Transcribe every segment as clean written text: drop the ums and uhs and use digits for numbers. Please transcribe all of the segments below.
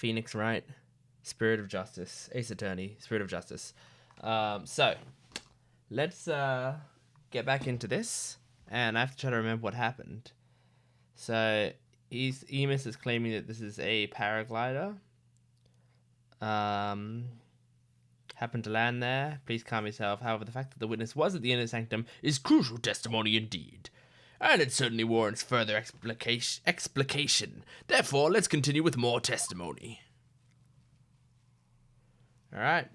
Phoenix Wright, Spirit of Justice, Ace Attorney, Spirit of Justice. So, let's get back into this, and I have to try to remember what happened. So, Emus is claiming that this is a paraglider. Happened to land there. Please calm yourself. However, the fact that the witness was at the Inner Sanctum is crucial testimony indeed. And it certainly warrants further explication. Therefore, let's continue with more testimony. Alright.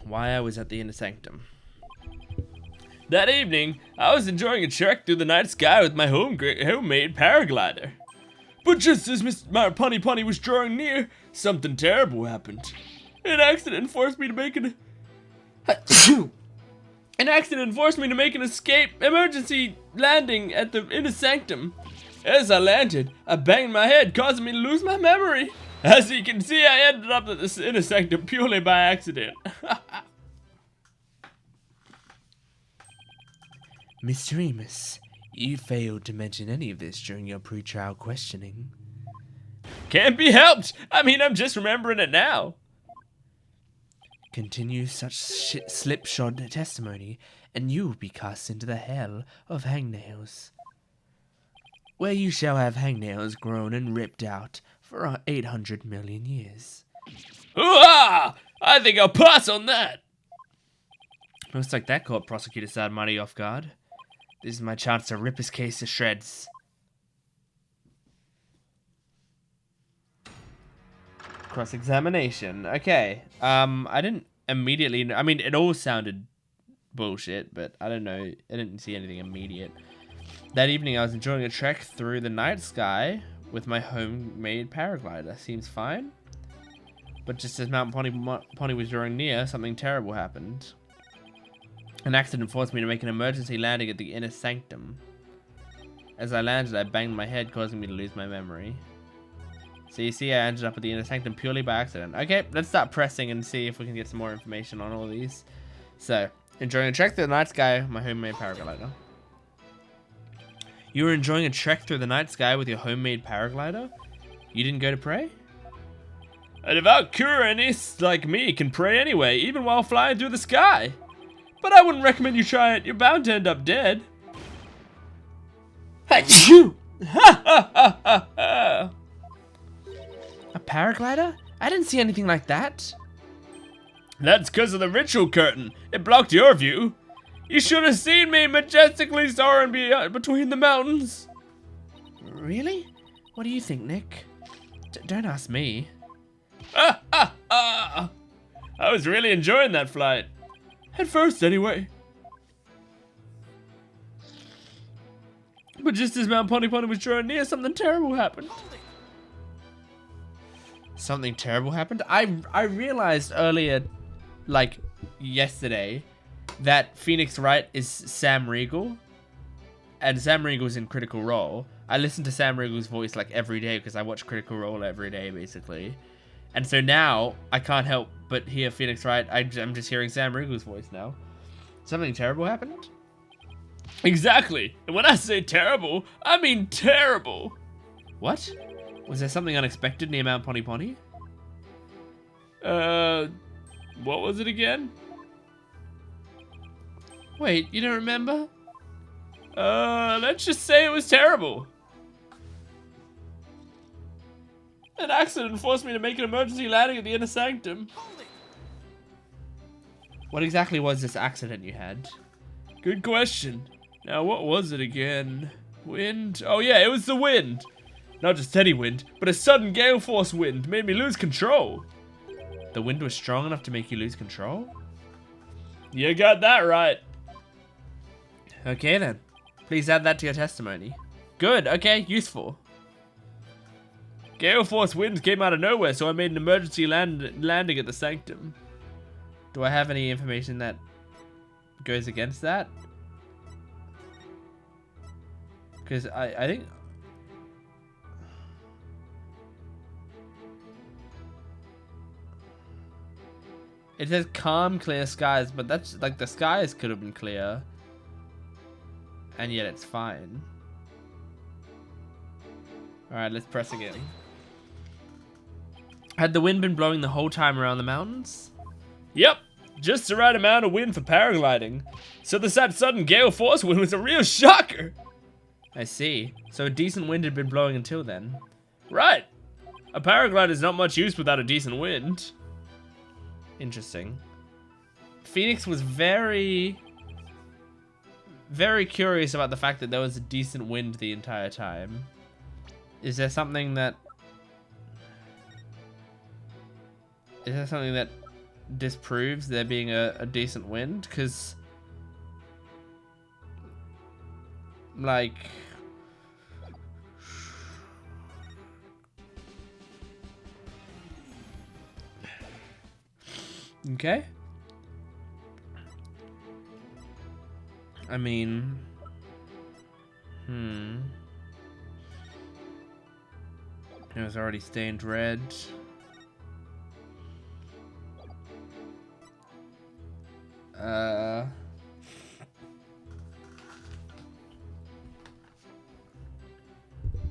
Why I was at the Inner Sanctum. That evening, I was enjoying a trek through the night sky with my homemade paraglider. But just as my punny was drawing near, something terrible happened. An accident forced me to make an escape emergency landing at the Inner Sanctum. As I landed, I banged my head, causing me to lose my memory. As you can see, I ended up at this Inner Sanctum purely by accident. Mr. Emus, you failed to mention any of this during your pre-trial questioning. Can't be helped! I mean, I'm just remembering it now. Continue such slipshod testimony, and you will be cast into the hell of hangnails, where you shall have hangnails grown and ripped out for 800 million years. Hoo-ha! I think I'll pass on that! Looks like that caught Prosecutor Sadmighty off guard. This is my chance to rip his case to shreds. Cross-examination. Okay. I didn't immediately... I mean, it all sounded bullshit, but I don't know. I didn't see anything immediate. That evening, I was enjoying a trek through the night sky with my homemade paraglider. Seems fine. But just as Mount Pony was drawing near, something terrible happened. An accident forced me to make an emergency landing at the Inner Sanctum. As I landed, I banged my head, causing me to lose my memory. So you see, I ended up at the Inner Sanctum purely by accident. Okay, let's start pressing and see if we can get some more information on all of these. So, enjoying a trek through the night sky with my homemade paraglider. You were enjoying a trek through the night sky with your homemade paraglider? You didn't go to pray? A devout Kuranist like me can pray anyway, even while flying through the sky. But I wouldn't recommend you try it. You're bound to end up dead. Achoo! Ha ha ha ha ha! A paraglider? I didn't see anything like that. That's because of the ritual curtain. It blocked your view. You should have seen me majestically soaring between the mountains. Really? What do you think, Nick? Don't ask me. Ah, ah, ah! I was really enjoying that flight. At first, anyway. But just as Mount Pony was drawing near, something terrible happened. Something terrible happened? I realized earlier, like yesterday, that Phoenix Wright is Sam Riegel. And Sam Riegel's in Critical Role. I listen to Sam Riegel's voice like every day because I watch Critical Role every day, basically. And so now, I can't help but hear Phoenix Wright. I'm just hearing Sam Riegel's voice now. Something terrible happened? Exactly. And when I say terrible, I mean terrible. What? Was there something unexpected near Mount Pony? What was it again? Wait, you don't remember? Let's just say it was terrible. An accident forced me to make an emergency landing at the Inner Sanctum. What exactly was this accident you had? Good question. Now, what was it again? Wind? Oh yeah, it was the wind. Not just any wind, but a sudden gale force wind made me lose control. The wind was strong enough to make you lose control? You got that right. Okay then. Please add that to your testimony. Good, okay, useful. Gale force winds came out of nowhere, so I made an emergency landing at the Sanctum. Do I have any information that goes against that? Because I think... It says calm, clear skies, but that's like the skies could have been clear. and yet it's fine. Alright, let's press again. Had the wind been blowing the whole time around the mountains? Yep, just the right amount of wind for paragliding. So that sudden gale force wind was a real shocker. I see. So a decent wind had been blowing until then. Right. A paraglider is not much use without a decent wind. Interesting. Phoenix was very curious about the fact that there was a decent wind the entire time. Is there something that disproves there being a decent wind? Because, like, okay. I mean, it was already stained red.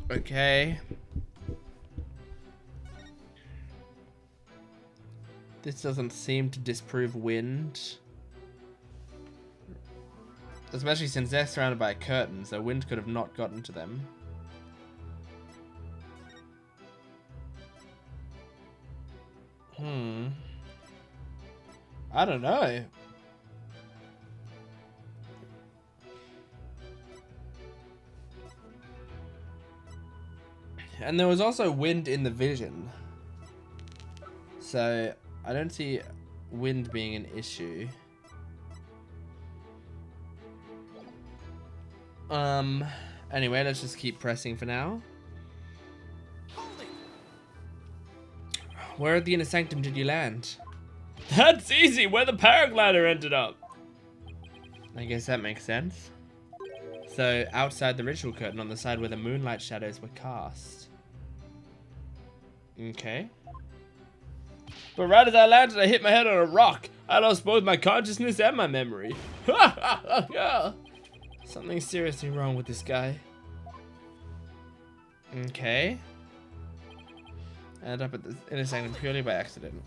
Okay. This doesn't seem to disprove wind. Especially since they're surrounded by curtains, so wind could have not gotten to them. I don't know. And there was also wind in the vision. So I don't see wind being an issue. Anyway, let's just keep pressing for now. Where at the Inner Sanctum did you land? That's easy, where the paraglider ended up. I guess that makes sense. So, outside the ritual curtain on the side where the moonlight shadows were cast. Okay. But right as I landed, I hit my head on a rock. I lost both my consciousness and my memory. Something seriously wrong with this guy. Okay. Ended up at the Inner Sanctum purely by accident.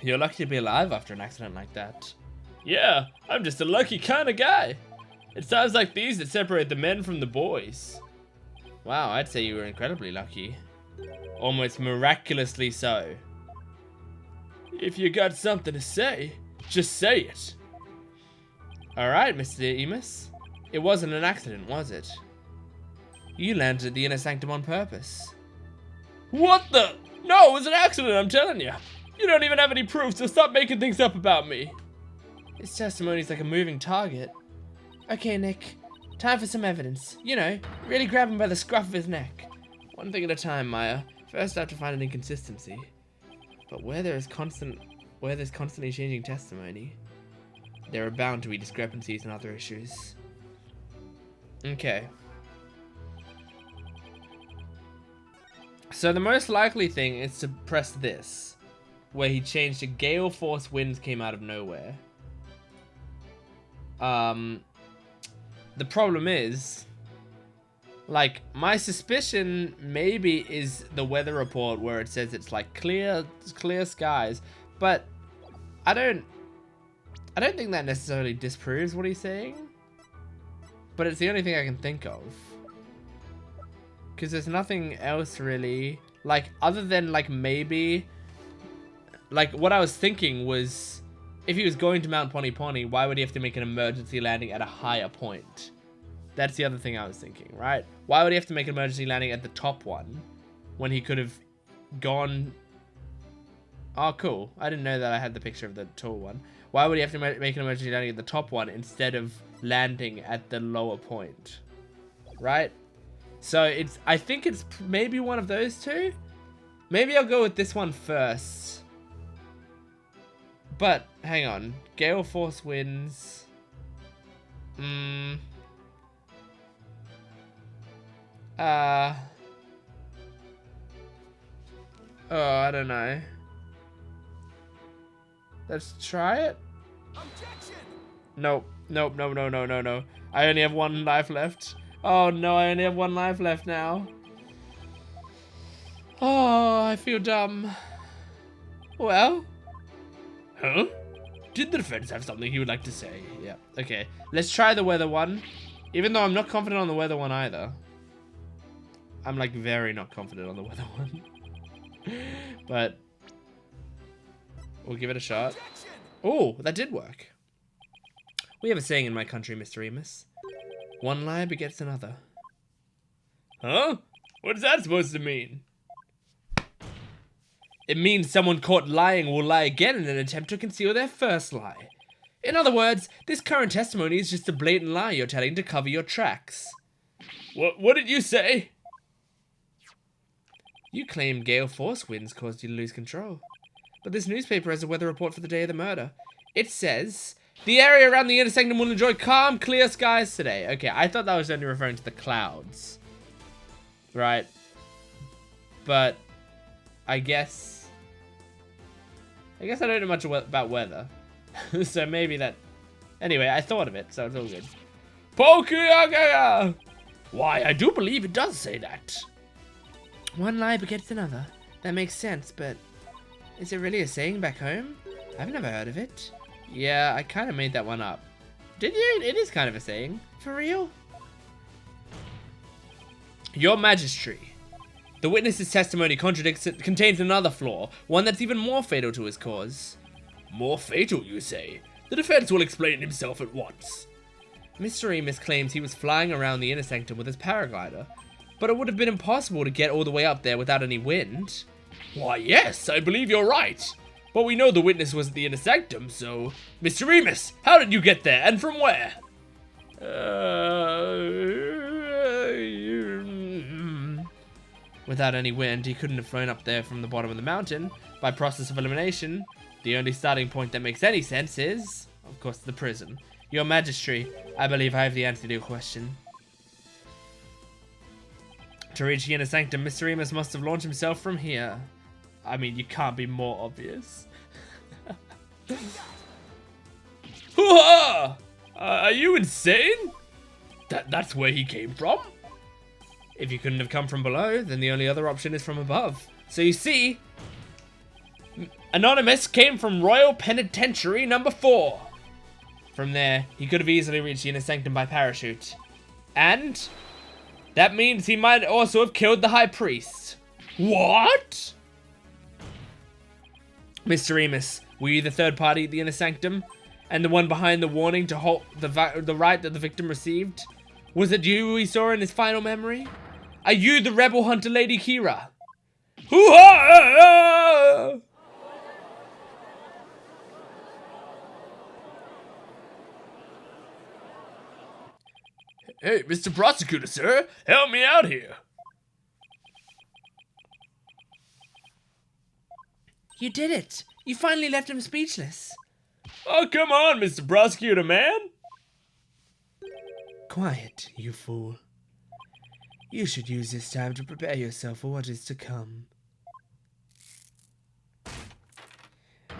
You're lucky to be alive after an accident like that. Yeah, I'm just a lucky kind of guy. It's times like these that separate the men from the boys. Wow, I'd say you were incredibly lucky. Almost miraculously so. If you got something to say, just say it. Alright, Mr. Emus. It wasn't an accident, was it? You landed at the Inner Sanctum on purpose. What the? No, it was an accident, I'm telling you. You don't even have any proof, so stop making things up about me. His testimony's like a moving target. Okay, Nick. Time for some evidence. You know, really grab him by the scruff of his neck. One thing at a time, Maya. First I have to find an inconsistency. But where there's constantly changing testimony, there are bound to be discrepancies and other issues. Okay. So the most likely thing is to press this, where he changed to gale force winds came out of nowhere. The problem is, like, my suspicion maybe is the weather report where it says it's like clear skies, but I don't think that necessarily disproves what he's saying. But it's the only thing I can think of. Because there's nothing else really, like, other than, like, maybe, like, what I was thinking was, if he was going to Mount Pony Pony, why would he have to make an emergency landing at a higher point? That's the other thing I was thinking, right? Why would he have to make an emergency landing at the top one when he could have gone... Oh, cool. I didn't know that I had the picture of the tall one. Why would he have to make an emergency landing at the top one instead of landing at the lower point? Right? So it's... I think it's maybe one of those two. Maybe I'll go with this one first. But, hang on. Gale force winds. Oh, I don't know. Let's try it. Objection! Nope. Nope. No. I only have 1 life left. Oh no, I only have 1 life left now. Oh, I feel dumb. Well. Huh? Did the defense have something he would like to say? Yeah, okay. Let's try the weather one. Even though I'm not confident on the weather one either. I'm like very not confident on the weather one. But we'll give it a shot. Oh, that did work. We have a saying in my country, Mr. Remus. One lie begets another. Huh? What is that supposed to mean? It means someone caught lying will lie again in an attempt to conceal their first lie. In other words, this current testimony is just a blatant lie you're telling to cover your tracks. What did you say? You claim gale force winds caused you to lose control. But this newspaper has a weather report for the day of the murder. It says, the area around the Inner Sanctum will enjoy calm, clear skies today. Okay, I thought that was only referring to the clouds. Right. But I guess I don't know much about weather. So maybe that... Anyway, I thought of it, so it's all good. Pokuyaga! Why, I do believe it does say that. One lie begets another. That makes sense, but... Is it really a saying back home? I've never heard of it. Yeah, I kind of made that one up. Did you? It is kind of a saying. For real? Your Majesty. The witness's testimony contains another flaw, one that's even more fatal to his cause. More fatal, you say? The defense will explain himself at once. Mr. Remus claims he was flying around the Inner Sanctum with his paraglider, but it would have been impossible to get all the way up there without any wind. Why, yes, I believe you're right. But we know the witness was at the Inner Sanctum, so... Mr. Remus, how did you get there, and from where? Without any wind, he couldn't have flown up there from the bottom of the mountain. By process of elimination, the only starting point that makes any sense is, of course, the prison. Your Majesty, I believe I have the answer to your question. To reach the Inner Sanctum, Mr. Remus must have launched himself from here. I mean, you can't be more obvious. Hoo-ha! Are you insane? That's where he came from? If you couldn't have come from below, then the only other option is from above. So you see, Anonymous came from Royal Penitentiary number 4. From there, he could have easily reached the Inner Sanctum by parachute. And that means he might also have killed the High Priest. What? Mr. Remus, were you the third party at the Inner Sanctum? And the one behind the warning to halt the right that the victim received? Was it you we saw in his final memory? Are you the rebel hunter Lady Kira? Hoo-ha! Hey, Mr. Prosecutor, sir, help me out here. You did it. You finally left him speechless. Oh, come on, Mr. Prosecutor, man. Quiet, you fool. You should use this time to prepare yourself for what is to come.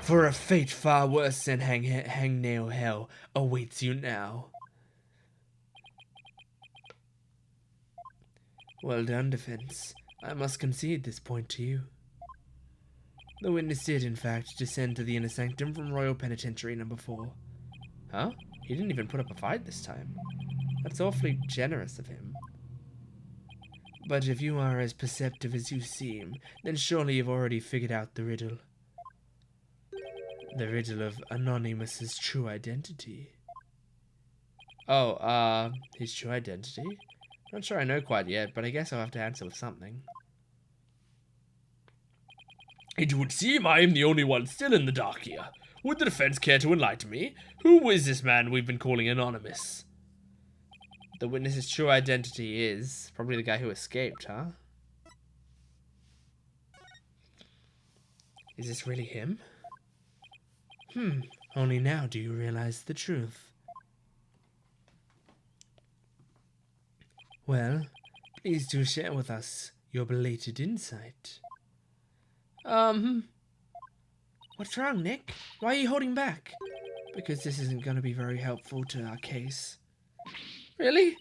For a fate far worse than hangnail hell awaits you now. Well done, defense. I must concede this point to you. The witness did, in fact, descend to the Inner Sanctum from Royal Penitentiary number 4. Huh? He didn't even put up a fight this time. That's awfully generous of him. But if you are as perceptive as you seem, then surely you've already figured out the riddle. The riddle of Anonymous's true identity. Oh, his true identity? Not sure I know quite yet, but I guess I'll have to answer with something. It would seem I am the only one still in the dark here. Would the defense care to enlighten me? Who is this man we've been calling Anonymous? The witness's true identity is probably the guy who escaped, huh? Is this really him? Only now do you realize the truth. Well, please do share with us your belated insight. What's wrong, Nick? Why are you holding back? Because this isn't going to be very helpful to our case. Really?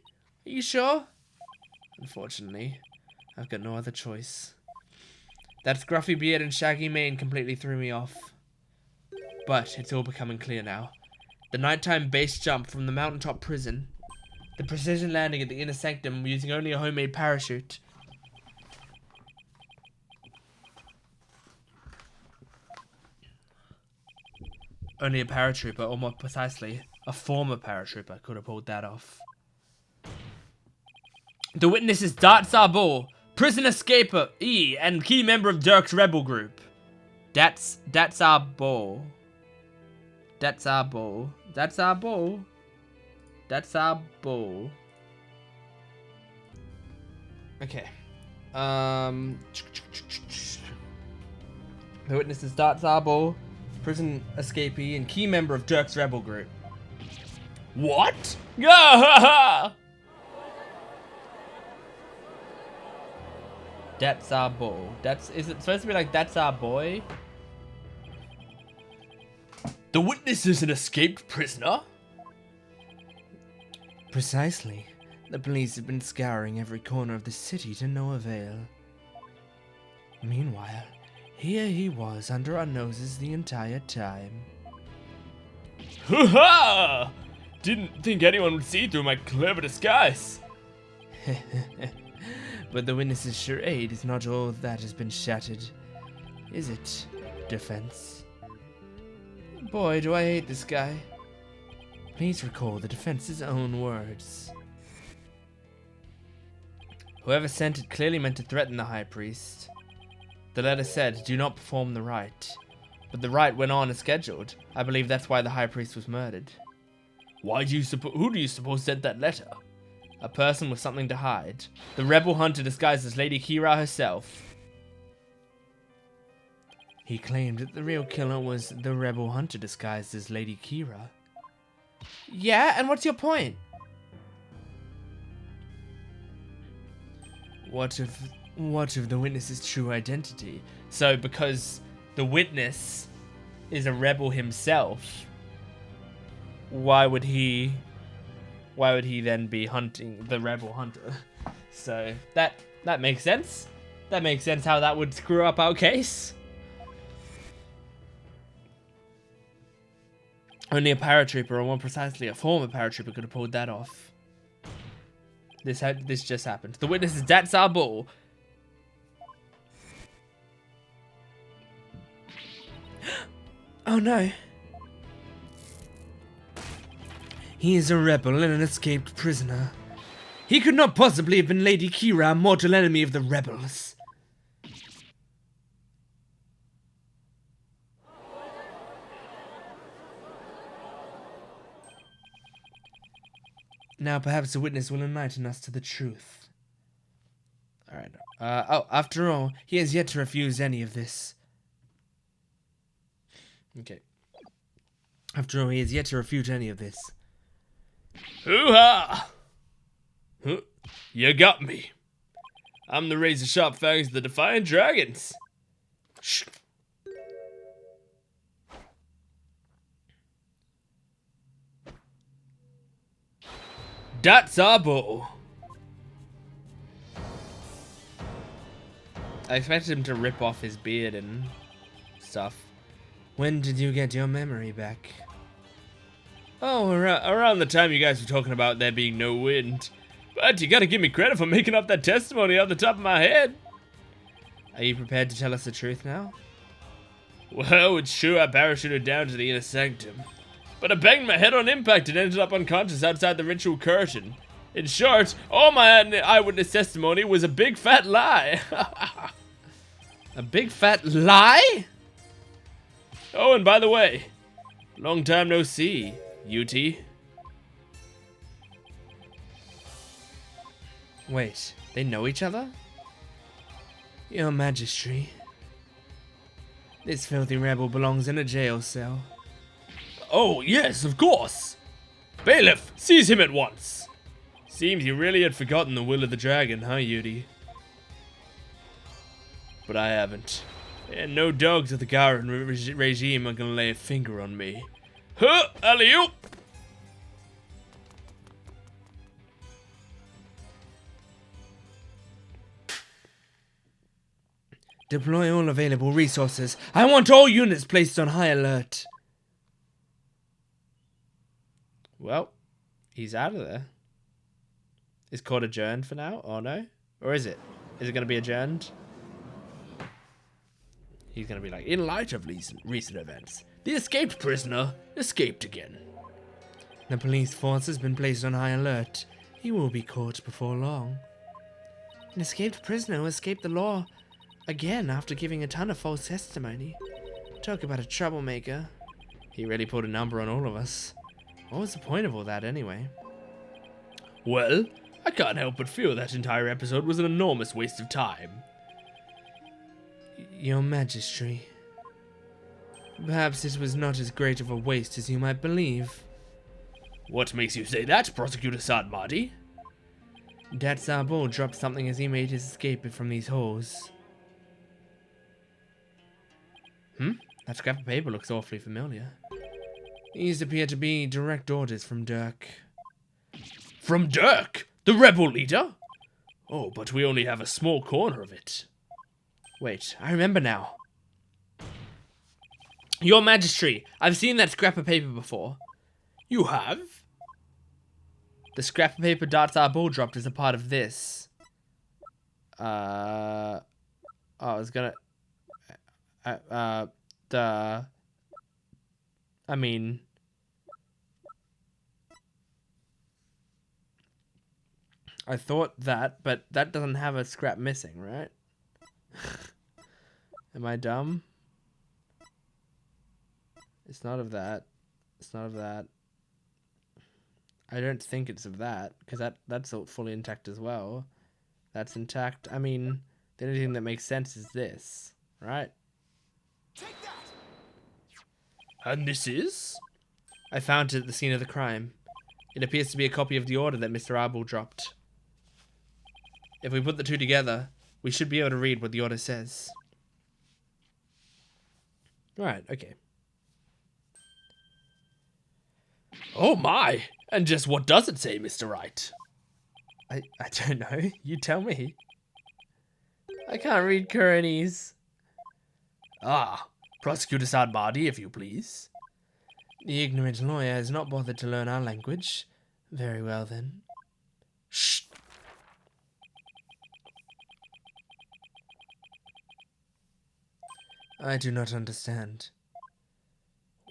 Are you sure? Unfortunately, I've got no other choice. That scruffy beard and shaggy mane completely threw me off. But it's all becoming clear now. The nighttime base jump from the mountaintop prison. The precision landing at the Inner Sanctum using only a homemade parachute. Only a paratrooper, or more precisely, a former paratrooper could have pulled that off. The witness is Dart Sarbor, prison escaper E, and key member of Dirk's rebel group. That's our ball. That's our ball. That's our ball. That's our ball. Okay. The witness is Dart Sarbor, prison escapee, and key member of Dirk's rebel group. What? That's our boy. Is it supposed to be like that's our boy? The witness is an escaped prisoner? Precisely. The police have been scouring every corner of the city to no avail. Meanwhile, here he was under our noses the entire time. Ha-ha! Didn't think anyone would see through my clever disguise. But the witness's charade is not all that has been shattered. Is it, defense? Boy, do I hate this guy. Please recall the defense's own words. Whoever sent it clearly meant to threaten the high priest. The letter said, do not perform the rite. But the rite went on as scheduled. I believe that's why the high priest was murdered. Who do you suppose sent that letter? A person with something to hide. The rebel hunter disguised as Lady Kira herself. He claimed that the real killer was the rebel hunter disguised as Lady Kira. Yeah, and what's your point? What of the witness's true identity? So because the witness is a rebel himself, why would he then be hunting the rebel hunter? So that makes sense. That makes sense how that would screw up our case. Only a paratrooper, or more precisely a former paratrooper, could have pulled that off. This just happened. The witness is Datsar Bull. Oh no. He is a rebel and an escaped prisoner. He could not possibly have been Lady Kira, mortal enemy of the rebels. Now perhaps the witness will enlighten us to the truth. Alright. After all, he has yet to refuse any of this. Okay. After all, he has yet to refute any of this. Hoo-ha! Huh? You got me. I'm the razor-sharp fangs of the Defiant Dragons. Shh. That's our bull. I expected him to rip off his beard and stuff. When did you get your memory back? Oh, around the time you guys were talking about there being no wind. But you gotta give me credit for making up that testimony off the top of my head. Are you prepared to tell us the truth now? Well, it's true I parachuted down to the Inner Sanctum. But I banged my head on impact and ended up unconscious outside the ritual curtain. In short, all my eyewitness testimony was a big fat lie. A big fat lie? Oh, and by the way, long time no see, UT. Wait, they know each other? Your Majesty, this filthy rebel belongs in a jail cell. Oh, yes, of course. Bailiff, seize him at once. Seems you really had forgotten the will of the dragon, huh, Yudi? But I haven't. And no dogs of the Garen regime are gonna lay a finger on me. Huh, alley-oop! Deploy all available resources. I want all units placed on high alert. Well, he's out of there. Is court adjourned for now? Oh no? Or is it? Is it going to be adjourned? He's going to be like, in light of recent events, the escaped prisoner escaped again. The police force has been placed on high alert. He will be caught before long. An escaped prisoner who escaped the law again after giving a ton of false testimony. Talk about a troublemaker. He really put a number on all of us. What was the point of all that anyway? Well, I can't help but feel that entire episode was an enormous waste of time. Your Majesty. Perhaps it was not as great of a waste as you might believe. What makes you say that, Prosecutor Sadmadi? Dat Sabo dropped something as he made his escape from these holes. That scrap of paper looks awfully familiar. These appear to be direct orders from Dirk. From Dirk, the rebel leader? Oh, but we only have a small corner of it. Wait, I remember now. Your Majesty, I've seen that scrap of paper before. You have? The scrap of paper Dat Sabo dropped as a part of this. I was gonna... I mean... I thought that, but that doesn't have a scrap missing, right? Am I dumb? It's not of that. It's not of that. I don't think it's of that, because that's all fully intact as well. That's intact. I mean, the only thing that makes sense is this, right? Take that. And this is? I found it at the scene of the crime. It appears to be a copy of the order that Mr. Arbel dropped. If we put the two together, we should be able to read what the order says. Right, okay. Oh my! And just what does it say, Mr. Wright? I don't know. You tell me. I can't read Kuranese. Ah, Prosecutor Sadmadi, if you please. The ignorant lawyer has not bothered to learn our language. Very well, then. Shh! I do not understand.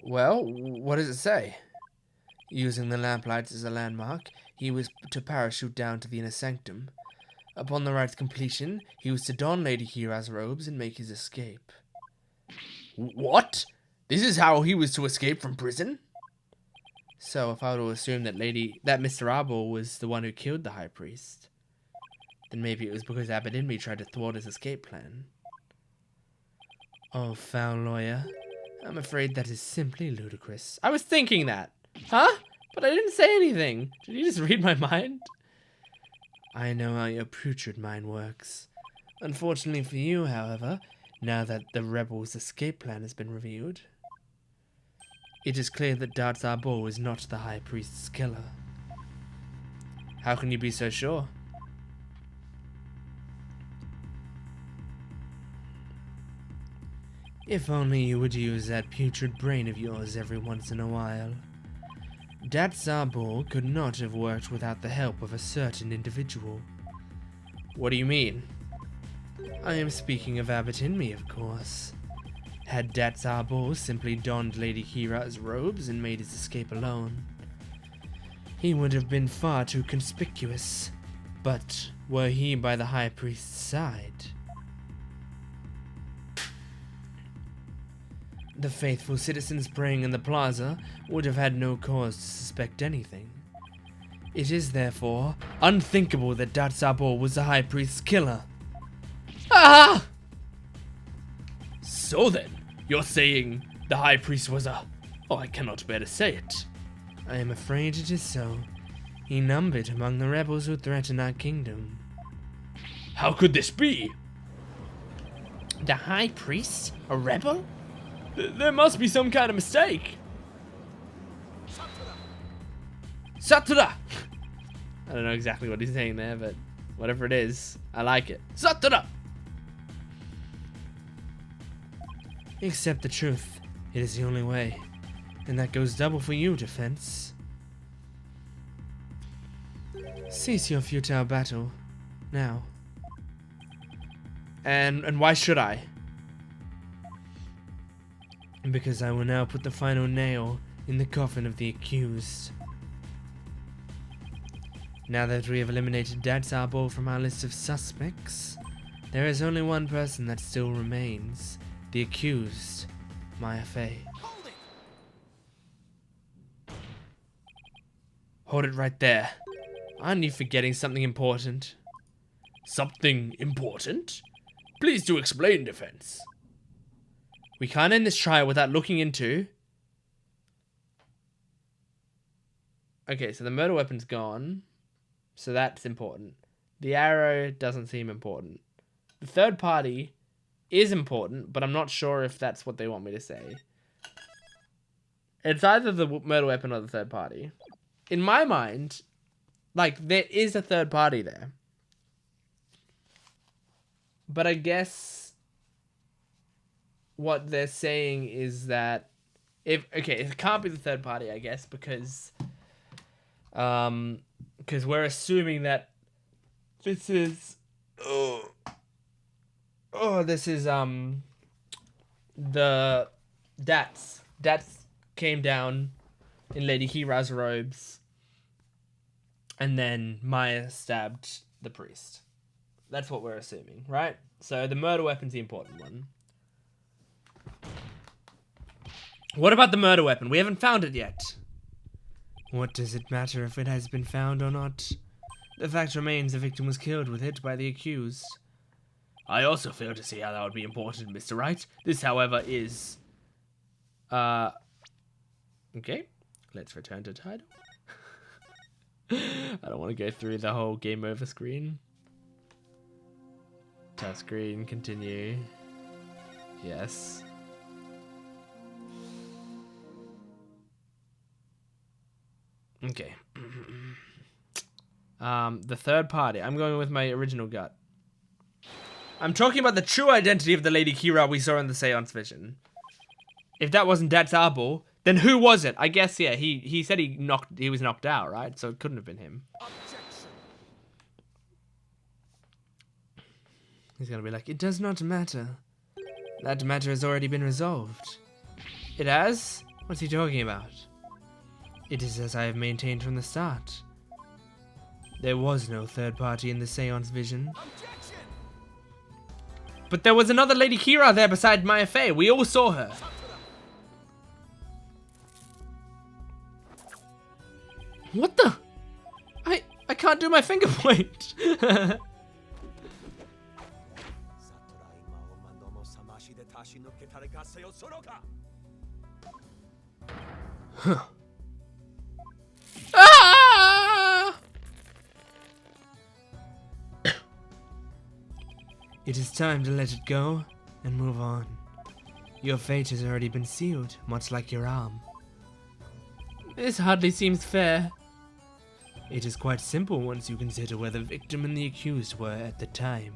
Well, what does it say? Using the lamplights as a landmark, he was to parachute down to the Inner Sanctum. Upon the rite's completion, he was to don Lady Hira's robes and make his escape. What? This is how he was to escape from prison? So, if I were to assume that Mr. Arbel was the one who killed the High Priest, then maybe it was because Abedinmi tried to thwart his escape plan. Oh, foul lawyer. I'm afraid that is simply ludicrous. I was thinking that. Huh? But I didn't say anything. Did you just read my mind? I know how your putrid mind works. Unfortunately for you, however, now that the rebels' escape plan has been revealed, it is clear that Dat Sabo is not the High Priest's killer. How can you be so sure? If only you would use that putrid brain of yours every once in a while. Dat Sabo could not have worked without the help of a certain individual. What do you mean? I am speaking of Abedinmi, of course. Had Dat Sabo simply donned Lady Hira's robes and made his escape alone, he would have been far too conspicuous. But were he by the High Priest's side, the faithful citizens praying in the plaza would have had no cause to suspect anything. It is, therefore, unthinkable that Dat Sabo was the High Priest's killer. Ah! So then, you're saying the High Priest was a... Oh, I cannot bear to say it. I am afraid it is so. He numbered among the rebels who threaten our kingdom. How could this be? The High Priest? A rebel? There must be some kind of mistake. Satura! I don't know exactly what he's saying there, but whatever it is, I like it. Satura! Accept the truth. It is the only way. And that goes double for you, Defense. Cease your futile battle. Now. And why should I? Because I will now put the final nail in the coffin of the accused. Now that we have eliminated Datsarbol from our list of suspects, there is only one person that still remains. The accused, Maya Fey. Hold it right there. Aren't you forgetting something important? Something important? Please do explain, Defense. We can't end this trial without looking into... Okay, so the murder weapon's gone. So that's important. The arrow doesn't seem important. The third party is important, but I'm not sure if that's what they want me to say. It's either the murder weapon or the third party. In my mind, like, there is a third party there. But I guess what they're saying is that it can't be the third party, I guess, because we're assuming that this is this is the Dats came down in Lady Kira's robes, and then Maya stabbed the priest. That's what we're assuming, right? So the murder weapon's the important one. What about the murder weapon? We haven't found it yet. What does it matter if it has been found or not? The fact remains the victim was killed with it by the accused. I also fail to see how that would be important, Mr. Wright. This, however, is... Okay, let's return to title. I don't want to go through the whole game over screen. Touchscreen, continue. Yes. Okay. The third party. I'm going with my original gut. I'm talking about the true identity of the Lady Kira we saw in the Seance vision. If that wasn't Datsarbol, then who was it? I guess, yeah, he said he was knocked out, right? So it couldn't have been him. He's gonna be like, it does not matter. That matter has already been resolved. It has? What's he talking about? It is as I have maintained from the start. There was no third party in the Seance vision. Objection! But there was another Lady Kira there beside Maya Fey. We all saw her. What the? I can't do my finger point. Huh. Ah! It is time to let it go and move on. Your fate has already been sealed, much like your arm. This hardly seems fair. It is quite simple once you consider where the victim and the accused were at the time.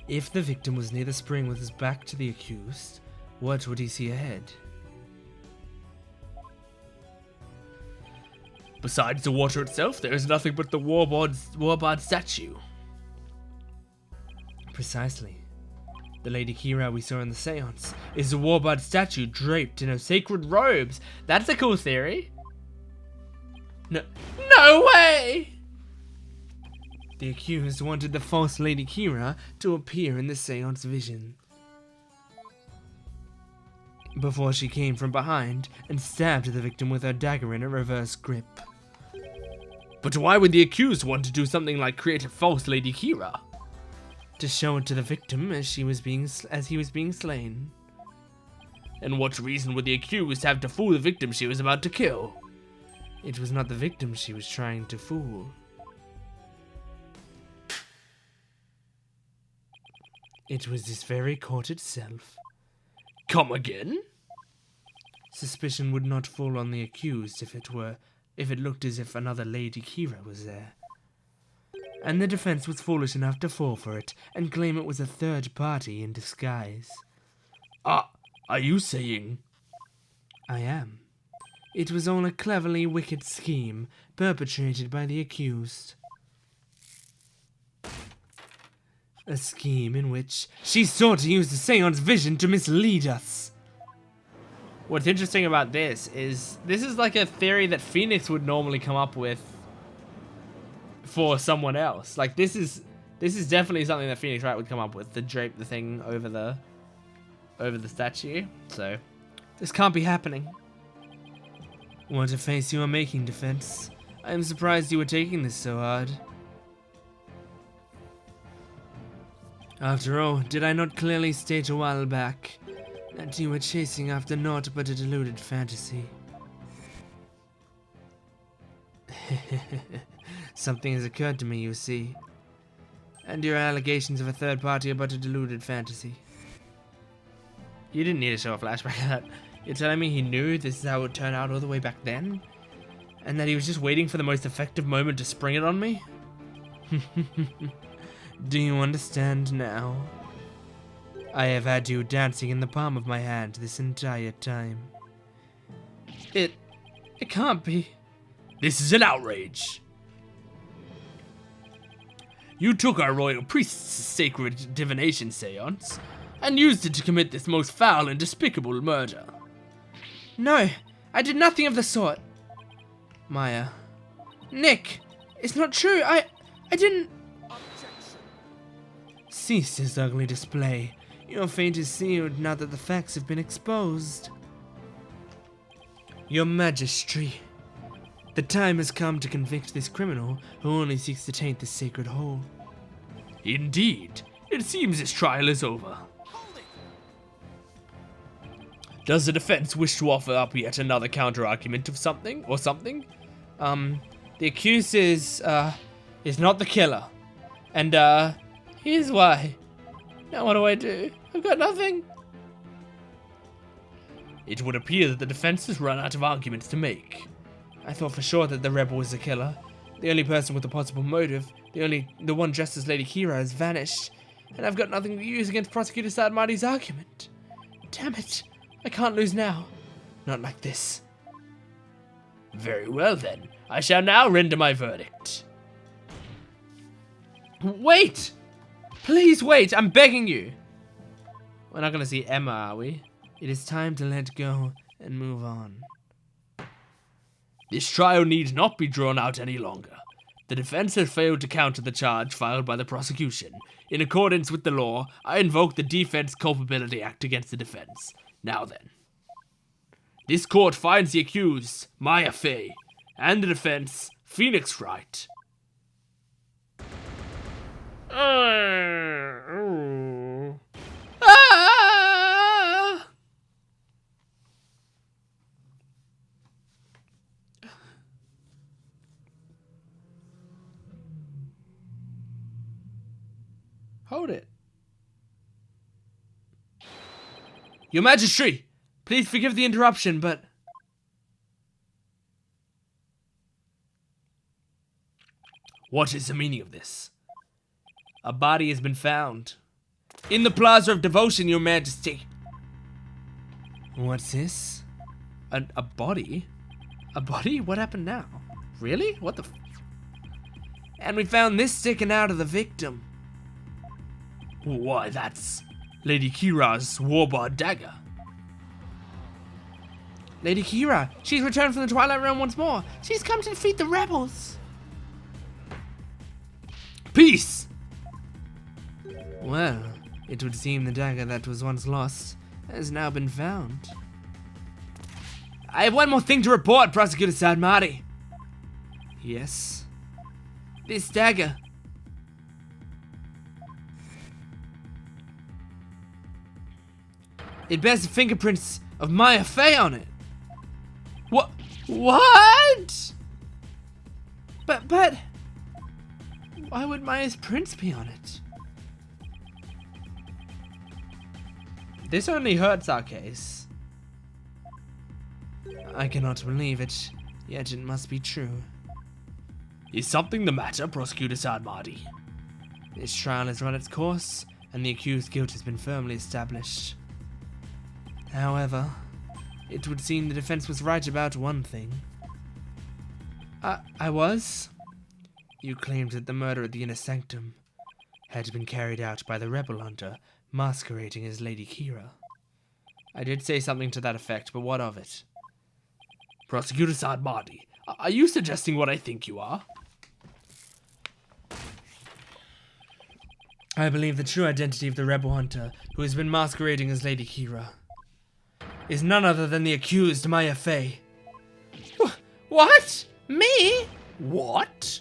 If the victim was near the spring with his back to the accused, what would he see ahead? Besides the water itself, there is nothing but the Warbard statue. Precisely. The Lady Kira we saw in the seance is a Warbard statue draped in her sacred robes. That's a cool theory. No way! The accused wanted the false Lady Kira to appear in the seance vision before she came from behind and stabbed the victim with her dagger in a reverse grip. But why would the accused want to do something like create a false Lady Kira? To show it to the victim as he was being slain. And what reason would the accused have to fool the victim she was about to kill? It was not the victim she was trying to fool. It was this very court itself. Come again? Suspicion would not fall on the accused if it looked as if another Lady Kira was there. and the defense was foolish enough to fall for it and claim it was a third party in disguise. Are you saying? I am. It was all a cleverly wicked scheme perpetrated by the accused. A scheme in which she sought to use the seance vision to mislead us. What's interesting about this is like a theory that Phoenix would normally come up with for someone else. Like this is definitely something that Phoenix Wright would come up with, to drape the thing over the statue. So this can't be happening. What a face you are making, Defense. I am surprised you were taking this so hard. After all, did I not clearly state a while back that you were chasing after naught but a deluded fantasy? Something has occurred to me, you see. And your allegations of a third party are but a deluded fantasy. You didn't need to show a flashback of that. You're telling me he knew this is how it would turn out all the way back then? And that he was just waiting for the most effective moment to spring it on me? Do you understand now? I have had you dancing in the palm of my hand this entire time. It can't be. This is an outrage. You took our royal priest's sacred divination seance and used it to commit this most foul and despicable murder. No, I did nothing of the sort. Maya. Nick, it's not true. I didn't. Cease this ugly display. Your fate is sealed now that the facts have been exposed. Your Majesty, the time has come to convict this criminal who only seeks to taint this sacred hole. Indeed. It seems this trial is over. Does the defense wish to offer up yet another counter-argument of something? The accused is not the killer. And, here's why. Now what do I do? I've got nothing. It would appear that the defense has run out of arguments to make. I thought for sure that the rebel was the killer. The only person with a possible motive, the one dressed as Lady Kira, has vanished. And I've got nothing to use against Prosecutor Sadmati's argument. Damn it. I can't lose now. Not like this. Very well then. I shall now render my verdict. Wait! Please wait, I'm begging you. We're not gonna see Emma, are we? It is time to let go and move on. This trial need not be drawn out any longer. The defense has failed to counter the charge filed by the prosecution. In accordance with the law, I invoke the Defense Culpability Act against the defense. Now then. This court finds the accused, Maya Fey, and the defense, Phoenix Wright. Hold it. Your Majesty, please forgive the interruption, but... What is the meaning of this? A body has been found. In the Plaza of Devotion, Your Majesty. What's this? A body? A body? What happened now? Really? What the f... And we found this sticking out of the victim. Why, that's Lady Kira's Warbar Dagger. Lady Kira, she's returned from the Twilight Realm once more. She's come to defeat the rebels. Peace! Well, it would seem the dagger that was once lost has now been found. I have one more thing to report, Prosecutor Sadmati. Yes? This dagger. It bears the fingerprints of Maya Fey on it. What? But... Why would Maya's prints be on it? This only hurts our case. I cannot believe it, yet it must be true. Is something the matter, Prosecutor Sadmadi? This trial has run its course, and the accused's guilt has been firmly established. However, it would seem the defense was right about one thing. I was? You claimed that the murder at the Inner Sanctum had been carried out by the rebel hunter masquerading as Lady Kira. I did say something to that effect, but what of it? Prosecutor Sadmadi, are you suggesting what I think you are? I believe the true identity of the rebel hunter who has been masquerading as Lady Kira is none other than the accused Maya Fey. What? Me? What?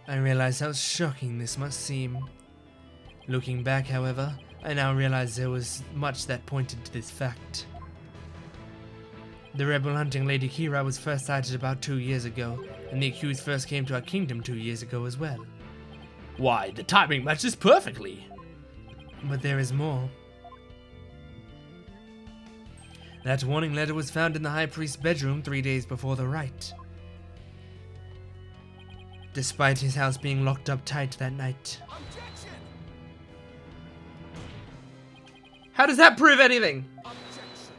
I realize how shocking this must seem. Looking back, however, I now realize there was much that pointed to this fact. The rebel hunting Lady Kira was first sighted about 2 years ago, and the accused first came to our kingdom 2 years ago as well. Why, the timing matches perfectly. But there is more. That warning letter was found in the High Priest's bedroom 3 days before the rite. Despite his house being locked up tight that night. Objection! How does that prove anything? Objection!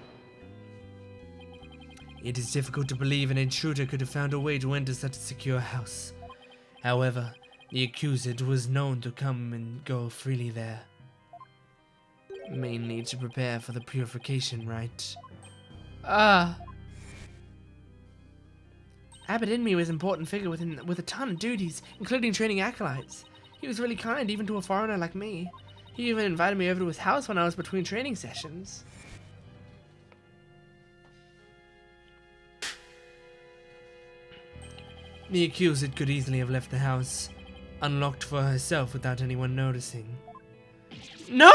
It is difficult to believe an intruder could have found a way to enter such a secure house. However, the accused was known to come and go freely there. Mainly to prepare for the purification rite. Abbot Inmi was an important figure with a ton of duties, including training acolytes. He was really kind, even to a foreigner like me. He even invited me over to his house when I was between training sessions. The accused could easily have left the house, unlocked for herself without anyone noticing. No!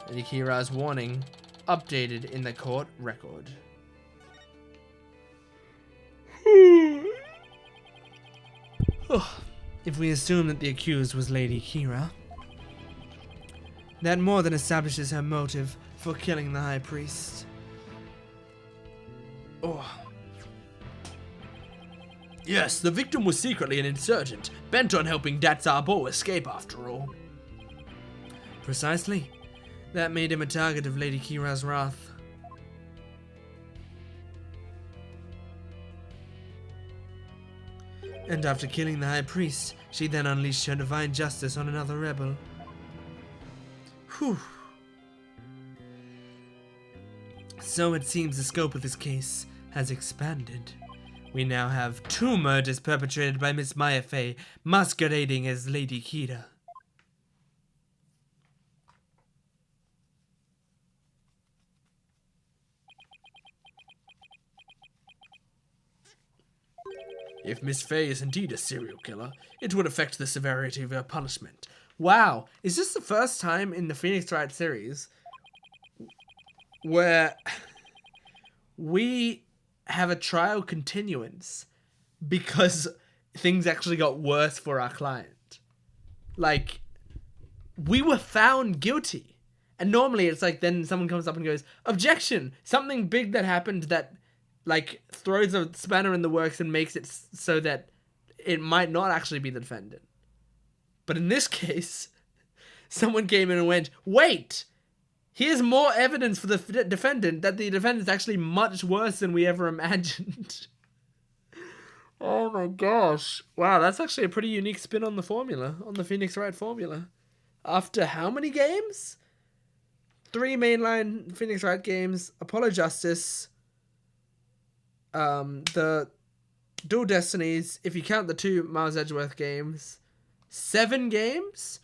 Lady Kira's warning, updated in the court record. If we assume that the accused was Lady Kira, that more than establishes her motive for killing the High Priest. Yes, the victim was secretly an insurgent, bent on helping Datsar Bo escape after all. Precisely. That made him a target of Lady Kira's wrath. And after killing the High Priest, she then unleashed her divine justice on another rebel. Whew. So it seems the scope of this case has expanded. We now have 2 murders perpetrated by Miss Maya Fey, masquerading as Lady Kira. If Miss Fey is indeed a serial killer, it would affect the severity of her punishment. Wow, is this the first time in the Phoenix Wright series where we have a trial continuance because things actually got worse for our client? Like, we were found guilty. And normally it's like then someone comes up and goes, objection! Something big that happened that like throws a spanner in the works and makes it so that it might not actually be the defendant. But in this case, someone came in and went, wait, here's more evidence for the defendant that the defendant is actually much worse than we ever imagined. Oh my gosh. Wow, that's actually a pretty unique spin on the formula, on the Phoenix Wright formula. After how many games? 3 mainline Phoenix Wright games, Apollo Justice, the Dual Destinies, if you count the 2 Miles Edgeworth games, 7 games?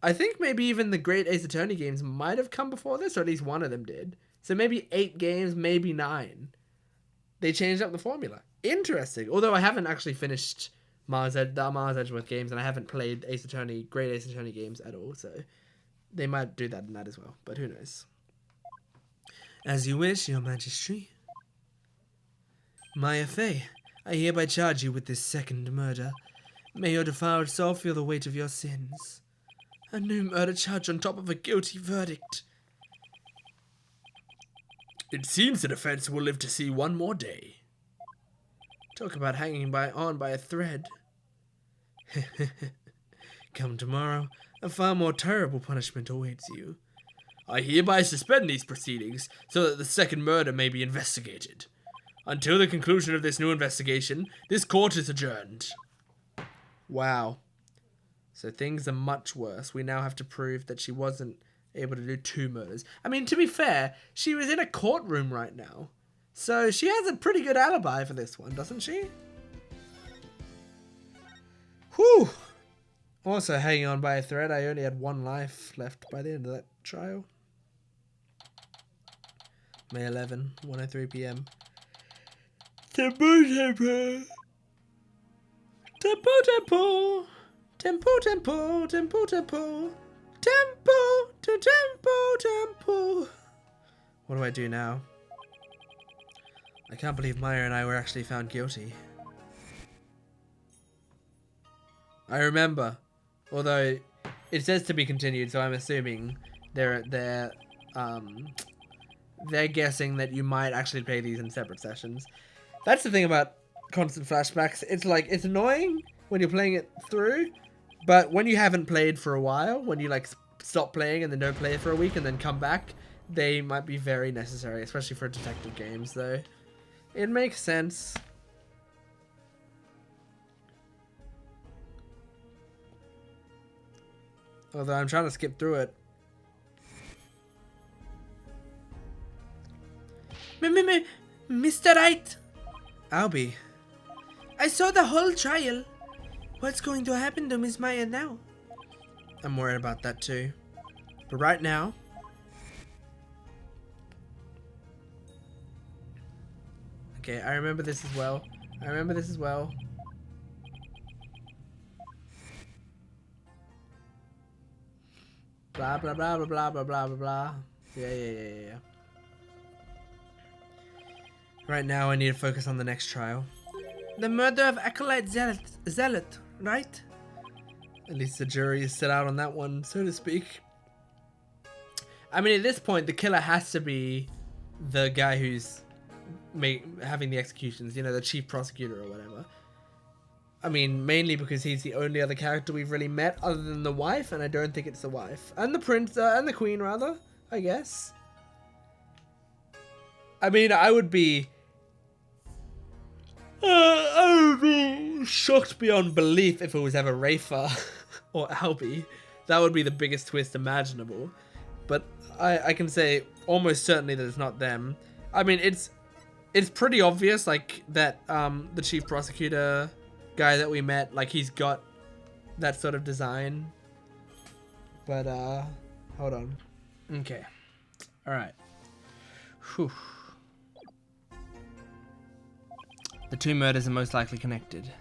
I think maybe even the Great Ace Attorney games might have come before this, or at least one of them did. So maybe 8 games, maybe 9. They changed up the formula. Interesting. Although I haven't actually finished the Miles Edgeworth games, and I haven't played Great Ace Attorney games at all, so they might do that in that as well, but who knows. As you wish, Your Majesty. Maya Fey, I hereby charge you with this second murder. May your defiled soul feel the weight of your sins. A new murder charge on top of a guilty verdict. It seems the defense will live to see one more day. Talk about hanging on by a thread. Come tomorrow, a far more terrible punishment awaits you. I hereby suspend these proceedings so that the second murder may be investigated. Until the conclusion of this new investigation, this court is adjourned. Wow. So things are much worse. We now have to prove that she wasn't able to do 2 murders. I mean, to be fair, she was in a courtroom right now. So she has a pretty good alibi for this one, doesn't she? Whew. Also, hanging on by a thread, I only had 1 life left by the end of that trial. May 11, 1:03 p.m. Tempo, tempo. Tempo, tempo. Tempo, tempo, tempo, tempo. Tempo, to tempo, tempo. What do I do now? I can't believe Maya and I were actually found guilty. I remember, although it says to be continued, so I'm assuming they're guessing that you might actually play these in separate sessions. That's the thing about constant flashbacks. It's like, it's annoying when you're playing it through, but when you haven't played for a while, when you like stop playing and then don't play for a week and then come back, they might be very necessary, especially for detective games though. It makes sense. Although I'm trying to skip through it. Mr. Wright! Albie. I saw the whole trial. What's going to happen to Miss Maya now? I'm worried about that too. But right now... Okay, I remember this as well. I remember this as well. Blah, blah, blah, blah, blah, blah, blah, blah, blah. Yeah. Right now, I need to focus on the next trial. The murder of Acolyte Zealot, right? At least the jury is set out on that one, so to speak. I mean, at this point, the killer has to be the guy who's having the executions, you know, the chief prosecutor or whatever. I mean, mainly because he's the only other character we've really met other than the wife, and I don't think it's the wife. And the prince, and the queen, rather, I guess. I mean, I would be shocked beyond belief if it was ever Rafa or Albie. That would be the biggest twist imaginable. But I can say almost certainly that it's not them. I mean, it's pretty obvious, like, that the chief prosecutor guy that we met, like, he's got that sort of design. But, hold on. Okay. Alright. Whew. The 2 murders are most likely connected.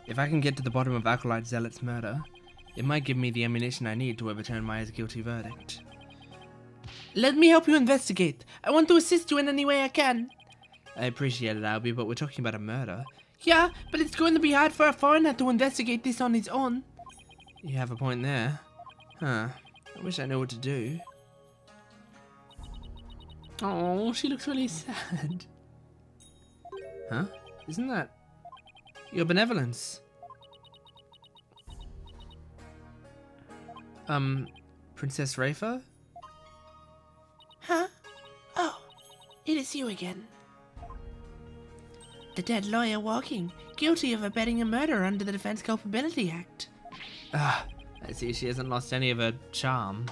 If I can get to the bottom of Acolyte Zealot's murder, it might give me the ammunition I need to overturn Maya's guilty verdict. Let me help you investigate. I want to assist you in any way I can. I appreciate it, Albie, but we're talking about a murder. Yeah, but it's going to be hard for a foreigner to investigate this on his own. You have a point there. Huh. I wish I knew what to do. Oh, she looks really sad. Huh? Isn't that your benevolence? Princess Rafa? Huh? Oh, it is you again. The dead lawyer walking, guilty of abetting a murder under the Defense Culpability Act. Ah, I see she hasn't lost any of her charm.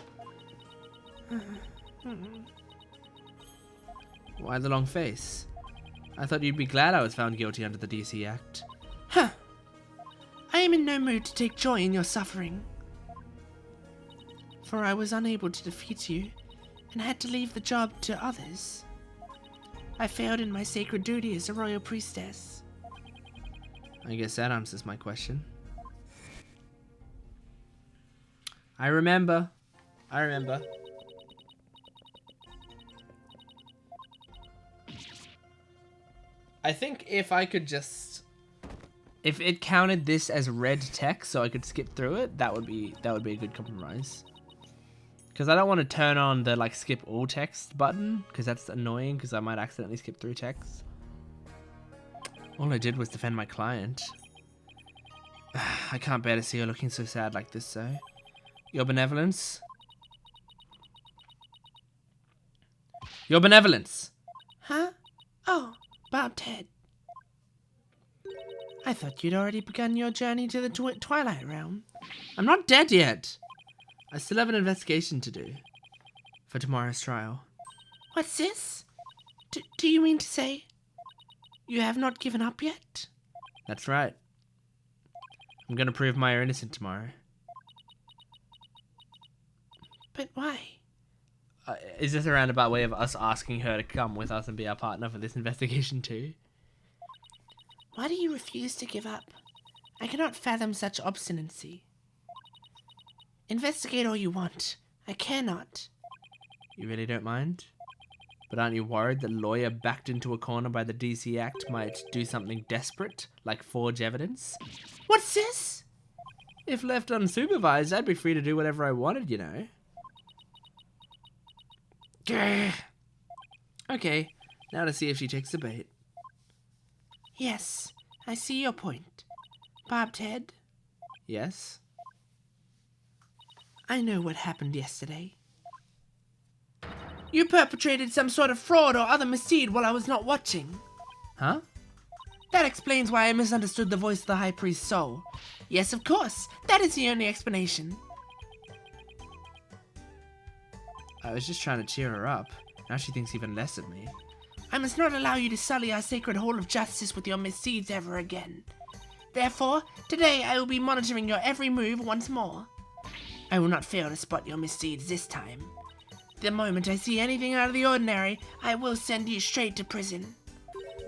Why the long face? I thought you'd be glad I was found guilty under the DC Act. Huh. I am in no mood to take joy in your suffering. For I was unable to defeat you, and had to leave the job to others. I failed in my sacred duty as a royal priestess. I guess that answers my question. I remember. I think if I could just... If it counted this as red text so I could skip through it, that would be a good compromise. Because I don't want to turn on the like skip all text button, because that's annoying, because I might accidentally skip through text. All I did was defend my client. I can't bear to see her looking so sad like this, so. Your benevolence? Your benevolence! Huh? Oh, Bob Ted. I thought you'd already begun your journey to the Twilight Realm. I'm not dead yet! I still have an investigation to do. For tomorrow's trial. What's this? Do you mean to say you have not given up yet? That's right. I'm gonna prove Maya innocent tomorrow. But why? Is this a roundabout way of us asking her to come with us and be our partner for this investigation too? Why do you refuse to give up? I cannot fathom such obstinacy. Investigate all you want. I cannot. You really don't mind? But aren't you worried the lawyer backed into a corner by the DC Act might do something desperate, like forge evidence? What's this? If left unsupervised, I'd be free to do whatever I wanted, you know. Grr. Okay, now to see if she takes the bait. Yes, I see your point. Bob Ted? Yes? I know what happened yesterday. You perpetrated some sort of fraud or other misdeed while I was not watching. Huh? That explains why I misunderstood the voice of the High Priest's soul. Yes, of course. That is the only explanation. I was just trying to cheer her up. Now she thinks even less of me. I must not allow you to sully our sacred hall of justice with your misdeeds ever again. Therefore, today I will be monitoring your every move once more. I will not fail to spot your misdeeds this time. The moment I see anything out of the ordinary, I will send you straight to prison.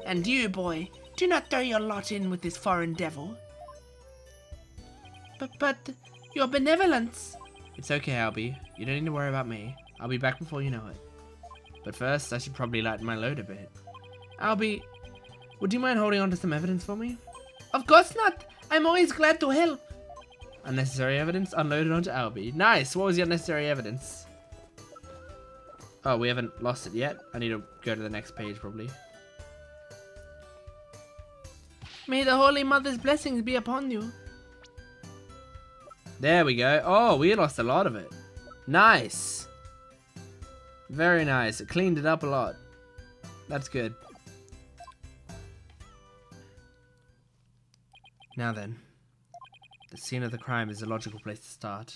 And you, boy, do not throw your lot in with this foreign devil. But, your benevolence... It's okay, Albie. You don't need to worry about me. I'll be back before you know it. But first, I should probably lighten my load a bit. Albie, would you mind holding on to some evidence for me? Of course not. I'm always glad to help. Unnecessary evidence unloaded onto Albie. Nice! What was the unnecessary evidence? Oh, we haven't lost it yet? I need to go to the next page, probably. May the Holy Mother's blessings be upon you. There we go. Oh, we lost a lot of it. Nice! Very nice. It cleaned it up a lot. That's good. Now then. The scene of the crime is a logical place to start.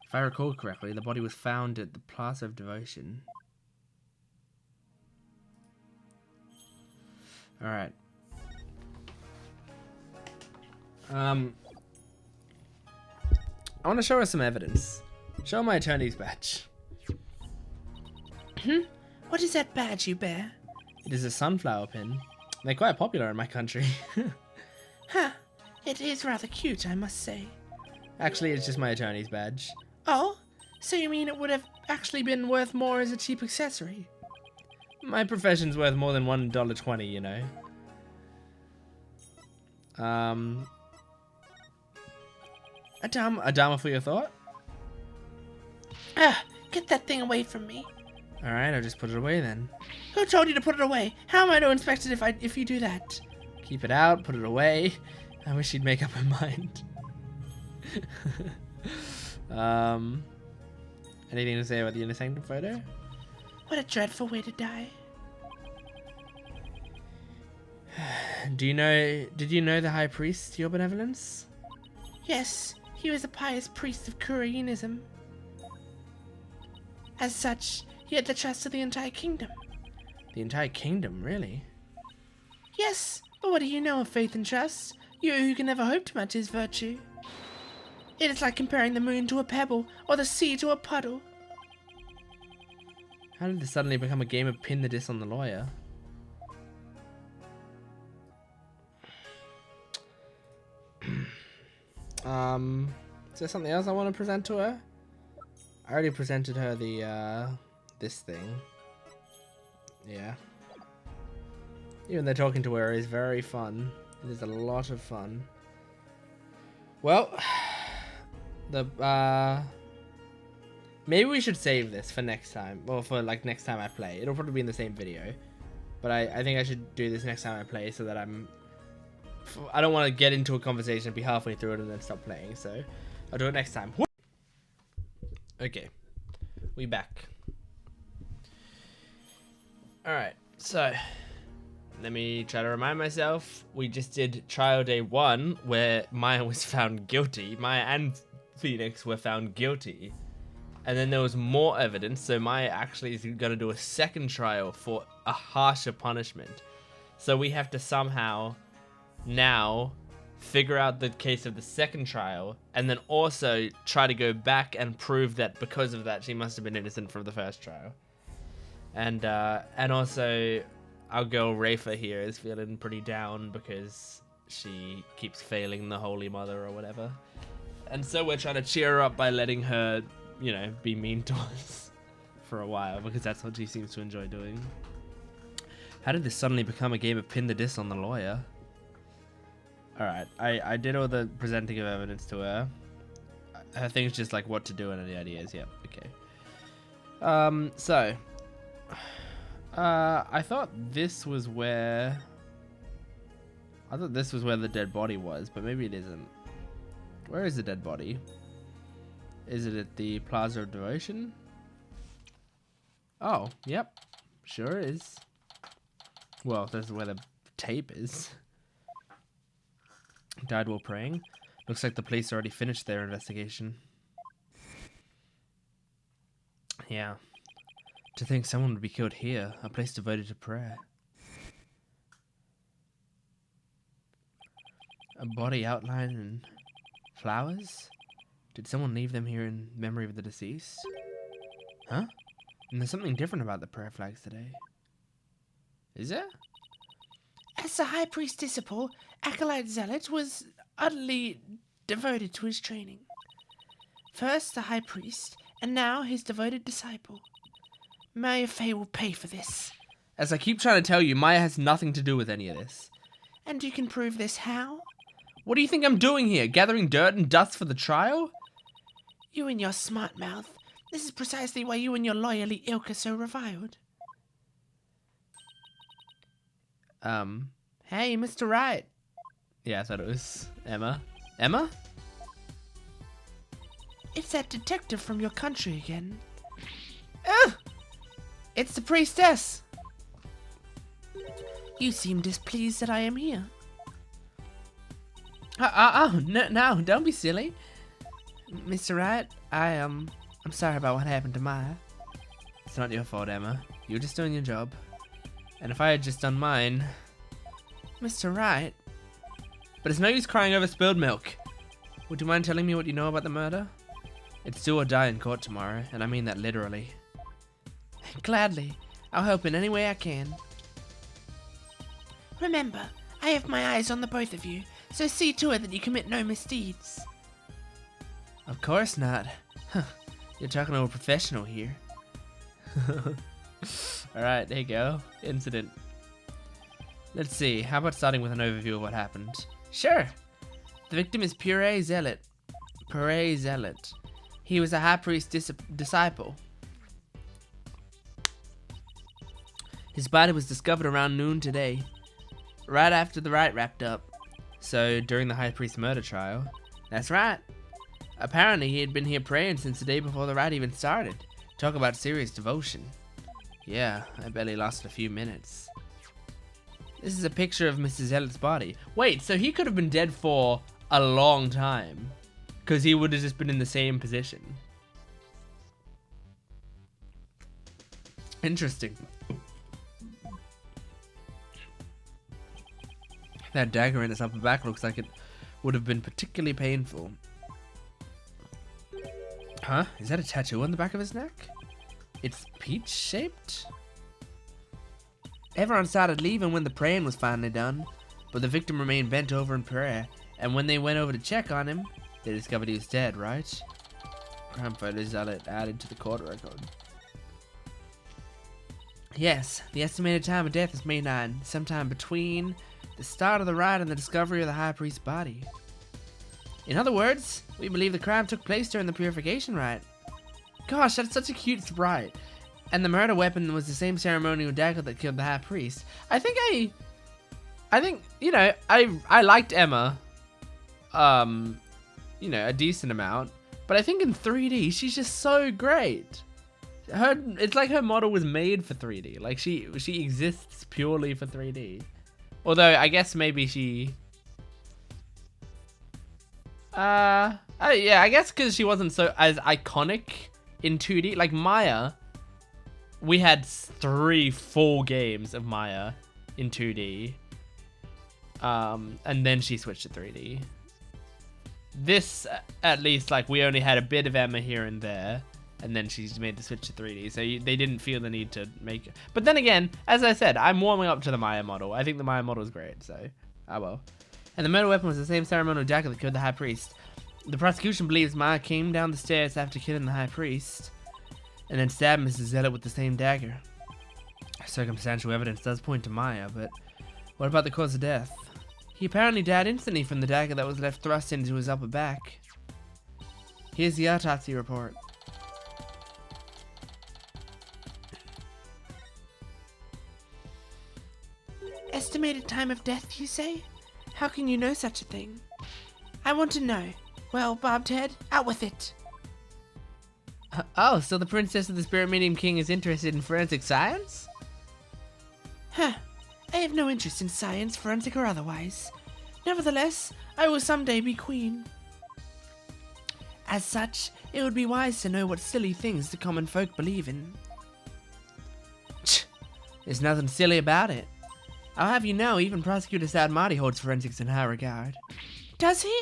If I recall correctly, the body was found at the Plaza of Devotion. Alright. I want to show her some evidence. Show her my attorney's badge. What is that badge you bear? It is a sunflower pin. They're quite popular in my country. Huh. It is rather cute, I must say. Actually, it's just my attorney's badge. Oh? So you mean it would have actually been worth more as a cheap accessory? My profession's worth more than $1.20, you know. Adama for your thought? Get that thing away from me. Alright, I'll just put it away then. Who told you to put it away? How am I to inspect it if you do that? Keep it out, put it away. I wish she'd make up her mind. Anything to say about the Inner Sanctum photo? What a dreadful way to die. Did you know the High Priest, your benevolence? Yes, he was a pious priest of Koreanism. As such, he had the trust of the entire kingdom. The entire kingdom, really? Yes, but what do you know of faith and trust? You who can never hope to match his virtue. It is like comparing the moon to a pebble, or the sea to a puddle. How did this suddenly become a game of pin the diss on the lawyer? Is there something else I want to present to her? I already presented her the, this thing. Yeah. Even though talking to her is very fun. It is a lot of fun. Well, the Maybe we should save this for next time, or for like next time I play. It'll probably be in the same video, but I think I should do this next time I play so that I don't want to get into a conversation and be halfway through it and then stop playing. So I'll do it next time. Okay, we back. All right, so let me try to remind myself. We just did trial day 1 where Maya was found guilty. Maya and Phoenix were found guilty. And then there was more evidence, so Maya actually is going to do a second trial for a harsher punishment. So we have to somehow now figure out the case of the second trial, and then also try to go back and prove that because of that she must have been innocent from the first trial. And also our girl Rafa here is feeling pretty down because she keeps failing the Holy Mother or whatever. And so we're trying to cheer her up by letting her, you know, be mean to us for a while, because that's what she seems to enjoy doing. How did this suddenly become a game of pin the diss on the lawyer? Alright, I did all the presenting of evidence to her. Her thing's just like what to do and any ideas. Yep, okay. I thought this was where the dead body was, but maybe it isn't. Where is the dead body? Is it at the Plaza of Devotion? Oh, yep. Sure is. Well, this is where the tape is. Died while praying. Looks like the police already finished their investigation. Yeah. To think someone would be killed here, a place devoted to prayer. A body outlined in flowers? Did someone leave them here in memory of the deceased? Huh? And there's something different about the prayer flags today. Is there? As the High Priest Disciple, Acolyte Zealot was utterly devoted to his training. First the High Priest, and now his devoted disciple. Maya Fey will pay for this. As I keep trying to tell you, Maya has nothing to do with any of this. And you can prove this how? What do you think I'm doing here? Gathering dirt and dust for the trial? You and your smart mouth. This is precisely why you and your lawyerly ilk are so reviled. Hey, Mr. Wright. Yeah, I thought it was Emma. Emma? It's that detective from your country again. Ugh! It's the priestess. You seem displeased that I am here. No, don't be silly. Mr. Wright, I'm sorry about what happened to Maya. It's not your fault, Emma. You were just doing your job. And if I had just done mine... Mr. Wright. But it's no use crying over spilled milk. Would you mind telling me what you know about the murder? It's do or die in court tomorrow, and I mean that literally. Gladly. I'll help in any way I can. Remember, I have my eyes on the both of you, so see to it that you commit no misdeeds. Of course not. Huh. You're talking to a professional here. Alright, there you go. Incident. Let's see, how about starting with an overview of what happened? Sure. The victim is Pure Zealot. Pure Zealot. He was a high priest disciple. His body was discovered around noon today, right after the rite wrapped up. So, during the high priest murder trial? That's right. Apparently, he had been here praying since the day before the rite even started. Talk about serious devotion. Yeah, I barely lasted a few minutes. This is a picture of Mr. Zealot's body. Wait, so he could have been dead for a long time, because he would have just been in the same position. Interesting. That dagger in its upper back looks like it would have been particularly painful. Huh? Is that a tattoo on the back of his neck? It's peach-shaped? Everyone started leaving when the praying was finally done, but the victim remained bent over in prayer, and when they went over to check on him, they discovered he was dead, right? Crime photo zealot added to the court record. Yes, the estimated time of death is May 9, sometime between the start of the rite and the discovery of the high priest's body. In other words, we believe the crime took place during the purification rite. gosh, that's such a cute sprite. And the murder weapon was the same ceremonial dagger that killed the High Priest. I think, you know, I liked Emma, you know, a decent amount. But I think in 3D, she's just so great. It's like her model was made for 3D. Like, she exists purely for 3D. Although, I guess maybe she... yeah, I guess because she wasn't so as iconic in 2D. Like, Maya... We had 3 full games of Maya in 2D. And then she switched to 3D. This, at least, like, we only had a bit of Emma here and there. And then she's made the switch to 3D. So they didn't feel the need to make it. But then again, as I said, I'm warming up to the Maya model. I think the Maya model is great, so... Oh well. And the murder weapon was the same ceremonial dagger that killed the High Priest. The prosecution believes Maya came down the stairs after killing the High Priest. And then stabbed Mrs. Zealot with the same dagger. Circumstantial evidence does point to Maya, but what about the cause of death? He apparently died instantly from the dagger that was left thrust into his upper back. Here's the autopsy report. Estimated time of death, you say? How can you know such a thing? I want to know. Well, bobbed head, out with it. Oh, so the princess of the Spirit Medium King is interested in forensic science? Huh. I have no interest in science, forensic or otherwise. Nevertheless, I will someday be queen. As such, it would be wise to know what silly things the common folk believe in. There's nothing silly about it. I'll have you know, even Prosecutor Sad Marty holds forensics in high regard. Does he?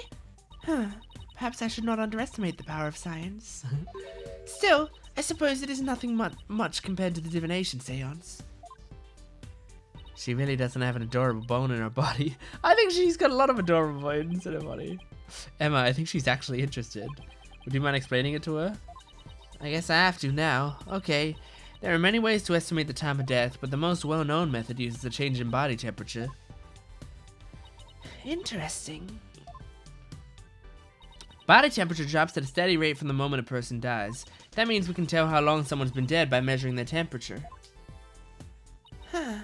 Huh. Perhaps I should not underestimate the power of science. Still, I suppose it is nothing much compared to the divination seance. She really doesn't have an adorable bone in her body. I think she's got a lot of adorable bones in her body. Emma, I think she's actually interested. Would you mind explaining it to her? I guess I have to now. Okay. There are many ways to estimate the time of death, but the most well-known method uses a change in body temperature. Interesting. Body temperature drops at a steady rate from the moment a person dies. That means we can tell how long someone's been dead by measuring their temperature. Huh.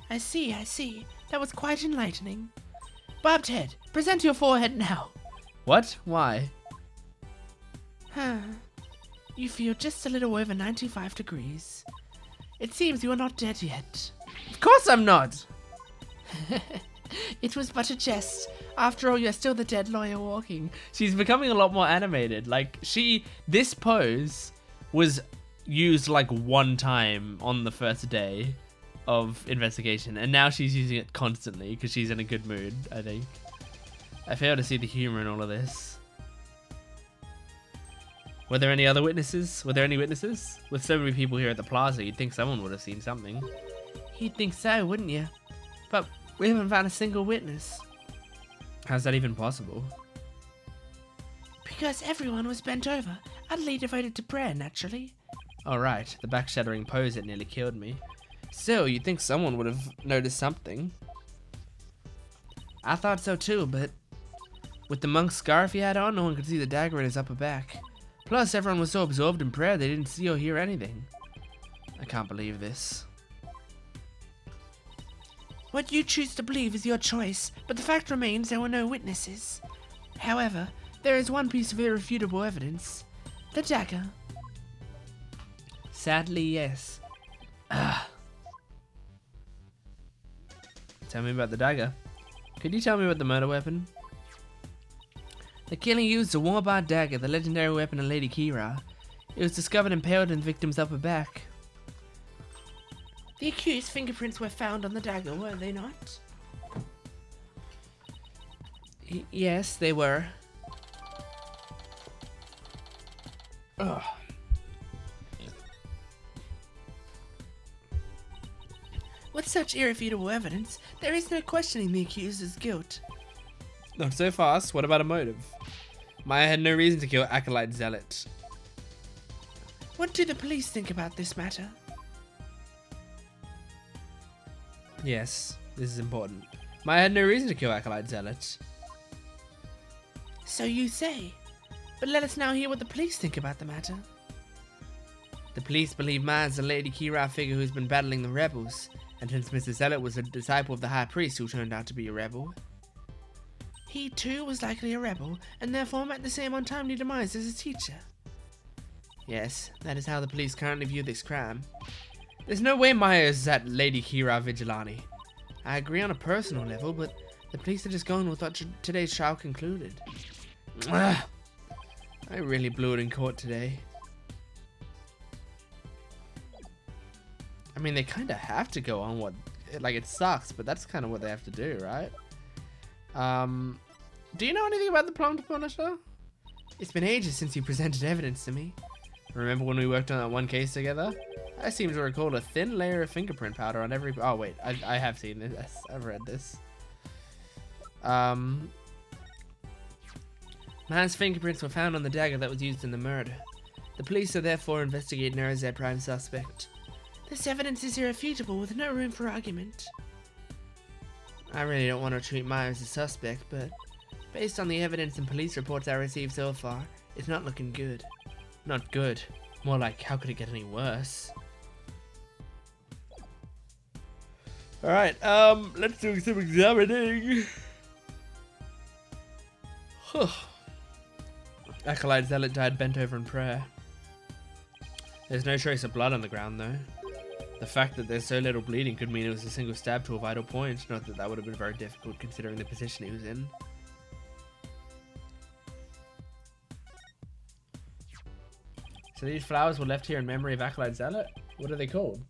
I see. That was quite enlightening. Bobbed head, present your forehead now. What? Why? Huh. You feel just a little over 95 degrees. It seems you are not dead yet. Of course I'm not! It was but a jest. After all, you're still the dead lawyer walking. She's becoming a lot more animated. Like, this pose was used like one time on the first day of investigation, and now she's using it constantly because she's in a good mood, I think. I fail to see the humor in all of this. Were there any other witnesses? Were there any witnesses? With so many people here at the plaza, you'd think someone would have seen something. You'd think so, wouldn't you? But we haven't found a single witness. How's that even possible? Because everyone was bent over, utterly devoted to prayer, naturally. Alright, the back-shattering pose that nearly killed me. Still, you'd think someone would have noticed something. I thought so too, but with the monk's scarf he had on, no one could see the dagger in his upper back. Plus, everyone was so absorbed in prayer they didn't see or hear anything. I can't believe this. What you choose to believe is your choice, but the fact remains there were no witnesses. However, there is one piece of irrefutable evidence. The dagger. Sadly, yes. Tell me about the dagger. Could you tell me about the murder weapon? The killer used a Warbar Dagger, the legendary weapon of Lady Kira. It was discovered impaled in the victim's upper back. The accused's fingerprints were found on the dagger, were they not? Yes, they were. Ugh. With such irrefutable evidence, there is no questioning the accuser's guilt. Not so fast. What about a motive? Maya had no reason to kill Acolyte Zealot. What do the police think about this matter? Yes, this is important. Maya had no reason to kill Acolyte Zealot. So you say. But let us now hear what the police think about the matter. The police believe Maz the Lady Kira figure who's been battling the rebels, and since Mr. Zealot was a disciple of the High Priest who turned out to be a rebel, he too was likely a rebel, and therefore met the same untimely demise as his teacher. Yes, that is how the police currently view this crime. There's no way Maya is that Lady Kira vigilante. I agree on a personal level, but the police are just going with what today's trial concluded. Ugh. I really blew it in court today. I mean, they kind of have to go on what... Like, it sucks, but that's kind of what they have to do, right? Do you know anything about the Plumed Punisher? It's been ages since you presented evidence to me. Remember when we worked on that one case together? I seem to recall a thin layer of fingerprint powder on every... Oh, wait. I have seen this. I've read this. Man's fingerprints were found on the dagger that was used in the murder. The police are therefore investigating her as their prime suspect. This evidence is irrefutable with no room for argument. I really don't want to treat Maya as a suspect, but based on the evidence and police reports I received so far, it's not looking good. Not good. More like, how could it get any worse? Alright, let's do some examining. Acolyte Zealot died bent over in prayer. There's no trace of blood on the ground though. The fact that there's so little bleeding could mean it was a single stab to a vital point. Not that that would have been very difficult considering the position he was in. So these flowers were left here in memory of Acolyte Zealot? What are they called?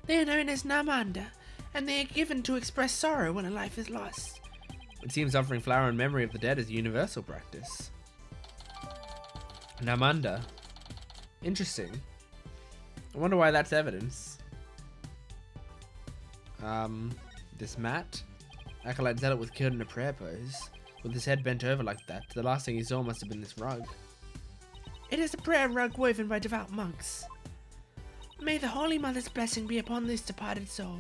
They are known as Namanda, and they are given to express sorrow when a life is lost. It seems offering flower in memory of the dead is a universal practice. Namanda. Interesting. I wonder why that's evidence. This mat? Acolyte Zealot was killed in a prayer pose. With his head bent over like that, the last thing he saw must have been this rug. It is a prayer rug woven by devout monks. May the Holy Mother's blessing be upon this departed soul.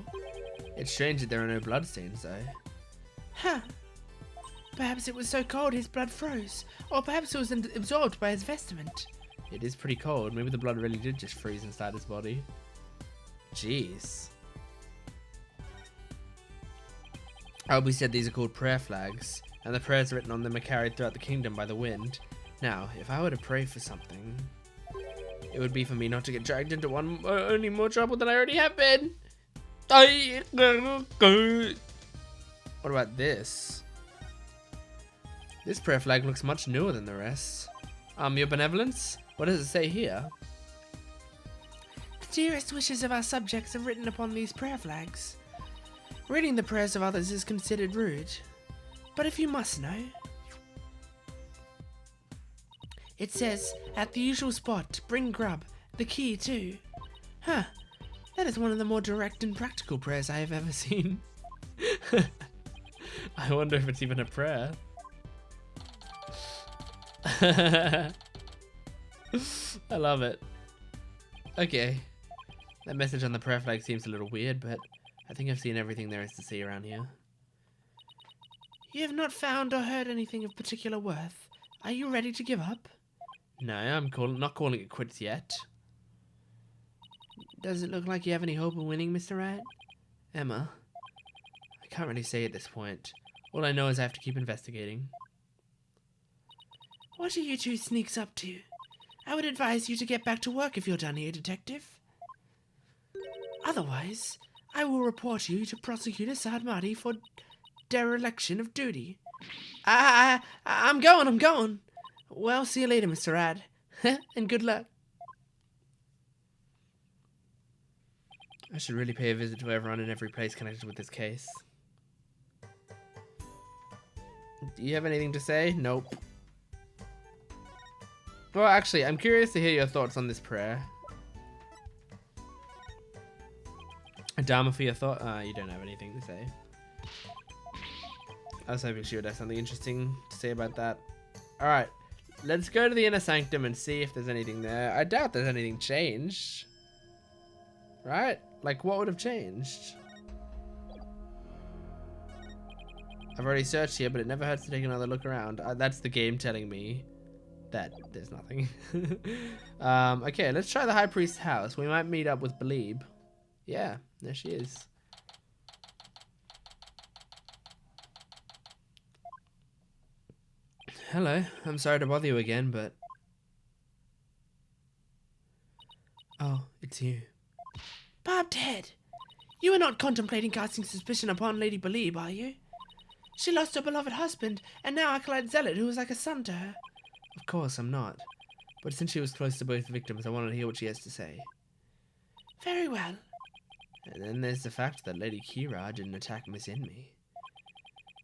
It's strange that there are no bloodstains though. Huh. Perhaps it was so cold his blood froze, or perhaps it was absorbed by his vestment. It is pretty cold. Maybe the blood really did just freeze inside his body. Jeez. Albie said these are called prayer flags, and the prayers written on them are carried throughout the kingdom by the wind. Now, if I were to pray for something, it would be for me not to get dragged into only more trouble than I already have been. What about this? This prayer flag looks much newer than the rest. Your benevolence? What does it say here? The dearest wishes of our subjects are written upon these prayer flags. Reading the prayers of others is considered rude. But if you must know... It says, at the usual spot, bring grub, the key too. Huh, that is one of the more direct and practical prayers I have ever seen. I wonder if it's even a prayer. I love it. Okay. That message on the prayer flag seems a little weird, but I think I've seen everything there is to see around here. You have not found or heard anything of particular worth. Are you ready to give up? No, I'm not calling it quits yet. Does it look like you have any hope of winning, Mr. Rat? Emma? I can't really say at this point. All I know is I have to keep investigating. What are you two sneaks up to? I would advise you to get back to work if you're done here, Detective. Otherwise, I will report you to Prosecutor Sadmati for dereliction of duty. I'm going. Well, see you later, Mr. Rad. And good luck. I should really pay a visit to everyone in every place connected with this case. Do you have anything to say? Nope. Well, actually, I'm curious to hear your thoughts on this prayer. Adama, for your thought? You don't have anything to say. I was hoping she would have something interesting to say about that. Alright, let's go to the Inner Sanctum and see if there's anything there. I doubt there's anything changed. Right? Like, what would have changed? I've already searched here, but it never hurts to take another look around. That's the game telling me that there's nothing. Okay, let's try the High Priest's house. We might meet up with Belieb. Yeah, there she is. Hello, I'm sorry to bother you again, but... Oh, it's you. Barbed head! You are not contemplating casting suspicion upon Lady Belieb, are you? She lost her beloved husband, and now Acolyte Zealot, who was like a son to her. Of course, I'm not. But since she was close to both victims, I wanted to hear what she has to say. Very well. And then there's the fact that Lady Kira didn't attack Miss Inme.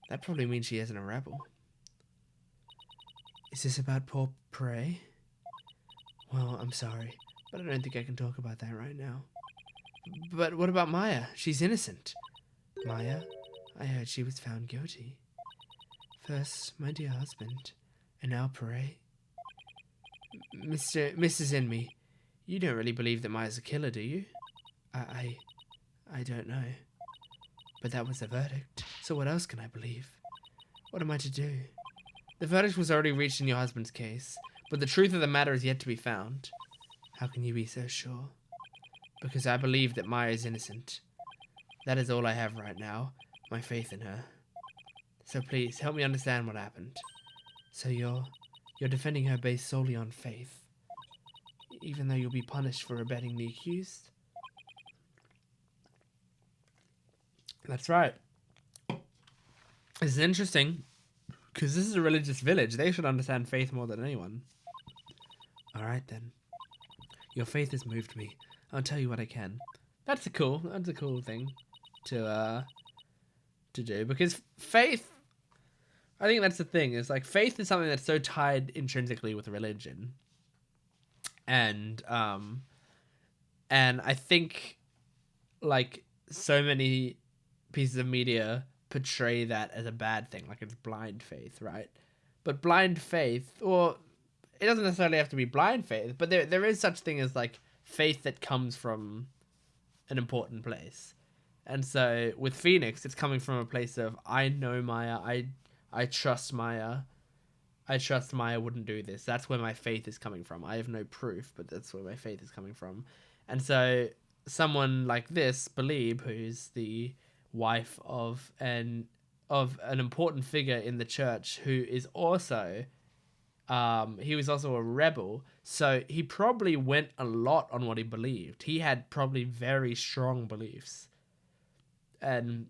That probably means she isn't a rebel. Is this about poor Prey? Well, I'm sorry, but I don't think I can talk about that right now. But what about Maya? She's innocent. Maya? I heard she was found guilty. First, my dear husband, and now Prey. Mrs. Inme, you don't really believe that Maya's a killer, do you? I don't know. But that was the verdict, so what else can I believe? What am I to do? The verdict was already reached in your husband's case, but the truth of the matter is yet to be found. How can you be so sure? Because I believe that Maya is innocent. That is all I have right now, my faith in her. So please, help me understand what happened. So you're defending her based solely on faith, even though you'll be punished for abetting the accused? That's right. It's interesting, because this is a religious village. They should understand faith more than anyone. Alright then. Your faith has moved me. I'll tell you what I can. That's a cool thing to do, because faith, I think that's the thing, is like faith is something that's so tied intrinsically with religion. And I think like so many pieces of media portray that as a bad thing, like it's blind faith, right? But blind faith, or it doesn't necessarily have to be blind faith, but there is such thing as like faith that comes from an important place. And so with Phoenix, it's coming from a place of, I know Maya, I trust Maya. I trust Maya wouldn't do this. That's where my faith is coming from. I have no proof, but that's where my faith is coming from. And so someone like this, Belieb, who's the wife of an important figure in the church, who is also he was also a rebel, so he probably went a lot on what he believed. He had probably very strong beliefs, and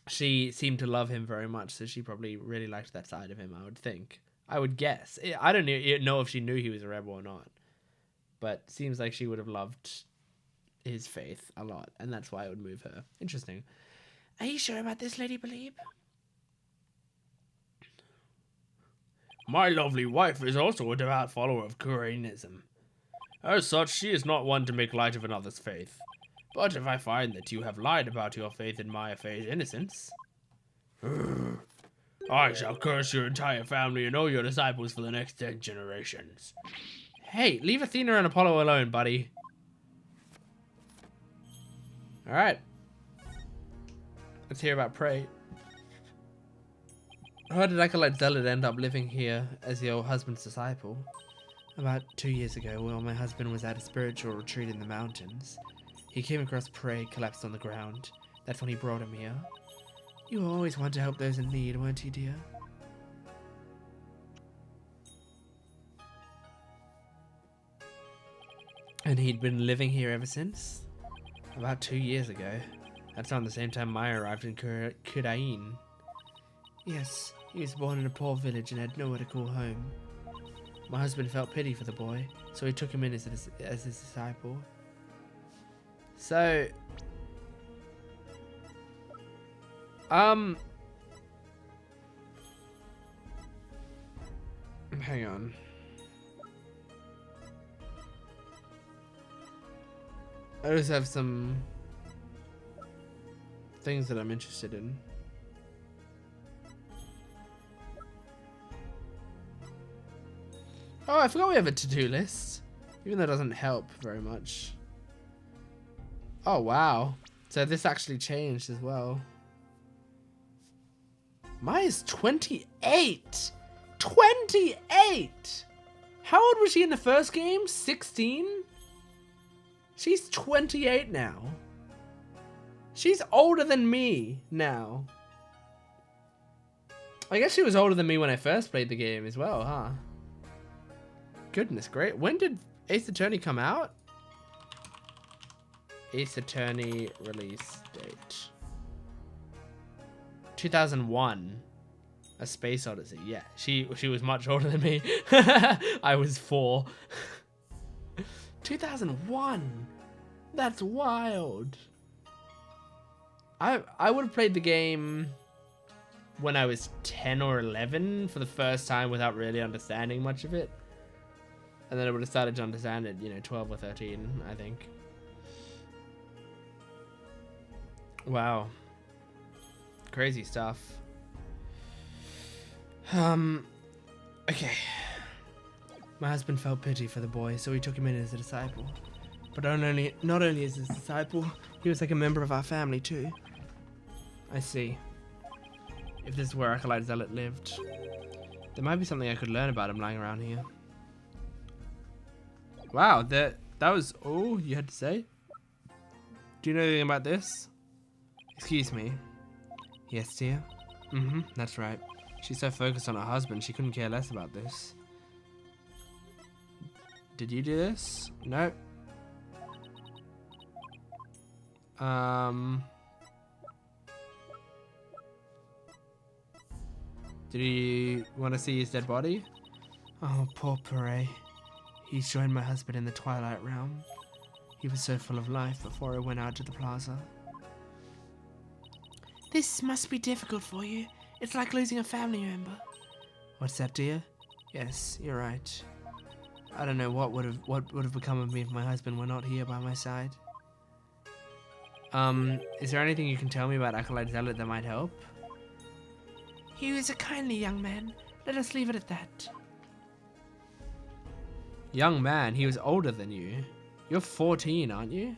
she seemed to love him very much, so she probably really liked that side of him, I would think. I would guess. I don't know if she knew he was a rebel or not, but seems like she would have loved his faith a lot, and that's why it would move her. Interesting. Are you sure about this, Lady Belieb? My lovely wife is also a devout follower of Koreanism. As such, she is not one to make light of another's faith. But if I find that you have lied about your faith in Maya Fey's innocence, I shall curse your entire family and all your disciples for the next 10 generations. Hey, leave Athena and Apollo alone, buddy. Alright. Let's hear about Prey. How did Acolyte Zealot end up living here as your husband's disciple? About 2 years ago, while my husband was at a spiritual retreat in the mountains, he came across Prey collapsed on the ground. That's when he brought him here. You were always one to help those in need, weren't you, dear? And he'd been living here ever since? About 2 years ago. That's around the same time Maya arrived in Kudain. Yes, he was born in a poor village and had nowhere to call home. My husband felt pity for the boy, so he took him in as his disciple. So, hang on. I just have some things that I'm interested in. Oh, I forgot we have a to-do list. Even though it doesn't help very much. Oh, wow. So this actually changed as well. Maya's 28! 28! How old was she in the first game? 16? She's 28 now. She's older than me now. I guess she was older than me when I first played the game as well, huh? Goodness great. When did Ace Attorney come out? Ace Attorney release date. 2001. A Space Odyssey. Yeah, she was much older than me. I was 4. 2001. That's wild. I would have played the game when I was 10 or 11 for the first time without really understanding much of it. And then I would have started to understand it, 12 or 13, I think. Wow. Crazy stuff. Okay. My husband felt pity for the boy, so he took him in as a disciple. But not only as his disciple, he was like a member of our family too. I see. If this is where Acolyte Zealot lived, there might be something I could learn about him lying around here. Wow, that was all you had to say? Do you know anything about this? Excuse me. Yes, dear? Mm-hmm, that's right. She's so focused on her husband, she couldn't care less about this. Did you do this? No. Did you want to see his dead body? Oh, poor Pere. He's joined my husband in the Twilight Realm. He was so full of life before I went out to the plaza. This must be difficult for you. It's like losing a family member. What's that, dear? Yes, you're right. I don't know what would have become of me if my husband were not here by my side. Is there anything you can tell me about Acolyte Zealot that might help? He was a kindly young man. Let us leave it at that. Young man? He was older than you. You're 14, aren't you?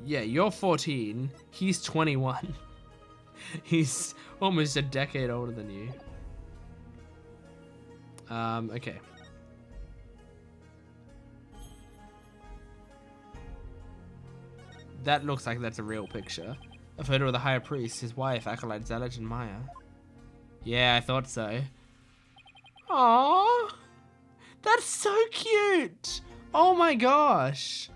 Yeah, you're 14. He's 21. He's almost a decade older than you. Okay. That looks like that's a real picture. A photo of the Higher Priest, his wife, Acolyte Zealot, and Maya. Yeah, I thought so. Aww! That's so cute! Oh my gosh!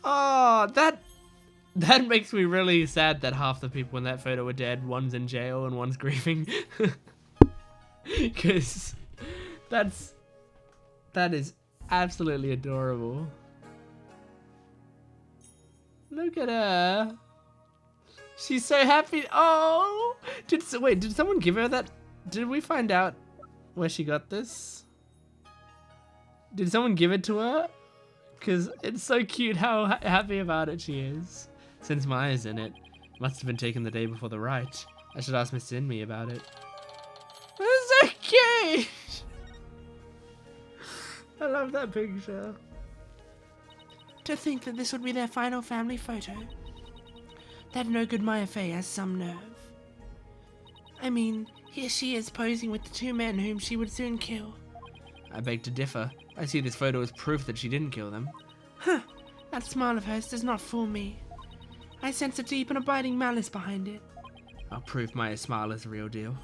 Oh, that makes me really sad that half the people in that photo are dead. One's in jail and one's grieving. Because that is absolutely adorable. Look at her. She's so happy. Oh, did someone give her that? Did we find out where she got this? Did someone give it to her? Because it's so cute how happy about it she is. Since Maya's in it. Must have been taken the day before the rite. I should ask Miss Inmi about it. That's so cute! I love that picture. To think that this would be their final family photo. That no good Maya Fey has some nerve. I mean, here she is posing with the two men whom she would soon kill. I beg to differ. I see this photo as proof that she didn't kill them. Huh. That smile of hers does not fool me. I sense a deep and abiding malice behind it. I'll prove Maya's smile is the real deal.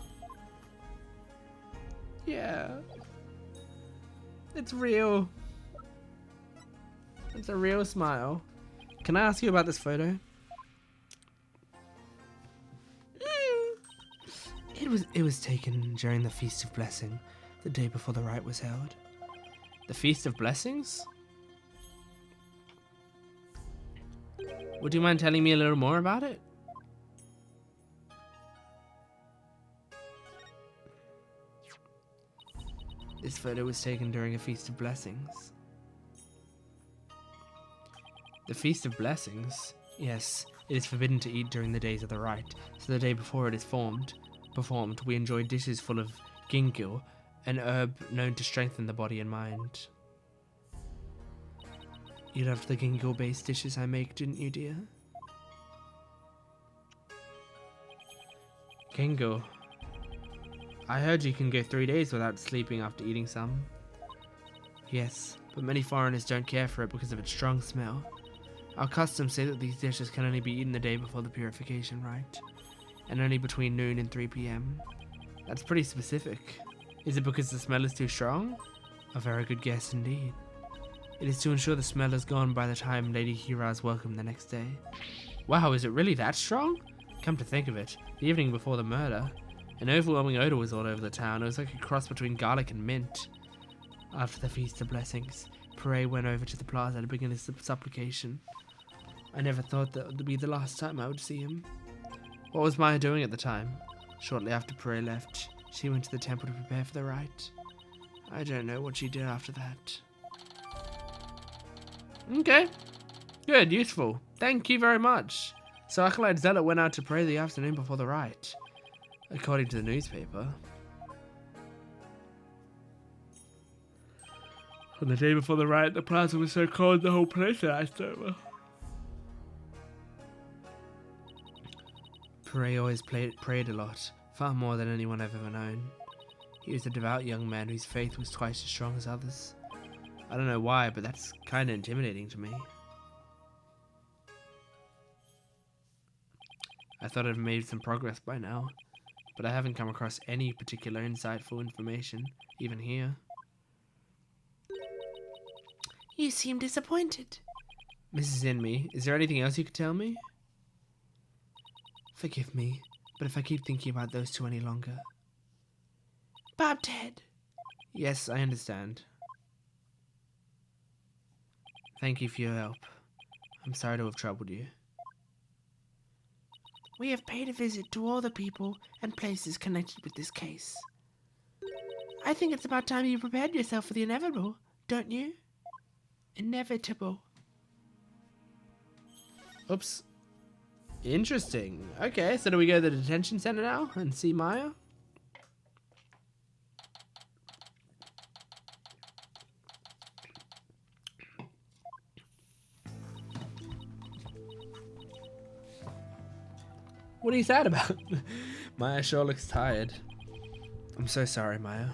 Yeah. It's real. It's a real smile. Can I ask you about this photo? It was taken during the Feast of Blessing, the day before the rite was held. The Feast of Blessings? Would you mind telling me a little more about it? This photo was taken during a Feast of Blessings. The Feast of Blessings? Yes, it is forbidden to eat during the days of the rite, so the day before it is performed, we enjoy dishes full of ginkgo, an herb known to strengthen the body and mind. You loved the ginkgo-based dishes I make, didn't you, dear? Ginkgo. I heard you can go 3 days without sleeping after eating some. Yes, but many foreigners don't care for it because of its strong smell. Our customs say that these dishes can only be eaten the day before the purification rite, and only between noon and 3 p.m. That's pretty specific. Is it because the smell is too strong? A very good guess indeed. It is to ensure the smell is gone by the time Lady Hira is welcome the next day. Wow, is it really that strong? Come to think of it, the evening before the murder, an overwhelming odor was all over the town. It was like a cross between garlic and mint. After the Feast of Blessings, Pere went over to the plaza to begin his supplication. I never thought that would be the last time I would see him. What was Maya doing at the time? Shortly after Pere left, she went to the temple to prepare for the rite. I don't know what she did after that. Okay. Good, useful. Thank you very much. So Acolyte Zealot went out to pray the afternoon before the rite, according to the newspaper. On the day before the rite, the plaza was so cold the whole place iced over. Pere always prayed a lot, far more than anyone I've ever known. He was a devout young man whose faith was twice as strong as others. I don't know why, but that's kind of intimidating to me. I thought I'd made some progress by now, but I haven't come across any particular insightful information, even here. You seem disappointed. Mrs. Inme, is there anything else you could tell me? Forgive me, but if I keep thinking about those two any longer... Bobtail. Yes, I understand. Thank you for your help. I'm sorry to have troubled you. We have paid a visit to all the people and places connected with this case. I think it's about time you prepared yourself for the inevitable, don't you? Inevitable. Oops. Interesting. Okay, so do we go to the detention center now and see Maya? What are you sad about? Maya sure looks tired. I'm so sorry, Maya.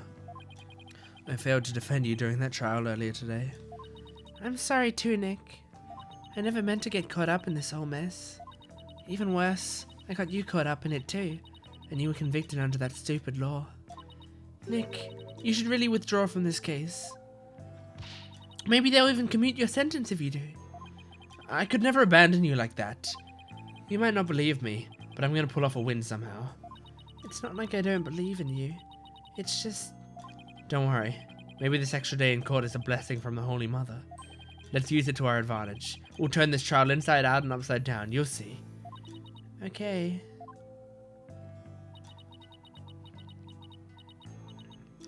I failed to defend you during that trial earlier today. I'm sorry too, Nick. I never meant to get caught up in this whole mess. Even worse, I got you caught up in it too, and you were convicted under that stupid law. Nick, you should really withdraw from this case. Maybe they'll even commute your sentence if you do. I could never abandon you like that. You might not believe me, but I'm gonna pull off a win somehow. It's not like I don't believe in you. It's just... Don't worry. Maybe this extra day in court is a blessing from the Holy Mother. Let's use it to our advantage. We'll turn this trial inside out and upside down. You'll see. Okay.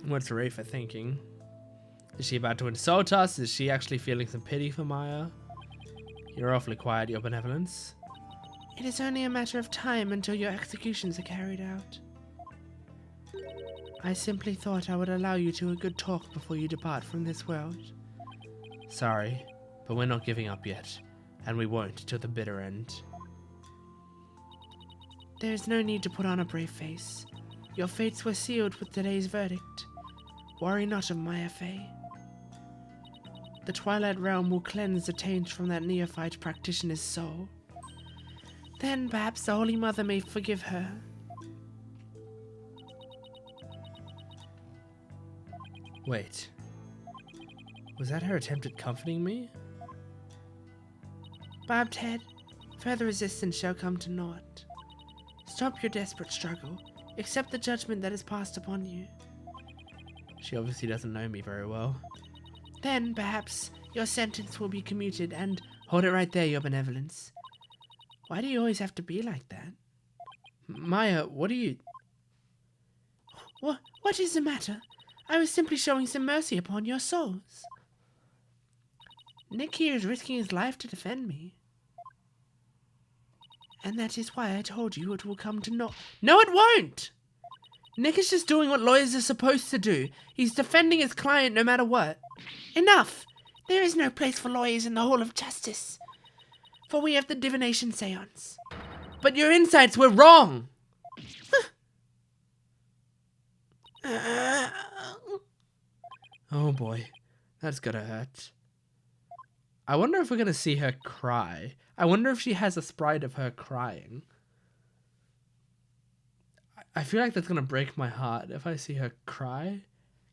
What's Rafa thinking? Is she about to insult us? Is she actually feeling some pity for Maya? You're awfully quiet, Your Benevolence. It is only a matter of time until your executions are carried out. I simply thought I would allow you to a good talk before you depart from this world. Sorry, but we're not giving up yet, and we won't till the bitter end. There is no need to put on a brave face. Your fates were sealed with today's verdict. Worry not of Maya Fey. The Twilight Realm will cleanse the taint from that neophyte practitioner's soul. Then perhaps the Holy Mother may forgive her. Wait. Was that her attempt at comforting me? Bobtail, further resistance shall come to naught. Stop your desperate struggle. Accept the judgment that is passed upon you. She obviously doesn't know me very well. Then, perhaps, your sentence will be commuted and... Hold it right there, Your Benevolence. Why do you always have to be like that? Maya, what are you... What is the matter? I was simply showing some mercy upon your souls. Nick here is risking his life to defend me. And that is why I told you it will come to naught. No, it won't! Nick is just doing what lawyers are supposed to do. He's defending his client no matter what. Enough! There is no place for lawyers in the Hall of Justice, for we have the divination seance. But your insights were wrong! Oh boy, that's gotta hurt. I wonder if we're gonna see her cry. I wonder if she has a sprite of her crying. I feel like that's gonna break my heart if I see her cry,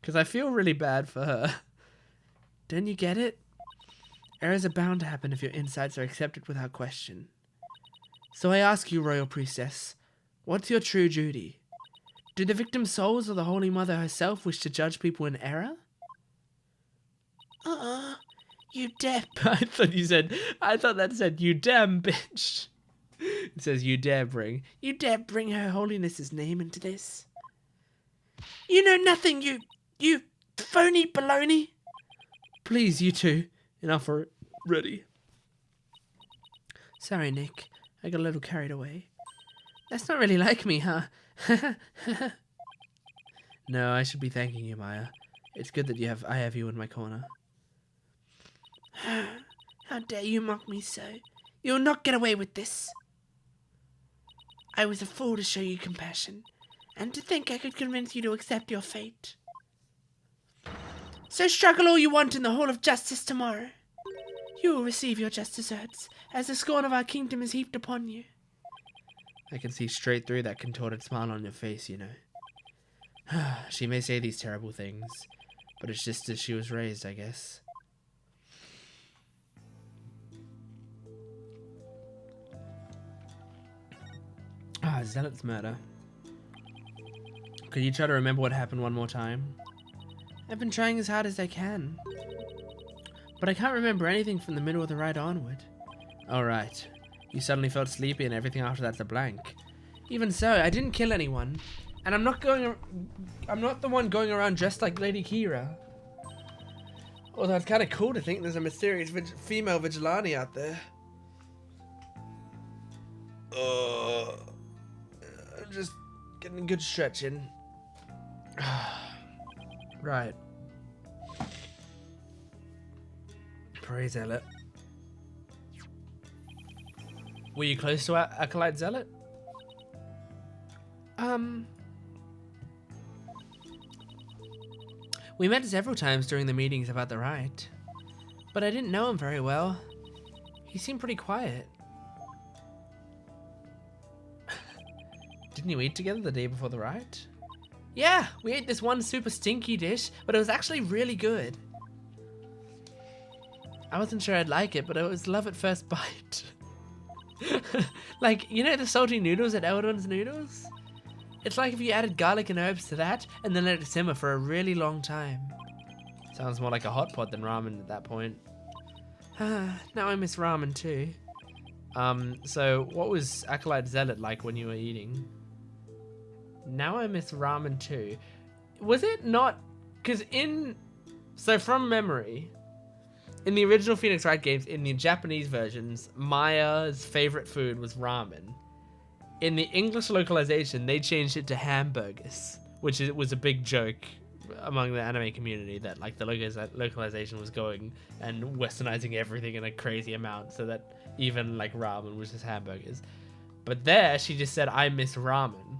because I feel really bad for her. Don't you get it? Errors are bound to happen if your insights are accepted without question. So I ask you, Royal Priestess, what's your true duty? Do the victim's souls or the Holy Mother herself wish to judge people in error? You dare. I thought that said, you damn bitch. It says, you dare bring Her Holiness's name into this? You know nothing, you phony baloney. Please, you two. Enough already. Sorry, Nick. I got a little carried away. That's not really like me, huh? No, I should be thanking you, Maya. It's good that I have you in my corner. How dare you mock me so? You'll not get away with this. I was a fool to show you compassion, and to think I could convince you to accept your fate. So struggle all you want in the Hall of Justice tomorrow. You will receive your just deserts, as the scorn of our kingdom is heaped upon you. I can see straight through that contorted smile on your face, you know. She may say these terrible things, but it's just as she was raised, I guess. Zealot's murder. Could you try to remember what happened one more time? I've been trying as hard as I can, but I can't remember anything from the middle of the ride onward. Alright. You suddenly felt sleepy and everything after that's a blank. Even so, I didn't kill anyone, and I'm not the one going around dressed like Lady Kira. Although it's kind of cool to think there's a mysterious female vigilante out there. I'm just getting a good stretch in. Right. Praise Zealot. Were you close to Acolyte Zealot? We met several times during the meetings about the rite, but I didn't know him very well. He seemed pretty quiet. Didn't you eat together the day before the rite? Yeah, we ate this one super stinky dish, but it was actually really good. I wasn't sure I'd like it, but it was love at first bite. Like, you know the salty noodles at Eldon's Noodles? It's like if you added garlic and herbs to that, and then let it simmer for a really long time. Sounds more like a hot pot than ramen at that point. Now I miss ramen too. So what was Acolyte Zealot like when you were eating? Now I miss ramen too. Was it not? Because so from memory, in the original Phoenix Wright games, in the Japanese versions, Maya's favorite food was ramen. In the English localization, they changed it to hamburgers, which was a big joke among the anime community that like the localization was going and westernizing everything in a crazy amount, so that even like ramen was just hamburgers. But there, she just said, "I miss ramen,"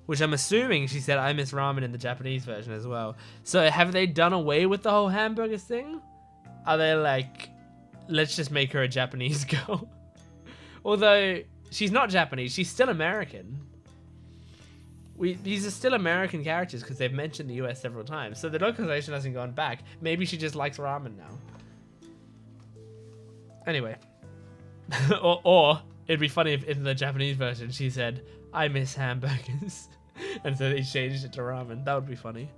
which I'm assuming she said, "I miss ramen" in the Japanese version as well. So have they done away with the whole hamburgers thing? Are they like, let's just make her a Japanese girl? Although she's not Japanese, she's still American. These are still American characters because they've mentioned the US several times. So the localization hasn't gone back. Maybe she just likes ramen now. Anyway. or it'd be funny if in the Japanese version she said, "I miss hamburgers." And so they changed it to ramen. That would be funny.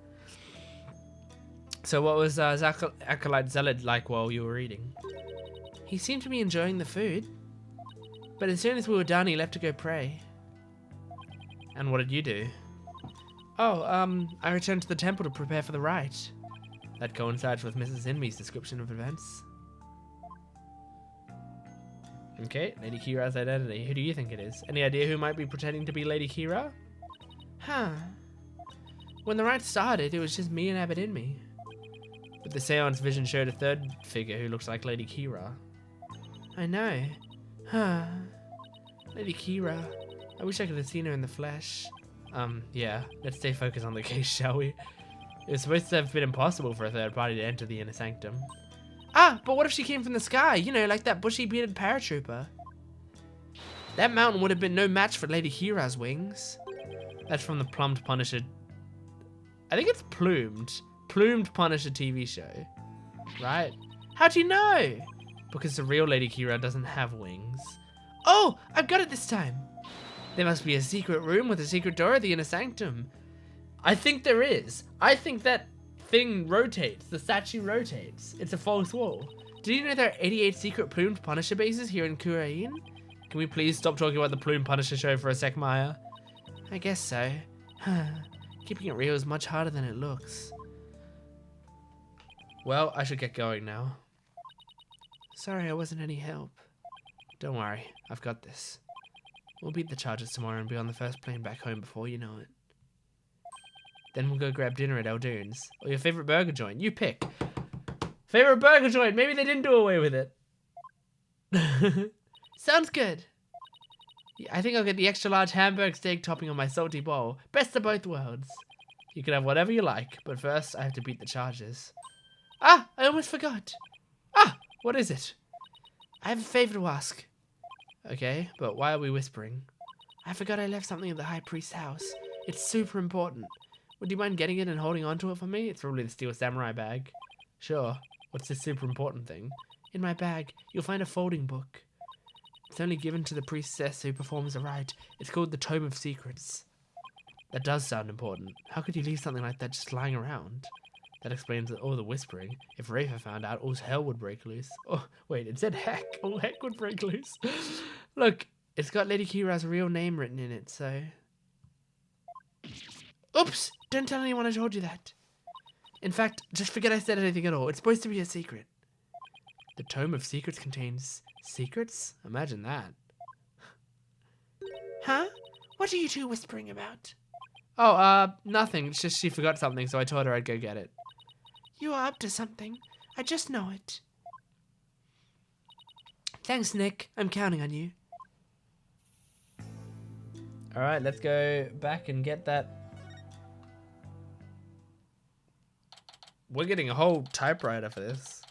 So what was Acolyte Zealot like while you were eating? He seemed to be enjoying the food, but as soon as we were done, he left to go pray. And what did you do? Oh, I returned to the temple to prepare for the rite. That coincides with Mrs. Inmee's description of events. Okay, Lady Kira's identity. Who do you think it is? Any idea who might be pretending to be Lady Kira? Huh. When the rite started, it was just me and Abbot Inmee. But the seance vision showed a third figure who looks like Lady Kira. I know. Huh. Lady Kira. I wish I could have seen her in the flesh. Yeah, let's stay focused on the case, shall we? It was supposed to have been impossible for a third party to enter the Inner Sanctum. Ah, but what if she came from the sky? You know, like that bushy bearded paratrooper. That mountain would have been no match for Lady Kira's wings. That's from the Plumed Punisher. I think it's Plumed. Plumed Punisher TV show. Right? How do you know? Because the real Lady Kira doesn't have wings. Oh, I've got it this time. There must be a secret room with a secret door at the Inner Sanctum. I think there is. I think that thing rotates. The statue rotates. It's a false wall. Did you know there are 88 secret Plumed Punisher bases here in Kurain? Can we please stop talking about the Plumed Punisher show for a sec, Maya? I guess so. Keeping it real is much harder than it looks. Well, I should get going now. Sorry I wasn't any help. Don't worry, I've got this. We'll beat the charges tomorrow and be on the first plane back home before you know it. Then we'll go grab dinner at Eldoon's. Or your favorite burger joint. You pick. Favorite burger joint. Maybe they didn't do away with it. Sounds good. Yeah, I think I'll get the extra large hamburger steak topping on my salty bowl. Best of both worlds. You can have whatever you like, but first I have to beat the charges. Ah, I almost forgot. Ah, what is it? I have a favor to ask. Okay, but why are we whispering? I forgot I left something at the High Priest's house. It's super important. Would you mind getting it and holding on to it for me? It's probably the Steel Samurai bag. Sure. What's this super important thing? In my bag, you'll find a folding book. It's only given to the priestess who performs the rite. It's called the Tome of Secrets. That does sound important. How could you leave something like that just lying around? That explains all the whispering. If Rafa found out, all hell would break loose. Oh, wait, it said heck. All heck would break loose. Look, it's got Lady Kira's real name written in it, so... Oops! Don't tell anyone I told you that. In fact, just forget I said anything at all. It's supposed to be a secret. The Tome of Secrets contains secrets? Imagine that. Huh? What are you two whispering about? Oh, nothing. It's just she forgot something, so I told her I'd go get it. You are up to something. I just know it. Thanks, Nick. I'm counting on you. Alright, let's go back and get that. We're getting a whole typewriter for this.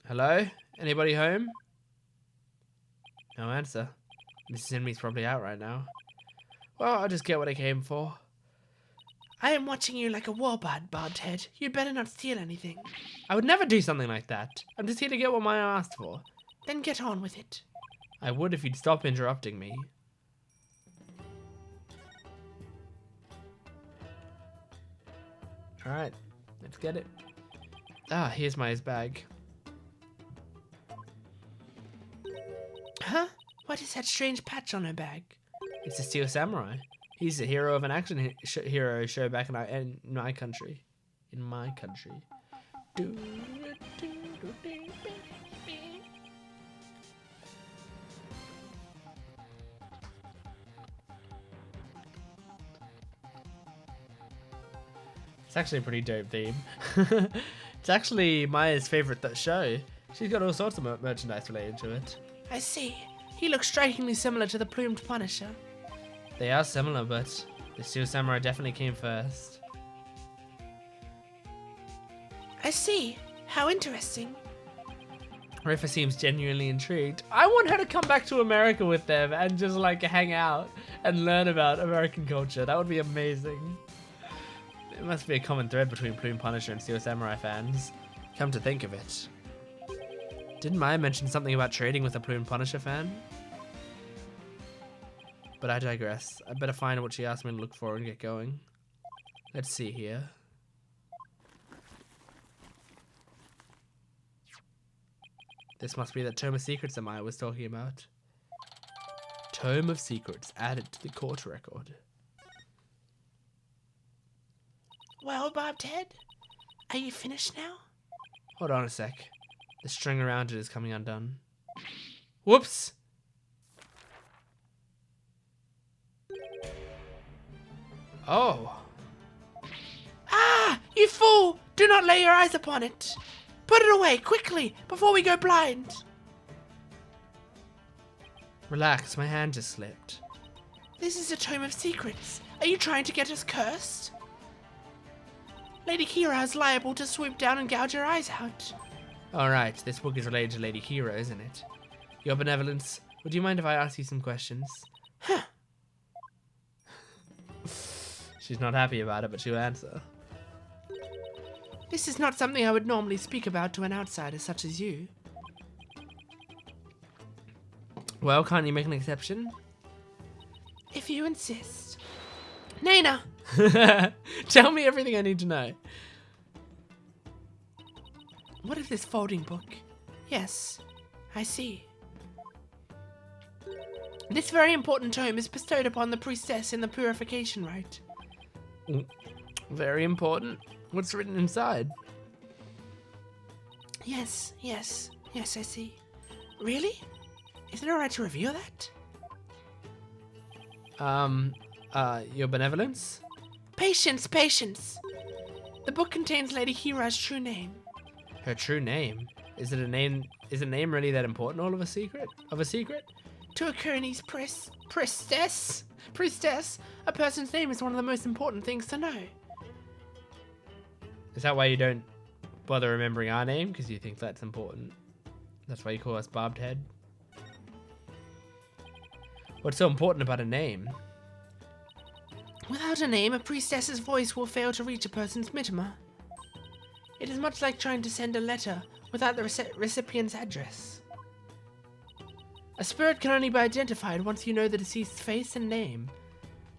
Hello? Anybody home? No answer. Mrs. Enmy's probably out right now. Well, I'll just get what I came for. I am watching you like a warbard, barbed head. You'd better not steal anything. I would never do something like that. I'm just here to get what Maya asked for. Then get on with it. I would if you'd stop interrupting me. Alright, let's get it. Ah, here's Maya's bag. Huh? What is that strange patch on her bag? It's a Steel Samurai. He's the hero of an action hero show back in my country. In my country. It's actually a pretty dope theme. It's actually Maya's favorite show. She's got all sorts of merchandise related to it. I see. He looks strikingly similar to the Plumed Punisher. They are similar, but the Steel Samurai definitely came first. I see. How interesting. Rafa seems genuinely intrigued. I want her to come back to America with them and just like hang out and learn about American culture. That would be amazing. It must be a common thread between Plumed Punisher and Steel Samurai fans. Come to think of it. Didn't Maya mention something about trading with a Plumed Punisher fan? But I digress. I better find what she asked me to look for and get going. Let's see here. This must be that Tome of Secrets that Maya was talking about. Tome of Secrets added to the court record. Well, Barbed Head, are you finished now? Hold on a sec. The string around it is coming undone. Whoops! Ah! You You fool! Do not lay your eyes upon it! Put it away, quickly, before we go blind! Relax, my hand just slipped. This is a tome of secrets. Are you trying to get us cursed? Lady Kira is liable to swoop down and gouge your eyes out. Alright, this book is related to Lady Kira, isn't it? Your benevolence, would you mind if I ask you some questions? Huh. She's not happy about it, but she'll answer. This is not something I would normally speak about to an outsider such as you. Well, can't you make an exception? If you insist. Nana! Tell me everything I need to know. What of this folding book? Yes, I see. This very important tome is bestowed upon the priestess in the purification rite. Very important. What's written inside? Yes, I see. Really? Is it alright to reveal that? Your benevolence? Patience! The book contains Lady Kira's true name. Her true name? Is it a name? Is a name really that important? All of a secret? To a Kurnese priestess, a person's name is one of the most important things to know. Is that why you don't bother remembering our name? Because you think that's important? That's why you call us Barbed Head? What's so important about a name? Without a name, a priestess's voice will fail to reach a person's mitama. It is much like trying to send a letter without the recipient's address. A spirit can only be identified once you know the deceased's face and name.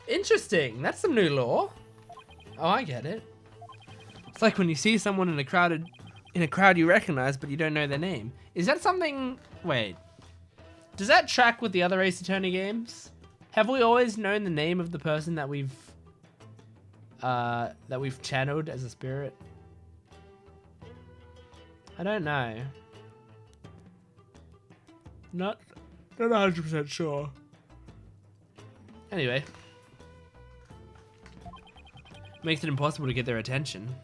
Interesting. That's some new law. Oh, I get it. It's like when you see someone in a crowd you recognize, but you don't know their name. Is that something? Wait. Does that track with the other Ace Attorney games? Have we always known the name of the person that we've channeled as a spirit? I don't know. Not 100% sure. Anyway. Makes it impossible to get their attention.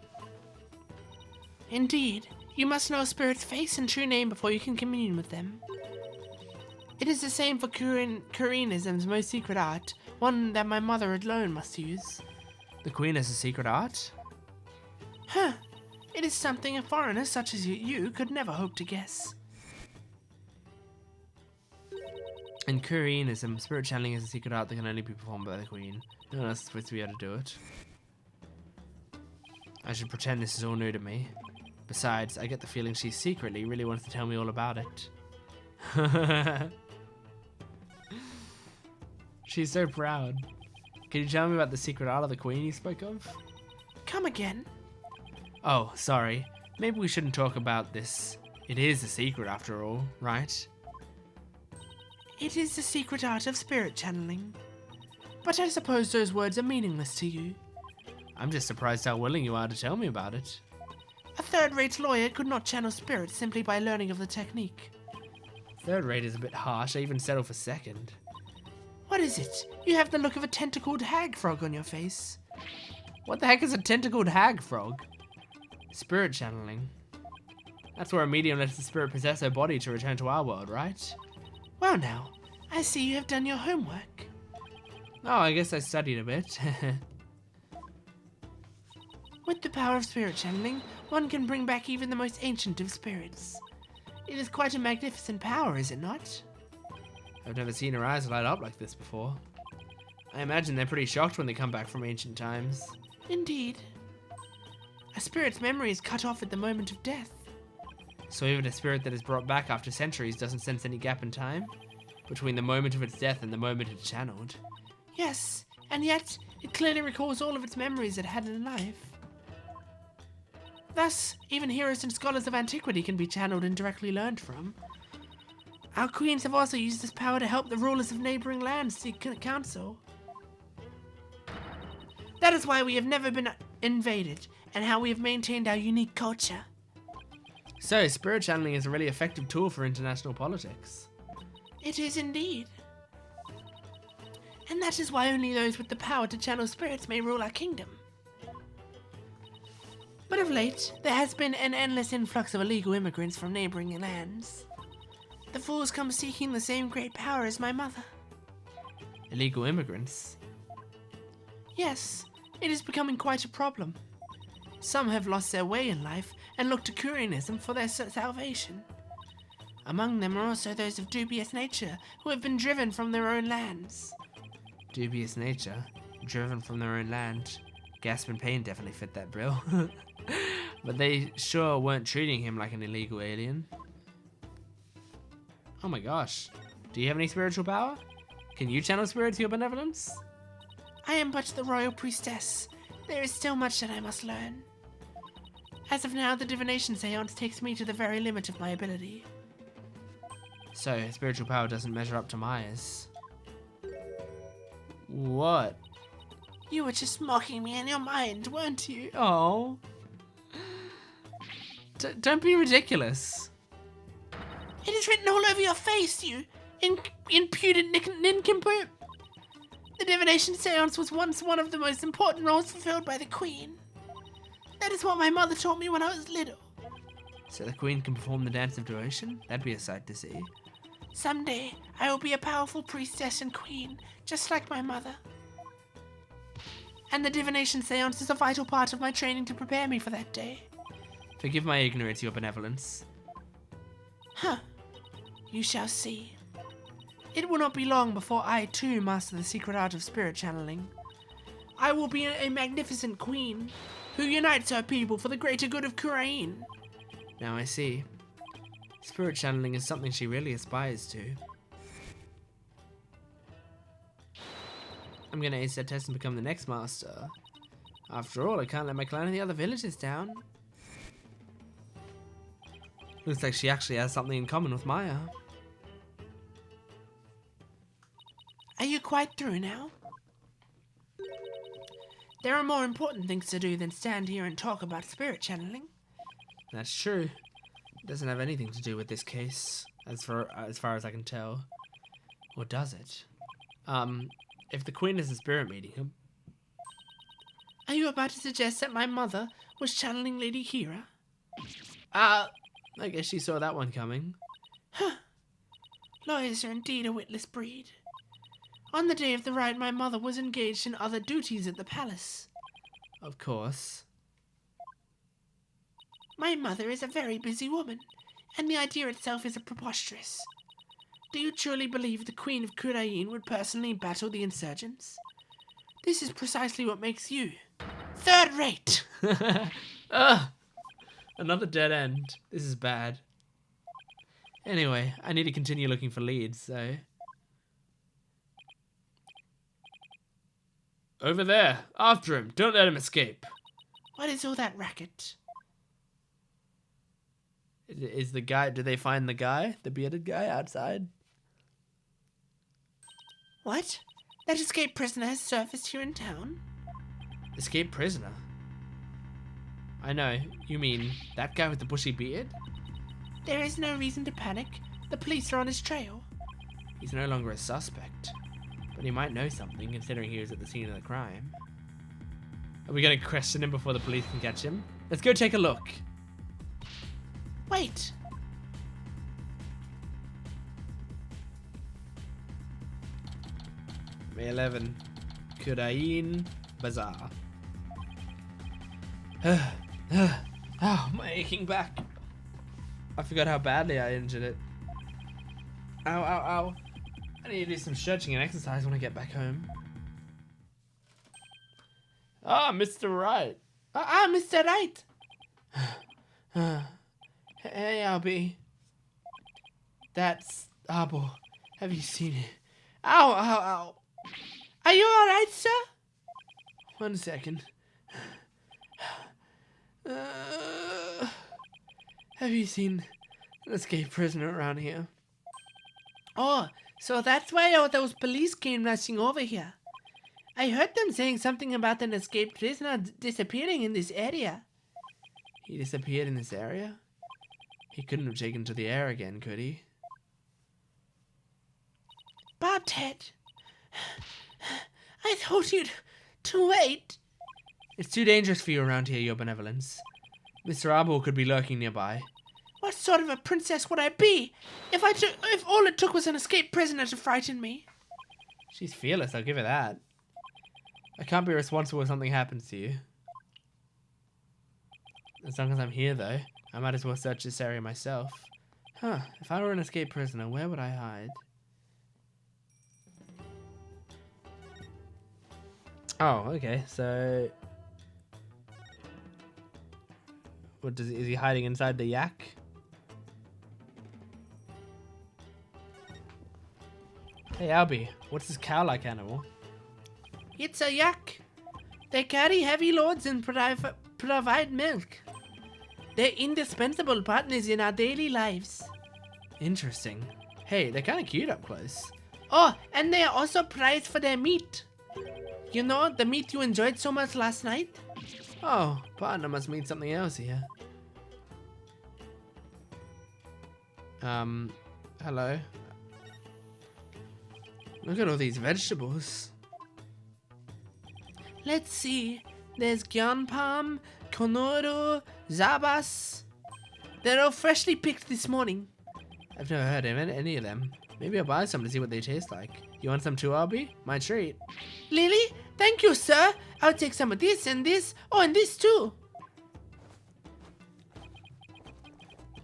Indeed, you must know a spirit's face and true name before you can commune with them. It is the same for Kurenism's most secret art, one that my mother alone must use. The Queen has a secret art? Huh. It is something a foreigner such as you could never hope to guess. In Kurenism, spirit channeling is a secret art that can only be performed by the Queen. No one else is supposed to be able to do it. I should pretend this is all new to me. Besides, I get the feeling she secretly really wants to tell me all about it. She's so proud. Can you tell me about the secret art of the Queen you spoke of? Come again. Oh, sorry. Maybe we shouldn't talk about this. It is a secret after all, right? It is the secret art of spirit channeling. But I suppose those words are meaningless to you. I'm just surprised how willing you are to tell me about it. A third-rate lawyer could not channel spirits simply by learning of the technique. Third rate is a bit harsh. I even settle for second. What is it? You have the look of a tentacled hag frog on your face. What the heck is a tentacled hag frog? Spirit channeling. That's where a medium lets the spirit possess her body to return to our world, right? Well now, I see you have done your homework. Oh, I guess I studied a bit. With the power of spirit channeling, one can bring back even the most ancient of spirits. It is quite a magnificent power, is it not? I've never seen her eyes light up like this before. I imagine they're pretty shocked when they come back from ancient times. Indeed. A spirit's memory is cut off at the moment of death. So even a spirit that is brought back after centuries doesn't sense any gap in time? Between the moment of its death and the moment it's channeled? Yes, and yet it clearly recalls all of its memories it had in life. Thus, even heroes and scholars of antiquity can be channeled and directly learned from. Our queens have also used this power to help the rulers of neighboring lands seek counsel. That is why we have never been invaded, and how we have maintained our unique culture. So, spirit channeling is a really effective tool for international politics. It is indeed. And that is why only those with the power to channel spirits may rule our kingdom. But of late, there has been an endless influx of illegal immigrants from neighboring lands. The fools come seeking the same great power as my mother. Illegal immigrants? Yes, it is becoming quite a problem. Some have lost their way in life and look to Koreanism for their salvation. Among them are also those of dubious nature who have been driven from their own lands. Dubious nature? Driven from their own land? Gasp and Pain definitely fit that bill. But they sure weren't treating him like an illegal alien. Oh my gosh. Do you have any spiritual power? Can you channel spirit to your benevolence? I am but the royal priestess. There is still much that I must learn. As of now, the divination seance takes me to the very limit of my ability. So, spiritual power doesn't measure up to Maya's. What? You were just mocking me in your mind, weren't you? Oh. Don't be ridiculous. It is written all over your face, you impudent nincompoop. The divination seance was once one of the most important roles fulfilled by the queen. That is what my mother taught me when I was little. So the queen can perform the dance of devotion? That'd be a sight to see. Someday, I will be a powerful priestess and queen, just like my mother. And the divination seance is a vital part of my training to prepare me for that day. Forgive my ignorance, your benevolence. Huh. You shall see. It will not be long before I, too, master the secret art of spirit channeling. I will be a magnificent queen who unites her people for the greater good of Kurain. Now I see. Spirit channeling is something she really aspires to. I'm gonna ace that test and become the next master. After all, I can't let my clan and the other villages down. Looks like she actually has something in common with Maya. Are you quite through now? There are more important things to do than stand here and talk about spirit channeling. That's true. It doesn't have anything to do with this case, as far as I can tell. Or does it? If the queen is a spirit medium... Are you about to suggest that my mother was channeling Lady Hira? I guess she saw that one coming. Huh. Lawyers are indeed a witless breed. On the day of the ride, my mother was engaged in other duties at the palace. Of course. My mother is a very busy woman, and the idea itself is preposterous. Do you truly believe the Queen of Kurain would personally battle the insurgents? This is precisely what makes you third rate. Another dead end. This is bad. Anyway, I need to continue looking for leads, so... Over there. After him. Don't let him escape. What is all that racket? Is the guy... Did they find the guy? The bearded guy outside? What? That escaped prisoner has surfaced here in town? Escaped prisoner? I know. You mean that guy with the bushy beard? There is no reason to panic. The police are on his trail. He's no longer a suspect. But he might know something, considering he was at the scene of the crime. Are we going to question him before the police can catch him? Let's go take a look. Wait. May 11. Kurain Bazaar. Oh, my aching back. I forgot how badly I injured it. Ow, ow, ow. I need to do some stretching and exercise when I get back home. Ah, Mr. Wright. Mr. Wright. Hey, Albie. That's Arbor. Have you seen it? Ow, ow, ow. Are you alright, sir? 1 second. Have you seen an escaped prisoner around here? Oh, so that's why all those police came rushing over here. I heard them saying something about an escaped prisoner disappearing in this area. He disappeared in this area? He couldn't have taken to the air again, could he? Bobtail. I told you to wait. It's too dangerous for you around here, your benevolence. Mr. Arbor could be lurking nearby. What sort of a princess would I be if all it took was an escaped prisoner to frighten me? She's fearless, I'll give her that. I can't be responsible if something happens to you. As long as I'm here, though, I might as well search this area myself. Huh, if I were an escaped prisoner, where would I hide? Oh, okay, so... is he hiding inside the yak? Hey, Albie, what's this cow-like animal? It's a yak. They carry heavy loads and provide milk. They're indispensable partners in our daily lives. Interesting. Hey, they're kind of cute up close. Oh, and they are also prized for their meat. You know, the meat you enjoyed so much last night? Oh, partner must mean something else here. Hello. Look at all these vegetables. Let's see. There's gyanpam, konoro, zabas. They're all freshly picked this morning. I've never heard of any of them. Maybe I'll buy some to see what they taste like. You want some too, Albie? My treat. Lily, thank you, sir. I'll take some of this and this. Oh, and this too.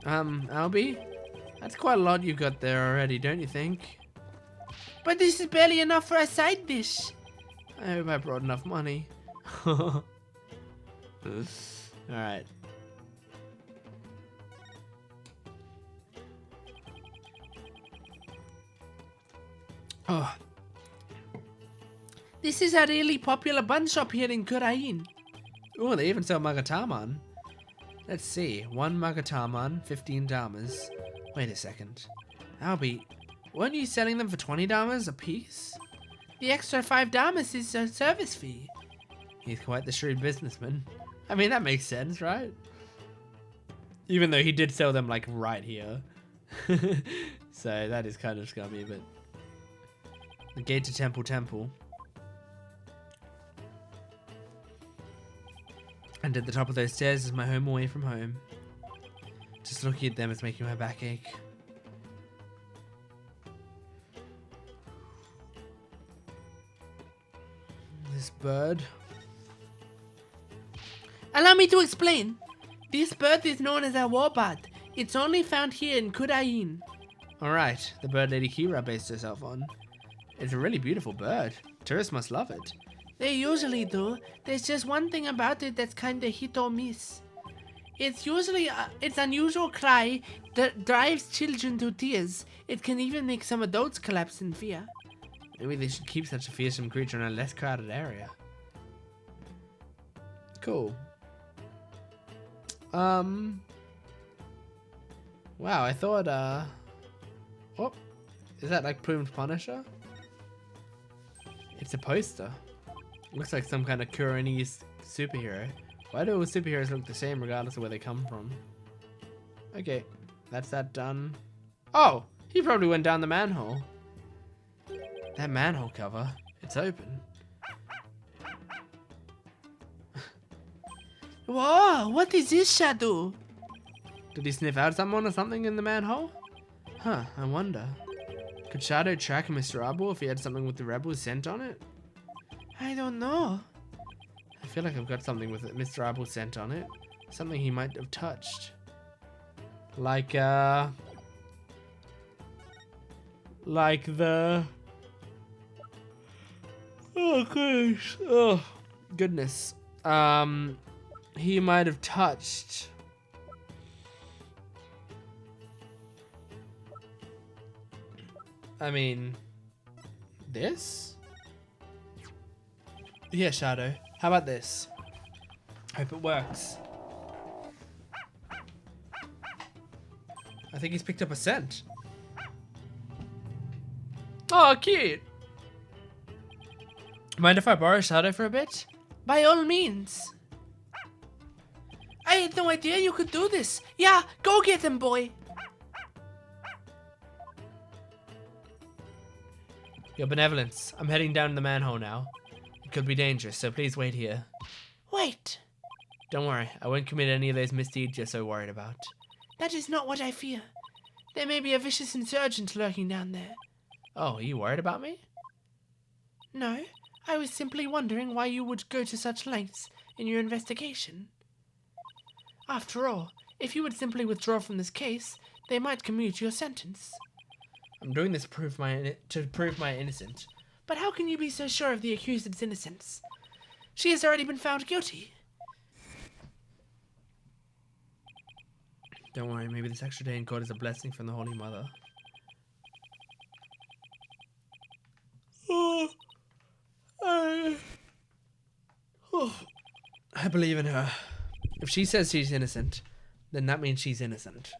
Albie? That's quite a lot you've got there already, don't you think? But this is barely enough for a side dish. I hope I brought enough money. Alright. Oh. This is a really popular bun shop here in Kurain. Oh, they even sell Magataman. Let's see. 1 Magataman, 15 damas. Wait a second. Albie, weren't you selling them for 20 damas a piece? The extra 5 damas is a service fee. He's quite the shrewd businessman. I mean, that makes sense, right? Even though he did sell them, like, right here. So, that is kind of scummy, but... The gate to Temple. And at the top of those stairs is my home away from home. Just looking at them is making my back ache. This bird. Allow me to explain. This bird is known as a warbard. It's only found here in Kurain. Alright, the bird Lady Kira based herself on. It's a really beautiful bird. Tourists must love it. They usually do. There's just one thing about it that's kinda hit or miss. It's usually its unusual cry that drives children to tears. It can even make some adults collapse in fear. Maybe they should keep such a fearsome creature in a less crowded area. Cool. Wow, I thought, oh, is that like Plumed Punisher? It's a poster. Looks like some kind of Kuranese superhero. Why do all superheroes look the same regardless of where they come from? Okay, that's that done. Oh, he probably went down the manhole. That manhole cover, it's open. Whoa, what is this shadow? Did he sniff out someone or something in the manhole? Huh, I wonder. Could Shadow track Mr. Arbor if he had something with the rebels scent on it? I don't know. I feel like I've got something with Mr. Arbor scent on it. Something he might have touched. Like the... Oh, gosh. Oh, goodness. He might have touched... I mean... This? Yeah, Shadow. How about this? Hope it works. I think he's picked up a scent. Oh, cute! Mind if I borrow Shadow for a bit? By all means. I had no idea you could do this. Yeah, go get him, boy. Your benevolence. I'm heading down the manhole now. It could be dangerous, so please wait here. Wait. Don't worry, I won't commit any of those misdeeds you're so worried about. That is not what I fear. There may be a vicious insurgent lurking down there. Oh, are you worried about me? No, I was simply wondering why you would go to such lengths in your investigation. After all, if you would simply withdraw from this case, they might commute your sentence. I'm doing this to prove my innocence. But how can you be so sure of the accused's innocence? She has already been found guilty. Don't worry, maybe this extra day in court is a blessing from the Holy Mother. I believe in her. If she says she's innocent, then that means she's innocent.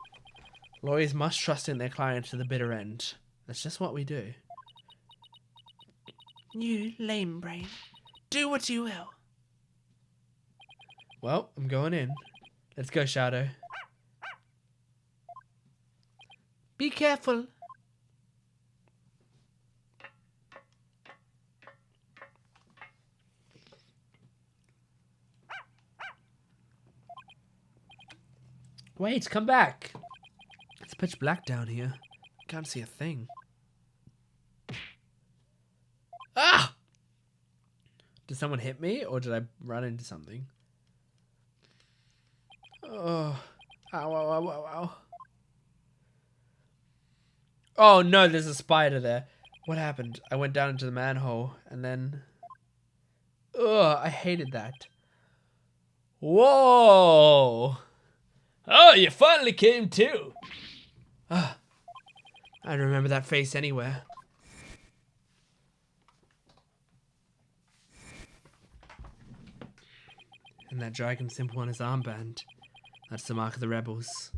Lawyers must trust in their client to the bitter end. That's just what we do. You lame brain. Do what you will. Well, I'm going in. Let's go, Shadow. Be careful. Wait, come back. It's pitch black down here. Can't see a thing. Ah! Did someone hit me or did I run into something? Oh. Ow, ow, ow, ow, ow. Oh no, there's a spider there. What happened? I went down into the manhole and then... Ugh, I hated that. Whoa! Oh, you finally came to. Ah, I remember that face anywhere. And that dragon symbol on his armband. That's the mark of the rebels.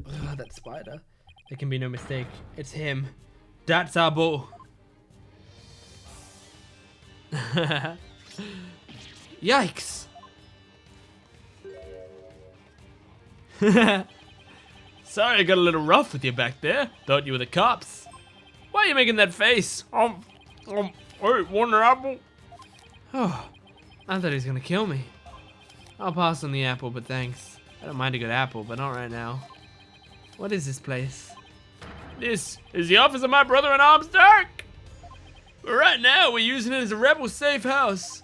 Ugh, that spider. There can be no mistake. It's him. That's our bull. Yikes. Sorry I got a little rough with you back there. Thought you were the cops. Why are you making that face? Wait, one apple? Oh, I thought he was gonna kill me. I'll pass on the apple, but thanks. I don't mind a good apple, but not right now. What is this place? This is the office of my brother-in-arms, Dirk. But right now, we're using it as a rebel safe house.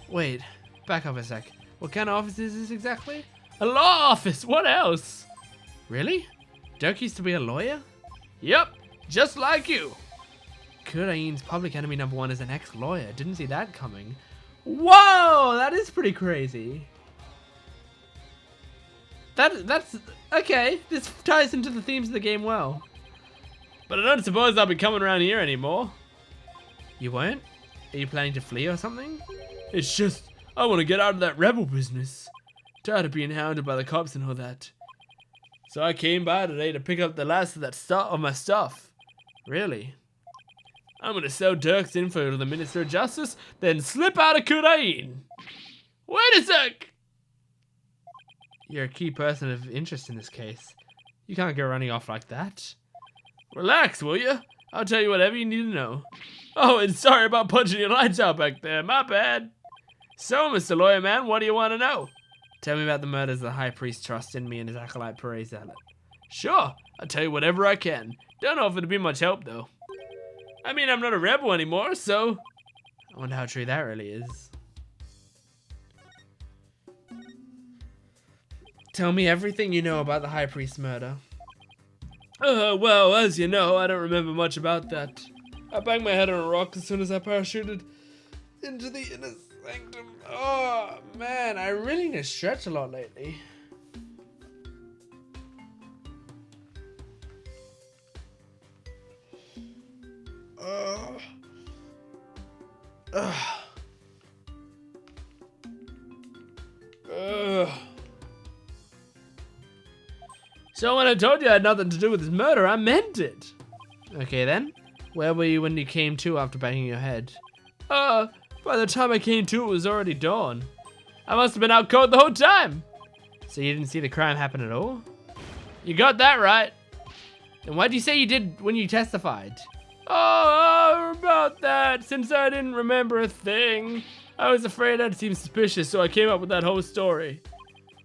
Wait, back up a sec. What kind of office is this exactly? A law office, what else? Really? Dirk used to be a lawyer? Yep, just like you. Kurain's public enemy #1 is an ex-lawyer. Didn't see that coming. Whoa, that is pretty crazy. That's okay. This ties into the themes of the game well. But I don't suppose I'll be coming around here anymore. You won't? Are you planning to flee or something? It's just, I want to get out of that rebel business. Tired of being hounded by the cops and all that. So I came by today to pick up the last of that of my stuff. Really? I'm gonna sell Dirk's info to the Minister of Justice, then slip out of Kurain. Wait a sec! You're a key person of interest in this case. You can't go running off like that. Relax, will you? I'll tell you whatever you need to know. Oh, and sorry about punching your lights out back there. My bad. So, Mr. Lawyer Man, what do you want to know? Tell me about the murders the High Priest trusts in me and his acolyte Perez Zealot. Sure, I'll tell you whatever I can. Don't know if it'll be much help, though. I mean, I'm not a rebel anymore, so... I wonder how true that really is. Tell me everything you know about the High Priest murder. Well, as you know, I don't remember much about that. I banged my head on a rock as soon as I parachuted into the Inner Sanctum. Oh, man, I really need to stretch a lot lately. So when I told you I had nothing to do with this murder, I meant it. Okay then, where were you when you came to after banging your head? By the time I came to, it was already dawn. I must have been out cold the whole time. So you didn't see the crime happen at all? You got that right. Then why'd you say you did when you testified? Oh, about that, since I didn't remember a thing. I was afraid I'd seem suspicious, so I came up with that whole story.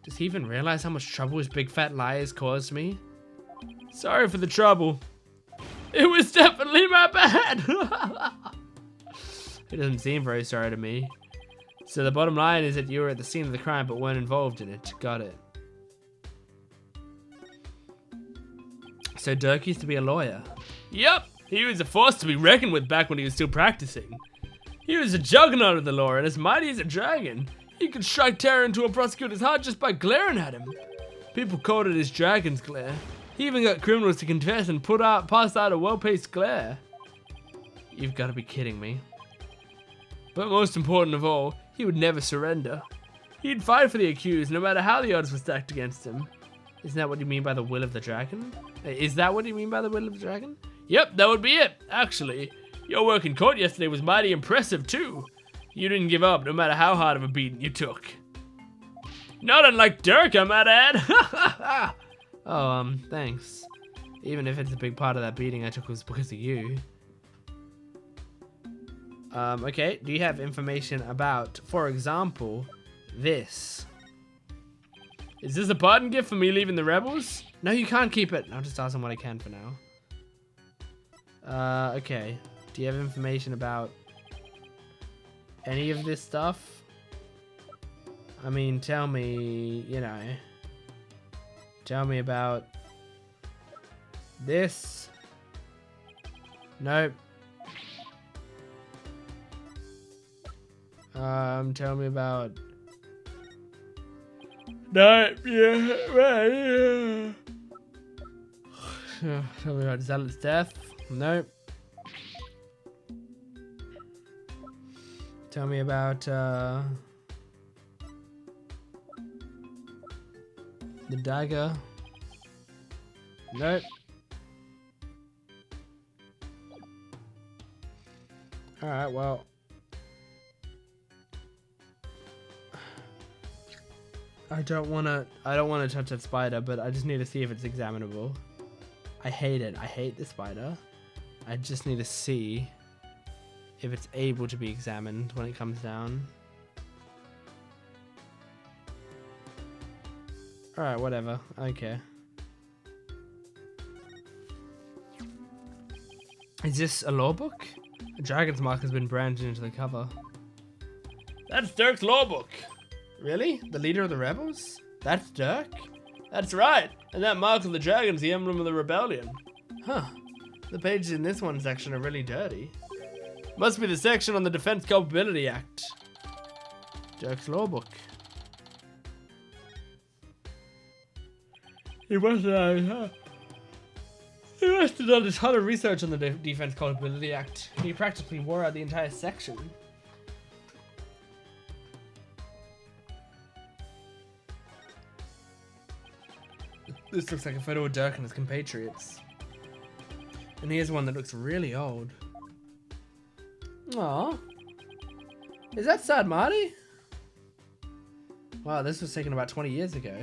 Does he even realize how much trouble his big fat lie has caused me? Sorry for the trouble. It was definitely my bad. It doesn't seem very sorry to me. So the bottom line is that you were at the scene of the crime but weren't involved in it. Got it. So Dirk used to be a lawyer. Yep, he was a force to be reckoned with back when he was still practicing. He was a juggernaut of the law and as mighty as a dragon. He could strike terror into a prosecutor's heart just by glaring at him. People called it his dragon's glare. He even got criminals to confess and pass out a well-paced glare. You've got to be kidding me. But most important of all, he would never surrender. He'd fight for the accused no matter how the odds were stacked against him. Isn't that what you mean by the will of the dragon? Is that what you mean by the will of the dragon? Yep, that would be it, actually. Your work in court yesterday was mighty impressive, too. You didn't give up no matter how hard of a beating you took. Not unlike Dirk, I might add. Oh, thanks. Even if it's a big part of that beating I took was because of you. Okay, do you have information about, for example, this? Is this a pardon gift for me leaving the rebels? No, you can't keep it. I'll just ask him what I can for now. Okay. Do you have information about any of this stuff? I mean, tell me, you know. Tell me about this. Nope. Tell me about... No, yeah, right, yeah. Tell me about Zealot's death. Nope. Tell me about, the dagger. Nope. Alright, well. I don't wanna touch that spider, but I just need to see if it's examinable. I hate it. I hate the spider. I just need to see if it's able to be examined when it comes down. Alright, whatever. Okay. Is this a law book? A dragon's mark has been branded into the cover. That's Dirk's law book. Really? The leader of the rebels? That's Dirk? That's right. And that mark of the dragon's the emblem of the rebellion. Huh. The pages in this one section are really dirty. Must be the section on the Defense Culpability Act. Dirk's law book. He must have done a ton of research on the Defense Culpability Act. He practically wore out the entire section. This looks like a photo of Dirk and his compatriots. And here's one that looks really old. Aww. Is that Sad Marty? Wow, this was taken about 20 years ago.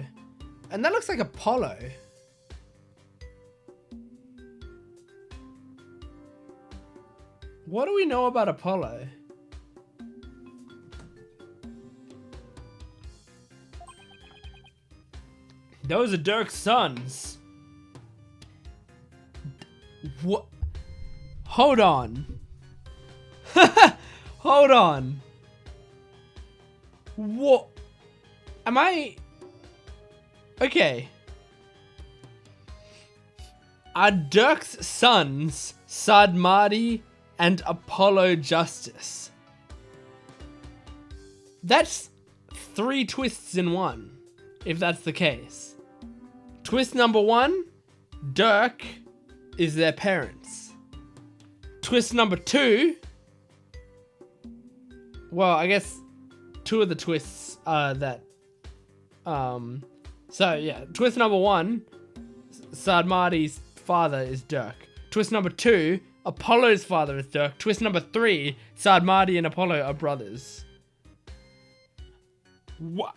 And that looks like Apollo. What do we know about Apollo? Those are Dirk's sons. What? Hold on. Hold on. What? Am I... Okay. Are Dirk's sons Sadmadi and Apollo Justice? That's 3 twists in one, if that's the case. Twist number 1, Dirk is their parents. Twist number 2, well, I guess 2 of the twists are that, so yeah, twist number 1, Sadmadi's father is Dirk. Twist number 2, Apollo's father is Dirk. Twist number 3, Sadmadi and Apollo are brothers. What?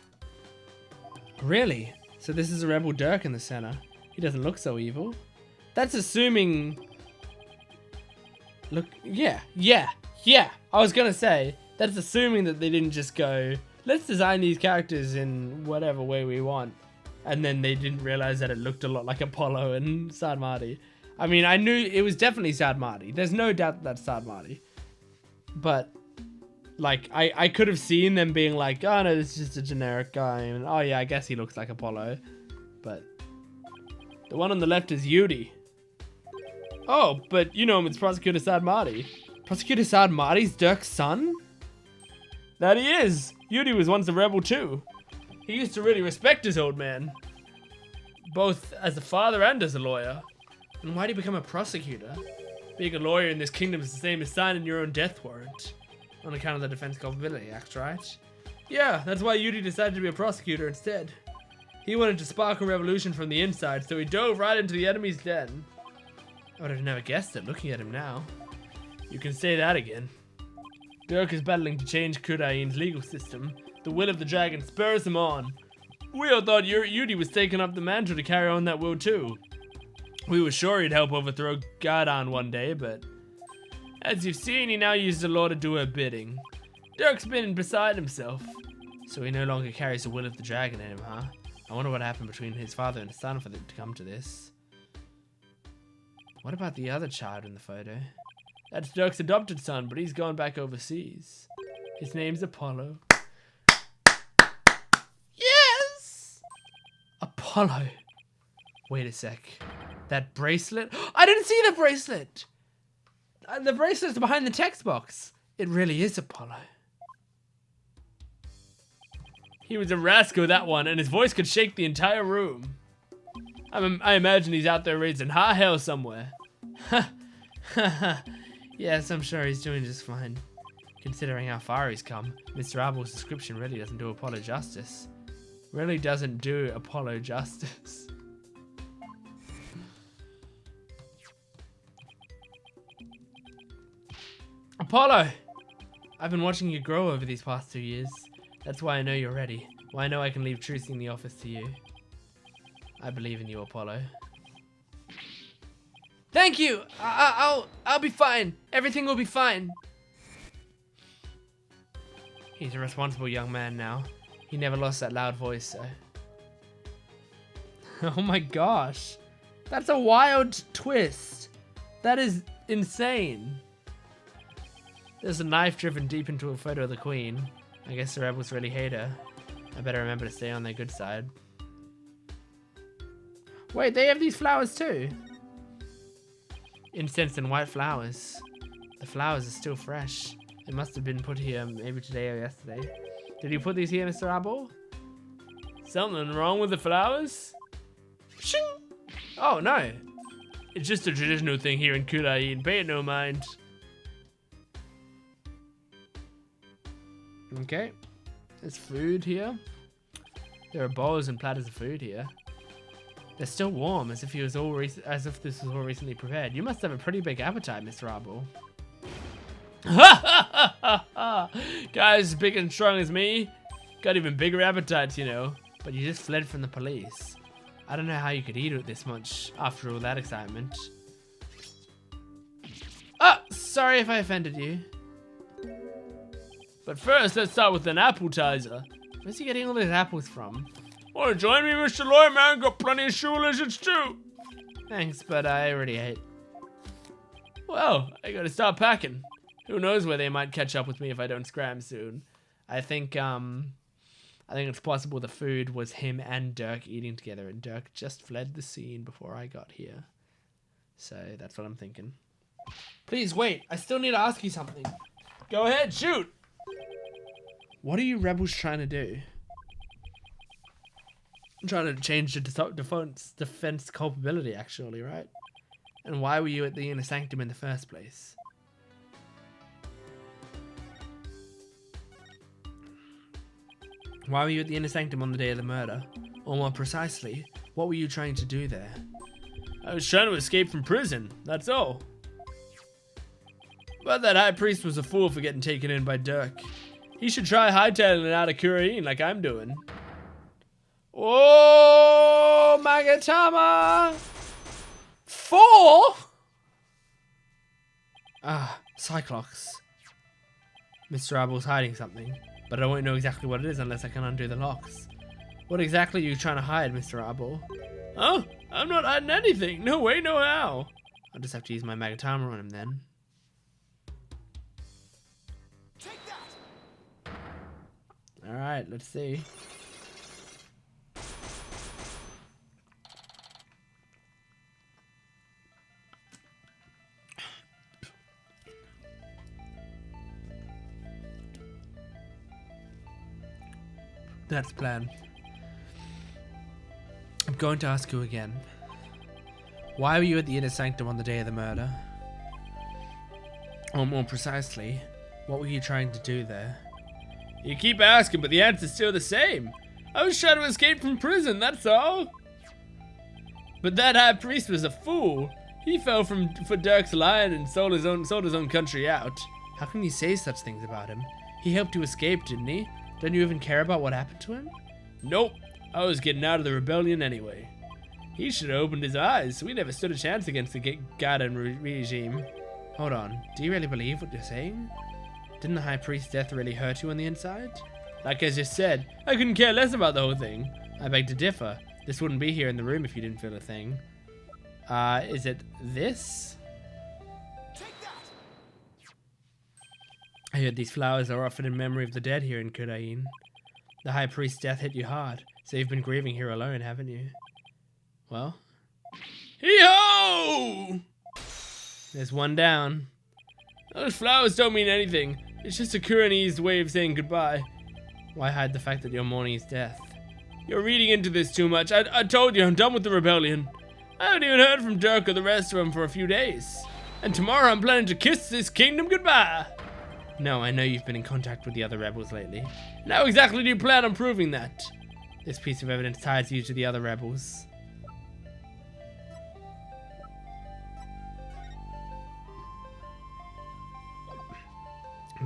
Really? So this is a rebel Dirk in the center. He doesn't look so evil. That's assuming... Look, yeah. I was gonna say, That's assuming that they didn't just go, let's design these characters in whatever way we want. And then they didn't realize that it looked a lot like Apollo and Sadmati. I mean, I knew it was definitely Sadmati. There's no doubt that that's Sadmati. But, like, I could have seen them being like, oh no, this is just a generic guy. And, oh yeah, I guess he looks like Apollo. But the one on the left is Yudi. Oh, but you know him, it's Prosecutor Sadmati. Prosecutor Sadmati's Dirk's son? That he is. Yudi was once a rebel too. He used to really respect his old man. Both as a father and as a lawyer. And why'd he become a prosecutor? Being a lawyer in this kingdom is the same as signing your own death warrant. On account of the Defense Culpability Act, right? Yeah, that's why Yudi decided to be a prosecutor instead. He wanted to spark a revolution from the inside, so he dove right into the enemy's den. I would have never guessed it looking at him now. You can say that again. Dirk is battling to change Kurain's legal system. The will of the dragon spurs him on. We all thought Yudi was taking up the mantle to carry on that will too. We were sure he'd help overthrow Gardan one day, but as you've seen, he now uses the law to do her bidding. Dirk's been beside himself. So he no longer carries the will of the dragon in him, huh? I wonder what happened between his father and his son for them to come to this. What about the other child in the photo? That's Dirk's adopted son, but he's gone back overseas. His name's Apollo. Yes! Apollo. Wait a sec. That bracelet? I didn't see the bracelet! The bracelet's behind the text box. It really is Apollo. He was a rascal, that one, and his voice could shake the entire room. I imagine he's out there raising high hell somewhere. Yes, I'm sure he's doing just fine. Considering how far he's come, Mr. Apple's description really doesn't do Apollo justice. Really doesn't do Apollo justice. Apollo! I've been watching you grow over these past 2 years. That's why I know you're ready. Why I know I can leave trucing the office to you. I believe in you, Apollo. Thank you! I'll be fine. Everything will be fine. He's a responsible young man now. He never lost that loud voice, so. Oh my gosh. That's a wild twist. That is insane. There's a knife driven deep into a photo of the Queen. I guess the rebels really hate her. I better remember to stay on their good side. Wait, they have these flowers too? Incense and white flowers. The flowers are still fresh. They must have been put here maybe today or yesterday. Did you put these here, Mr. Apple? Something wrong with the flowers? Shing! Oh, no. It's just a traditional thing here in Kurain. Pay it no mind. Okay. There's food here. There are bowls and platters of food here. They're still warm, as if this was all recently prepared. You must have a pretty big appetite, Mr. Apple. Guys as big and strong as me got even bigger appetites, you know. But you just fled from the police. I don't know how you could eat it this much after all that excitement. Oh, sorry if I offended you. But first, let's start with an appetizer. Where's he getting all those apples from? Want to join me, Mr. Lawyer Man? Got plenty of shoe lizards too. Thanks, but I already ate. Well, I gotta start packing. Who knows where they might catch up with me if I don't scram soon. I think it's possible the food was him and Dirk eating together, and Dirk just fled the scene before I got here. So that's what I'm thinking. Please wait, I still need to ask you something. Go ahead, shoot. What are you rebels trying to do? I'm trying to change the defense culpability, actually, right? And why were you at the Inner Sanctum in the first place? Why were you at the Inner Sanctum on the day of the murder? Or more precisely, what were you trying to do there? I was trying to escape from prison, that's all. But that high priest was a fool for getting taken in by Dirk. He should try hightailing it out of Kurain like I'm doing. Oh, Magatama! 4? Ah, Cyclops. Mr. Apple's hiding something, but I won't know exactly what it is unless I can undo the locks. What exactly are you trying to hide, Mr. Apple? Oh, I'm not hiding anything. No way, no how. I'll just have to use my Magatama on him then. Alright, let's see. That's the plan. I'm going to ask you again. Why were you at the Inner Sanctum on the day of the murder? Or more precisely, what were you trying to do there? You keep asking, but the answer's still the same. I was trying to escape from prison, that's all. But that high priest was a fool. He fell for Dirk's line and sold his own country out. How can you say such things about him? He helped you escape, didn't he? Don't you even care about what happened to him? Nope. I was getting out of the rebellion anyway. He should have opened his eyes. We never stood a chance against the Gadan regime. Hold on. Do you really believe what you're saying? Didn't the High Priest's death really hurt you on the inside? Like I just said, I couldn't care less about the whole thing. I beg to differ. This wouldn't be here in the room if you didn't feel a thing. Is it this? I heard these flowers are offered in memory of the dead here in Kudain. The High Priest's death hit you hard, so you've been grieving here alone, haven't you? Well? Hee-ho! There's one down. Those flowers don't mean anything. It's just a Kuranese way of saying goodbye. Why hide the fact that you're mourning his death? You're reading into this too much. I told you I'm done with the rebellion. I haven't even heard from Dirk or the rest of them for a few days. And tomorrow I'm planning to kiss this kingdom goodbye. No, I know you've been in contact with the other rebels lately. And how exactly do you plan on proving that? This piece of evidence ties you to the other rebels.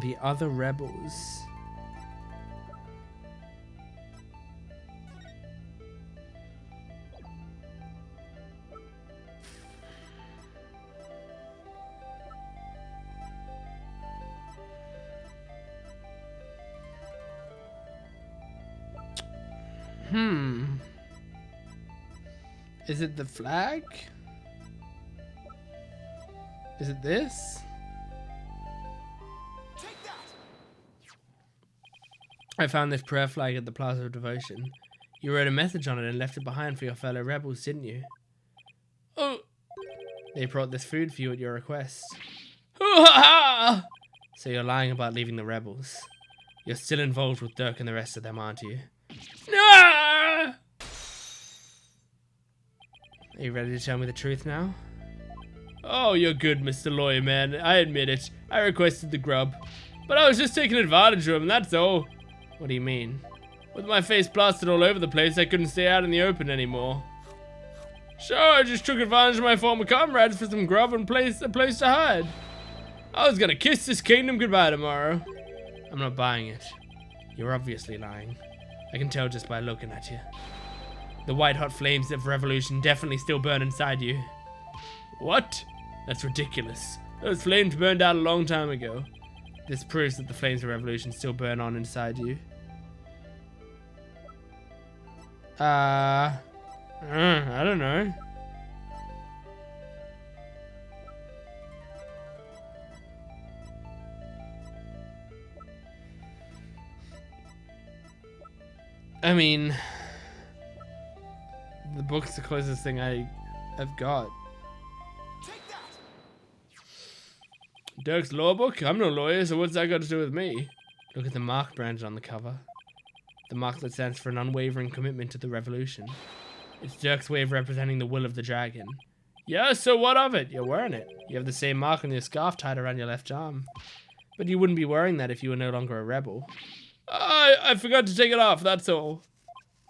The other rebels. Is it the flag? Is it this? I found this prayer flag at the Plaza of Devotion. You wrote a message on it and left it behind for your fellow rebels, didn't you? Oh. They brought this food for you at your request. So So you're lying about leaving the rebels. You're still involved with Dirk and the rest of them, aren't you? Are you ready to tell me the truth now? Oh, you're good, Mr. Lawyer Man. I admit it. I requested the grub. But I was just taking advantage of him, that's all. What do you mean? With my face plastered all over the place, I couldn't stay out in the open anymore. Sure, I just took advantage of my former comrades for some grub and a place to hide. I was gonna kiss this kingdom goodbye tomorrow. I'm not buying it. You're obviously lying. I can tell just by looking at you. The white-hot flames of revolution definitely still burn inside you. What? That's ridiculous. Those flames burned out a long time ago. This proves that the flames of revolution still burn on inside you. I don't know. I mean, the book's the closest thing I've got. Dirk's law book? I'm no lawyer, so what's that got to do with me? Look at the mark branded on the cover. The mark that stands for an unwavering commitment to the revolution. It's Dirk's way of representing the will of the dragon. Yeah, so what of it? You're wearing it. You have the same mark on your scarf tied around your left arm. But you wouldn't be wearing that if you were no longer a rebel. I forgot to take it off, that's all.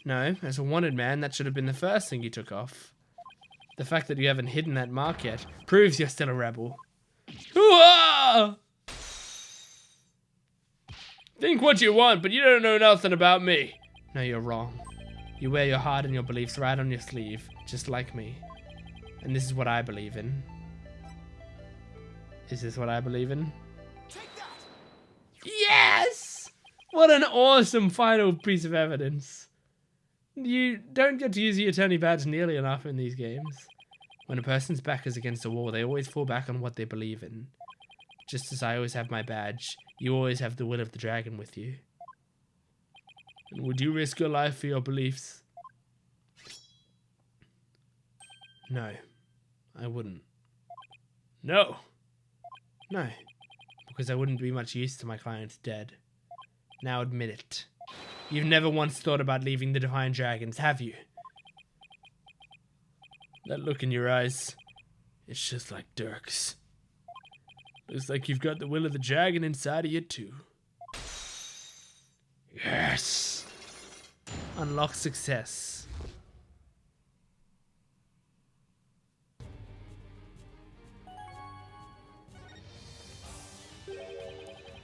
No, as a wanted man, that should have been the first thing you took off. The fact that you haven't hidden that mark yet proves you're still a rebel. Hoo-ah! Think what you want, but you don't know nothing about me. No, you're wrong. You wear your heart and your beliefs right on your sleeve, just like me. And this is what I believe in. Is this what I believe in? Yeah! What an awesome final piece of evidence. You don't get to use the attorney badge nearly enough in these games. When a person's back is against a wall, they always fall back on what they believe in. Just as I always have my badge, you always have the will of the dragon with you. And would you risk your life for your beliefs? No, I wouldn't. No. No, because I wouldn't be much use to my clients dead. Now admit it. You've never once thought about leaving the Divine Dragons, have you? That look in your eyes, it's just like Dirk's. Looks like you've got the will of the dragon inside of you too. Yes! Unlock success.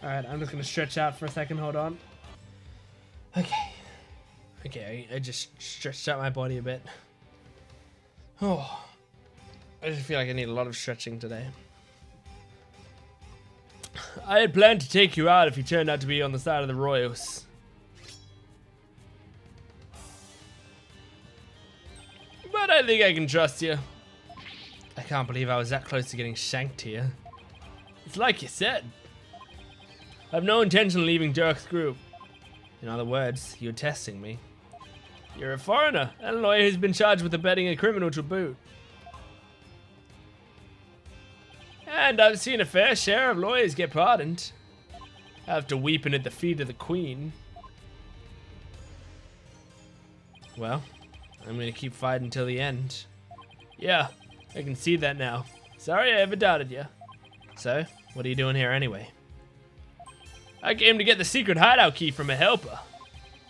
Alright, I'm just gonna stretch out for a second, hold on. Okay, I just stretched out my body a bit. Oh, I just feel like I need a lot of stretching today. I had planned to take you out if you turned out to be on the side of the Royals. But I think I can trust you. I can't believe I was that close to getting shanked here. It's like you said. I have no intention of leaving Dirk's group. In other words, you're testing me. You're a foreigner, and a lawyer who's been charged with abetting a criminal to boot. And I've seen a fair share of lawyers get pardoned after weeping at the feet of the Queen. Well, I'm gonna keep fighting till the end. Yeah, I can see that now. Sorry I ever doubted you. So, what are you doing here anyway? I came to get the secret hideout key from a helper.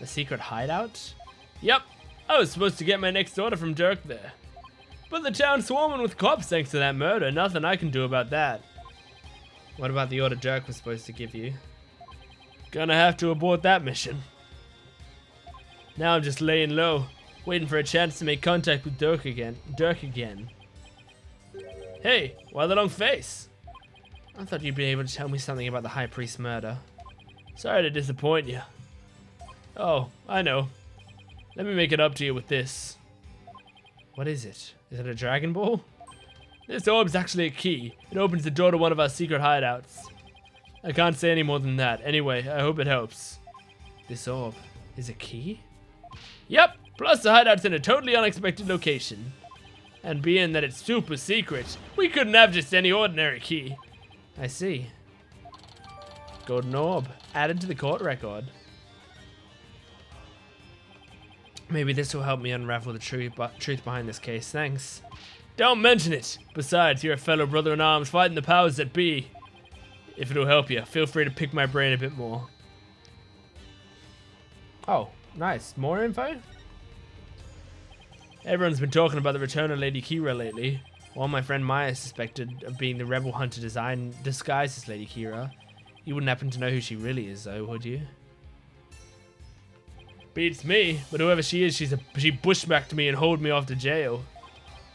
The secret hideout? Yep, I was supposed to get my next order from Dirk there. But the town's swarming with cops thanks to that murder. Nothing I can do about that. What about the order Dirk was supposed to give you? Gonna have to abort that mission. Now I'm just laying low, waiting for a chance to make contact with Dirk again. Hey, why the long face? I thought you'd be able to tell me something about the High Priest's murder. Sorry to disappoint you. Oh, I know. Let me make it up to you with this. What is it? Is it a Dragon Ball? This orb's actually a key. It opens the door to one of our secret hideouts. I can't say any more than that. Anyway, I hope it helps. This orb is a key? Yep, plus the hideout's in a totally unexpected location. And being that it's super secret, we couldn't have just any ordinary key. I see. Golden orb, added to the court record. Maybe this will help me unravel the truth behind this case, thanks. Don't mention it! Besides, you're a fellow brother-in-arms fighting the powers that be. If it'll help you, feel free to pick my brain a bit more. Oh, nice. More info? Everyone's been talking about the return of Lady Kira lately. While my friend Maya suspected of being the rebel hunter disguised as Lady Kira. You wouldn't happen to know who she really is, though, would you? Beats me, but whoever she is, she bushwhacked me and hauled me off to jail.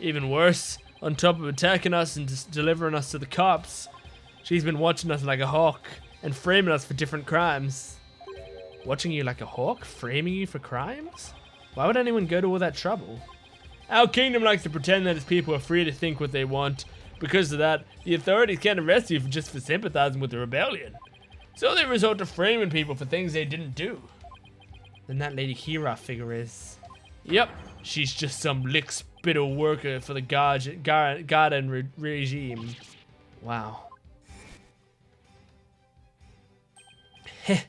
Even worse, on top of attacking us and delivering us to the cops, she's been watching us like a hawk and framing us for different crimes. Watching you like a hawk? Framing you for crimes? Why would anyone go to all that trouble? Our kingdom likes to pretend that its people are free to think what they want. Because of that, the authorities can't arrest you just for sympathizing with the rebellion. So they resort to framing people for things they didn't do. Then that Lady Kira figure is... Yep, she's just some lick-spittle worker for the Garden regime. Wow. Heh,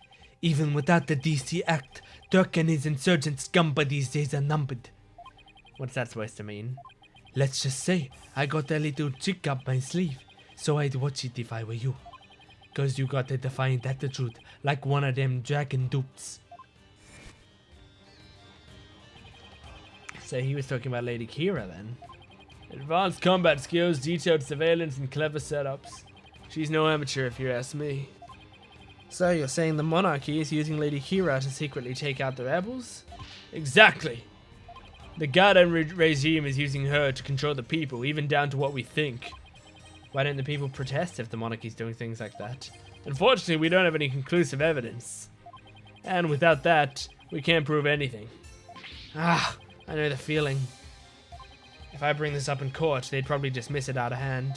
even without the DC Act, Dirk and his insurgent scum buddies days are numbered. What's that supposed to mean? Let's just say, I got a little trick up my sleeve, so I'd watch it if I were you. Cause you got a defiant attitude, like one of them dragon dupes. So he was talking about Lady Kira then. Advanced combat skills, detailed surveillance, and clever setups. She's no amateur if you ask me. So you're saying the monarchy is using Lady Kira to secretly take out the rebels? Exactly! The Garden regime is using her to control the people, even down to what we think. Why don't the people protest if the monarchy's doing things like that? Unfortunately, we don't have any conclusive evidence. And without that, we can't prove anything. Ah, I know the feeling. If I bring this up in court, they'd probably dismiss it out of hand.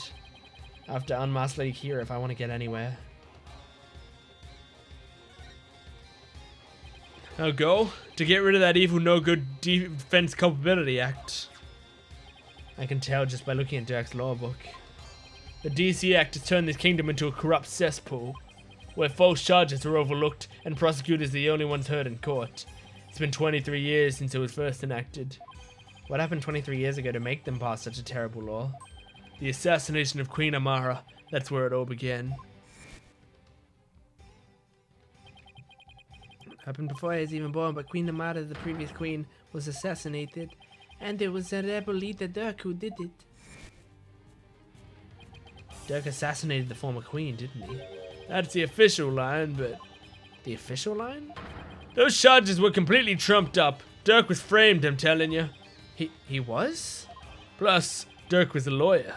I have to unmask Lady Kira if I want to get anywhere. I'll go to get rid of that evil no-good Defense Culpability Act. I can tell just by looking at Dirk's law book. The DC Act has turned this kingdom into a corrupt cesspool, where false charges are overlooked and prosecutors are the only ones heard in court. It's been 23 years since it was first enacted. What happened 23 years ago to make them pass such a terrible law? The assassination of Queen Amara, that's where it all began. Happened before I was even born, but Queen Amara, the previous queen, was assassinated. And it was a rebel leader, Dirk, who did it. Dirk assassinated the former queen, didn't he? That's the official line, but... The official line? Those charges were completely trumped up. Dirk was framed, I'm telling you. He was? Plus, Dirk was a lawyer.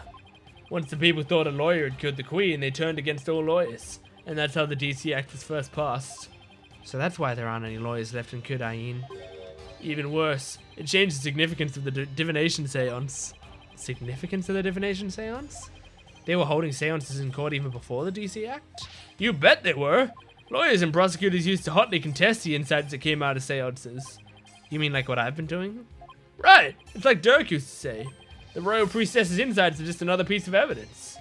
Once the people thought a lawyer had killed the queen, they turned against all lawyers. And that's how the DC Act was first passed. So that's why there aren't any lawyers left in Kudain. Even worse, it changed the significance of the divination seance. Significance of the divination seance? They were holding seances in court even before the DC Act? You bet they were. Lawyers and prosecutors used to hotly contest the insights that came out of seances. You mean like what I've been doing? Right. It's like Dirk used to say. The royal priestess's insights are just another piece of evidence.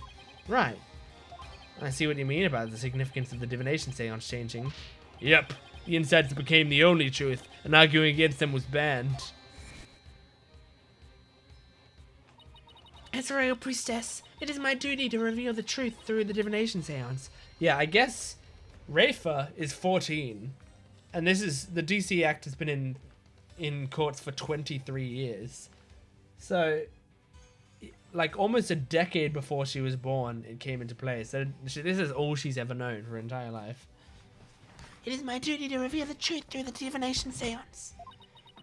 Right. I see what you mean about the significance of the divination seance changing. Yep. The insights became the only truth, and arguing against them was banned. As a royal priestess, it is my duty to reveal the truth through the divination seance. Yeah, I guess Rafa is 14, and this is the DC Act has been in courts for 23 years. So, like almost a decade before she was born, it came into play. So this is all she's ever known for her entire life. It is my duty to reveal the truth through the divination seance.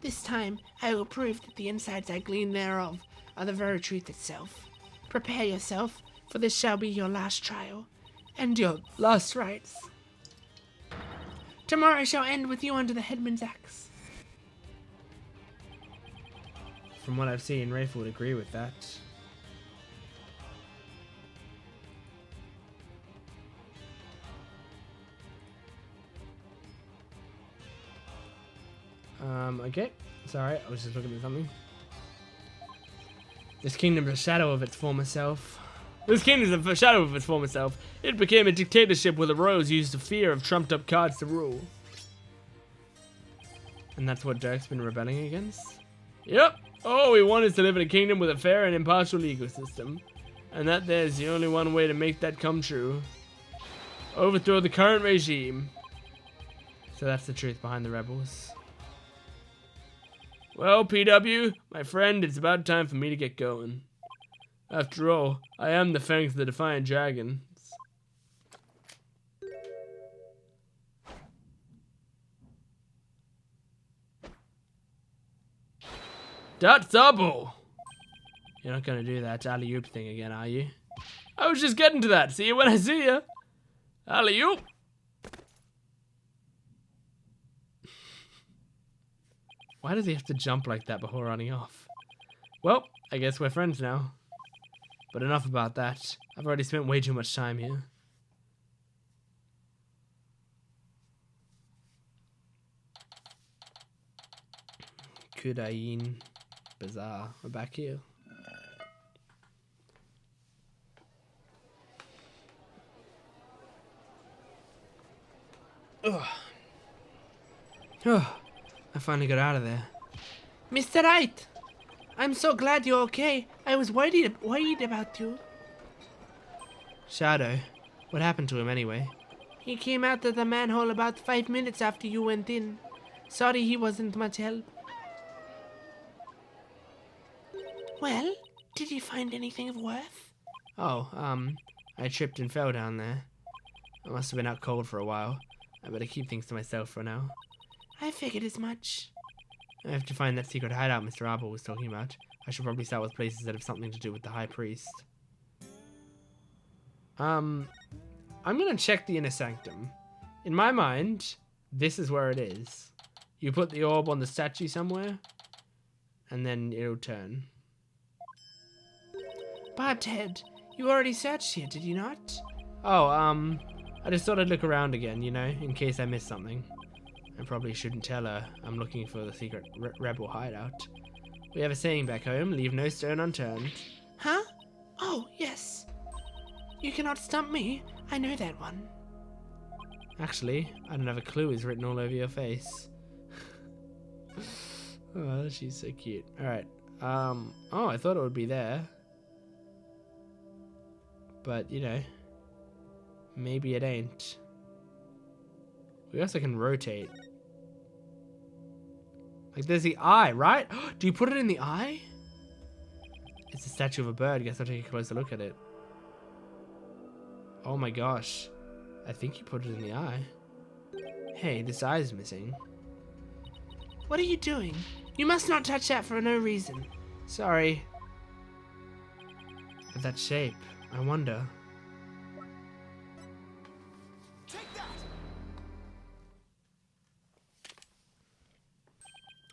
This time, I will prove that the insights I glean thereof are the very truth itself. Prepare yourself, for this shall be your last trial, and your last rites. Tomorrow shall end with you under the headman's axe. From what I've seen, Rafa would agree with that. Okay. Sorry, I was just looking at something. This kingdom is a shadow of its former self. This kingdom is a shadow of its former self. It became a dictatorship where the royals used the fear of trumped up cards to rule. And that's what Dirk's been rebelling against? Yep. All we want is to live in a kingdom with a fair and impartial legal system. And that there's the only one way to make that come true. Overthrow the current regime. So that's the truth behind the rebels. Well, PW, my friend, it's about time for me to get going. After all, I am the Fangs of the Defiant Dragons. That's double! You're not gonna do that alley-oop thing again, are you? I was just getting to that. See you when I see you. Alley-oop! Why does he have to jump like that before running off? Well, I guess we're friends now. But enough about that. I've already spent way too much time here. Kudain Bazaar. We're back here. Ugh. Oh, I finally got out of there. Mr. Wright! I'm so glad you're okay. I was worried about you. Shadow. What happened to him anyway? He came out of the manhole about 5 minutes after you went in. Sorry he wasn't much help. Well, did you find anything of worth? Oh, I tripped and fell down there. I must have been out cold for a while. I better keep things to myself for now. I figured as much. I have to find that secret hideout Mr. Arbor was talking about. I should probably start with places that have something to do with the High Priest. I'm gonna check the Inner Sanctum. In my mind, This is where it is. You put the orb on the statue somewhere, and then it'll turn. Bobtail, you already searched here, did you not? Oh, I just thought I'd look around again, you know, in case I missed something. I probably shouldn't tell her I'm looking for the secret rebel hideout. We have a saying back home, leave no stone unturned. Huh? Oh, yes. You cannot stump me. I know that one. Actually, I don't have a clue is written all over your face. Oh, she's so cute. Alright. Oh, I thought it would be there. But, you know, maybe it ain't. We also can rotate. Like, there's the eye, right? Do you put it in the eye? It's a statue of a bird. Guess I'll take a closer look at it. Oh my gosh. I think you put it in the eye. Hey, this eye's missing. What are you doing? You must not touch that for no reason. Sorry. But that shape, I wonder.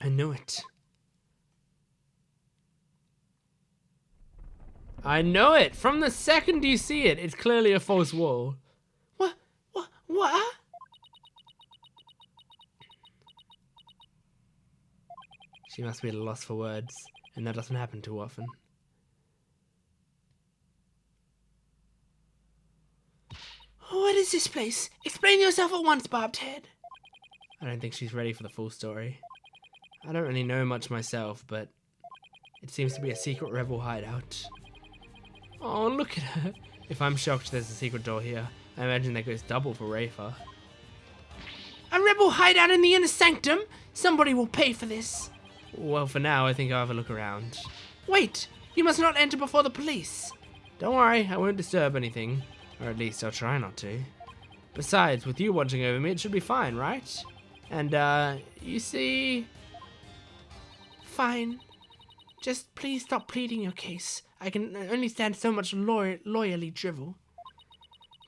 I knew it. I know it! From the second you see it, it's clearly a false wall. What? She must be at a loss for words, and that doesn't happen too often. What is this place? Explain yourself at once, Bobtail. I don't think she's ready for the full story. I don't really know much myself, but it seems to be a secret rebel hideout. Oh, look at her. If I'm shocked there's a secret door here, I imagine that goes double for Rafa. A rebel hideout in the Inner Sanctum? Somebody will pay for this. Well, for now, I think I'll have a look around. Wait, you must not enter before the police. Don't worry, I won't disturb anything. Or at least I'll try not to. Besides, with you watching over me, it should be fine, right? And, you see... Fine. Just please stop pleading your case. I can only stand so much lawyerly drivel.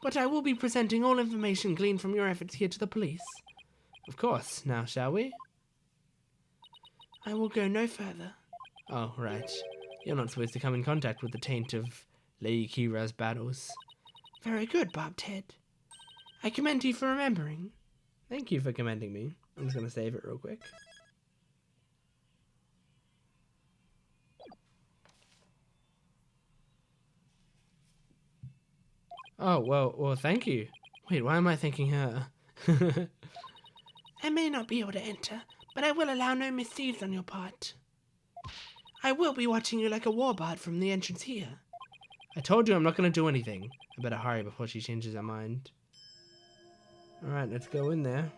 But I will be presenting all information gleaned from your efforts here to the police. Of course. Now, shall we? I will go no further. Oh, right. You're not supposed to come in contact with the taint of Lady Kira's battles. Very good, Bobtail. I commend you for remembering. Thank you for commending me. I'm just going to save it real quick. Oh, well, thank you. Wait, why am I thanking her? I may not be able to enter, but I will allow no misdeeds on your part. I will be watching you like a warbard from the entrance here. I told you I'm not going to do anything. I better hurry before she changes her mind. Alright, let's go in there.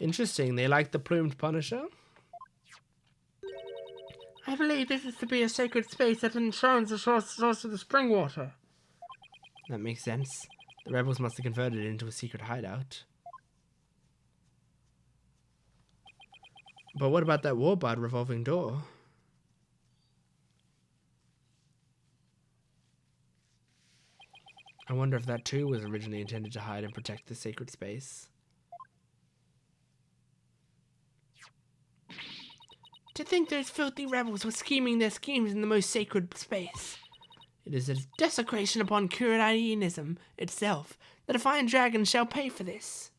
Interesting, they like the Plumed Punisher? I believe this is to be a sacred space that enshrines the source of the spring water. That makes sense. The rebels must have converted it into a secret hideout. But what about that Warbard revolving door? I wonder if that too was originally intended to hide and protect the sacred space. To think those filthy rebels were scheming their schemes in the most sacred space. It is a desecration upon Kurainism itself that a fine dragon shall pay for this.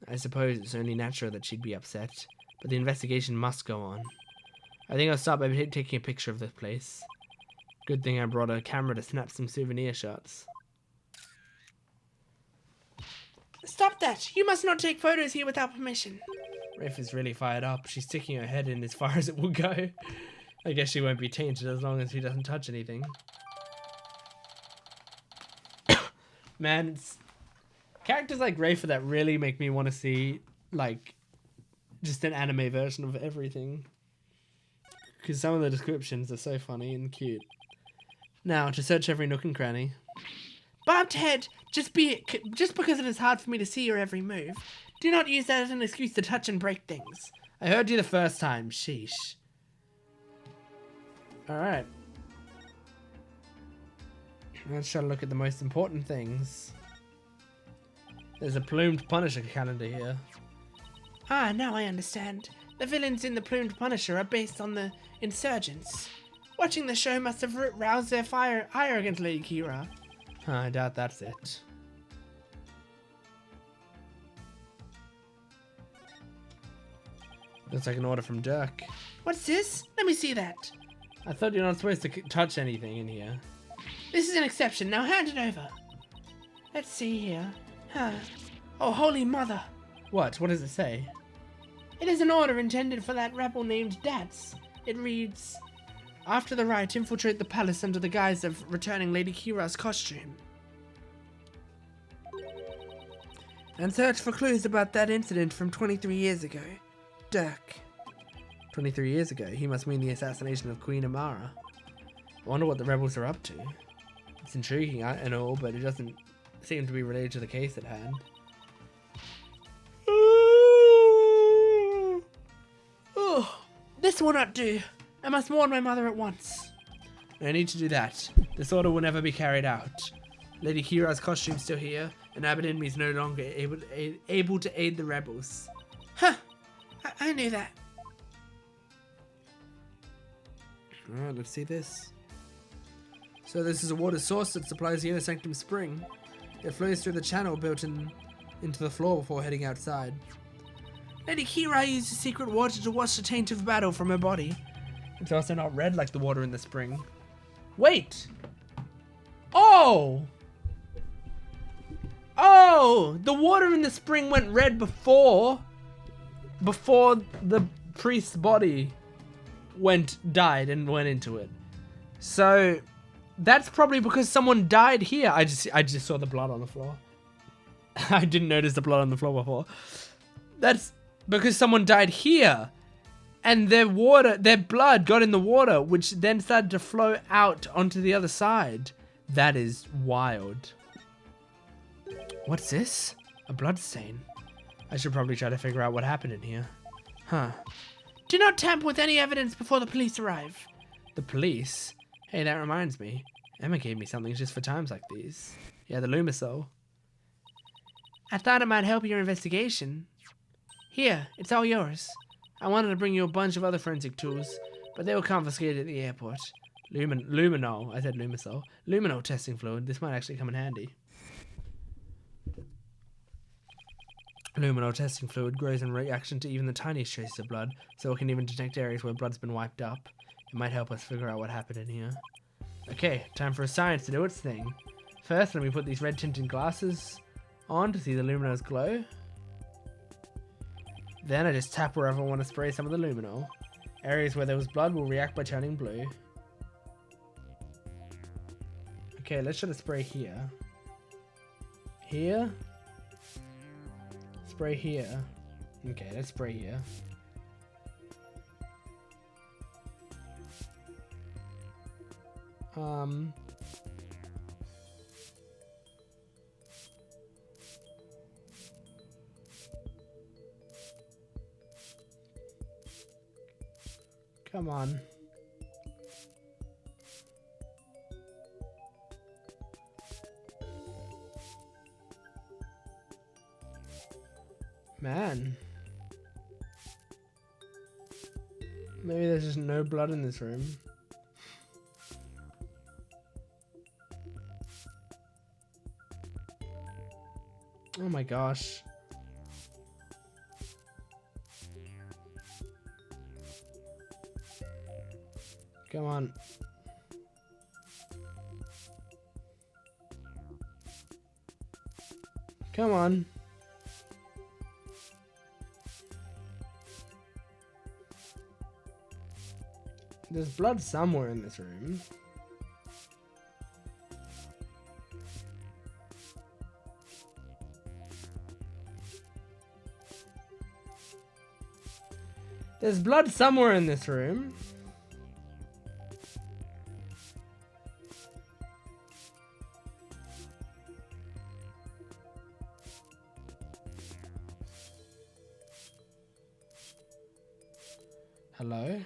I suppose it's only natural that she'd be upset, but the investigation must go on. I think I'll start by taking a picture of this place. Good thing I brought a camera to snap some souvenir shots. Stop that! You must not take photos here without permission. Rafe is really fired up. She's sticking her head in as far as it will go. I guess she won't be tainted as long as he doesn't touch anything. Man, it's characters like Rafe that really make me want to see, like, just an anime version of everything. Because some of the descriptions are so funny and cute. Now, to search every nook and cranny. Bobtail, just because it is hard for me to see your every move, do not use that as an excuse to touch and break things. I heard you the first time, sheesh. Alright. Let's try to look at the most important things. There's a Plumed Punisher calendar here. Ah, now I understand. The villains in the Plumed Punisher are based on the insurgents. Watching the show must have roused their ire against Lady Kira. I doubt that's it. Looks like an order from Dirk. What's this? Let me see that. I thought you're not supposed to touch anything in here. This is an exception. Now hand it over. Let's see here. Huh. Oh, Holy Mother. What? What does it say? It is an order intended for that rebel named Dats. It reads, after the riot, infiltrate the palace under the guise of returning Lady Kira's costume. And search for clues about that incident from 23 years ago. Dirk. 23 years ago. He must mean the assassination of Queen Amara. I wonder what the rebels are up to. It's intriguing and all, but it doesn't seem to be related to the case at hand. Oh, this will not do. I must warn my mother at once. No need to do that. This order will never be carried out. Lady Kira's costume's still here, and Abaddon is no longer able to aid the rebels. Huh. I knew that. Alright, let's see this. So this is a water source that supplies the Inner Sanctum spring. It flows through the channel built into the floor before heading outside. Lady Kira used secret water to wash the taint of battle from her body. It's also not red like the water in the spring. Wait! Oh! Oh! The water in the spring went red before the priest's body died and went into it. So that's probably because someone died here. I just saw the blood on the floor. I didn't notice the blood on the floor before. That's because someone died here. And their blood got in the water, which then started to flow out onto the other side. That is wild. What's this? A blood stain. I should probably try to figure out what happened in here. Huh. Do not tamper with any evidence before the police arrive. The police? Hey, that reminds me. Emma gave me something just for times like these. Yeah, the Lumisol. I thought it might help your investigation. Here, it's all yours. I wanted to bring you a bunch of other forensic tools, but they were confiscated at the airport. Luminal. I said Lumisol. Luminal testing fluid. This might actually come in handy. Luminal testing fluid grows in reaction to even the tiniest traces of blood, so it can even detect areas where blood's been wiped up. It might help us figure out what happened in here. Okay, time for science to do its thing. First, let me put these red tinted glasses on to see the luminous glow. Then I just tap wherever I want to spray some of the luminol. Areas where there was blood will react by turning blue. Okay, let's try to spray here. Here. Spray here. Okay, let's spray here. Come on. Man. Maybe there's just no blood in this room. Oh my gosh. Come on. Come on. There's blood somewhere in this room. There's blood somewhere in this room. Hello?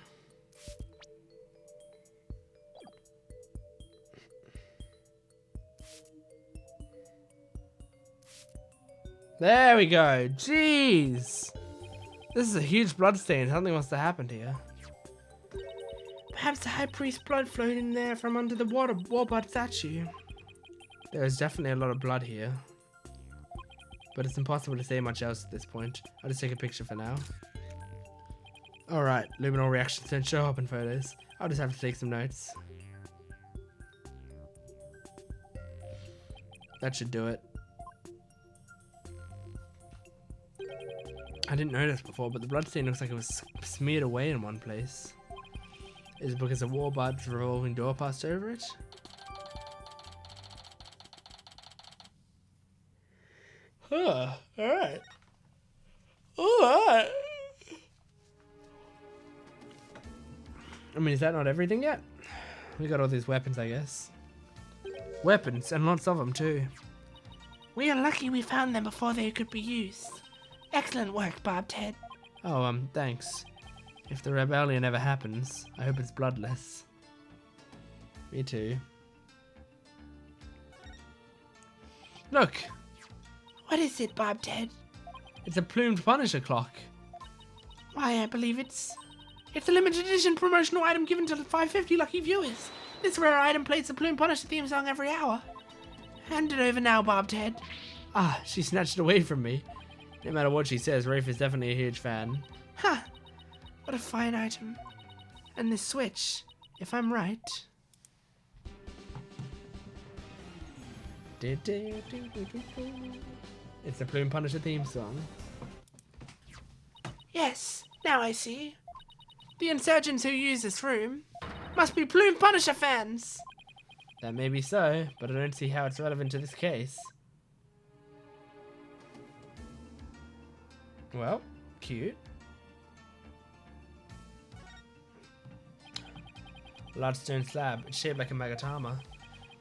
There we go. Jeez. This is a huge blood stain. Something must have happened here. Perhaps the High Priest's blood flowed in there from under the Warbar statue. There is definitely a lot of blood here. But it's impossible to say much else at this point. I'll just take a picture for now. Alright, Luminal reactions don't show up in photos. I'll just have to take some notes. That should do it. I didn't notice before, but the bloodstain looks like it was smeared away in one place. Is it because a Warbard's revolving door passed over it? Huh, alright. Alright. I mean, is that not everything yet? We got all these weapons, I guess. Weapons, and lots of them too. We are lucky we found them before they could be used. Excellent work, Bobtail. Oh, thanks. If the rebellion ever happens, I hope it's bloodless. Me too. Look! What is it, Bobtail? It's a plumed Punisher clock. Why, I believe it's a limited edition promotional item given to 550 lucky viewers. This rare item plays the Plumed Punisher theme song every hour. Hand it over now, Bobtail. Ah, she snatched it away from me. No matter what she says, Rafe is definitely a huge fan. Ha! Huh. What a fine item. And this switch, if I'm right. It's the Plumed Punisher theme song. Yes, now I see. The insurgents who use this room must be Plumed Punisher fans. That may be so, but I don't see how it's relevant to this case. Well, cute. Large stone slab. It's shaped like a Magatama.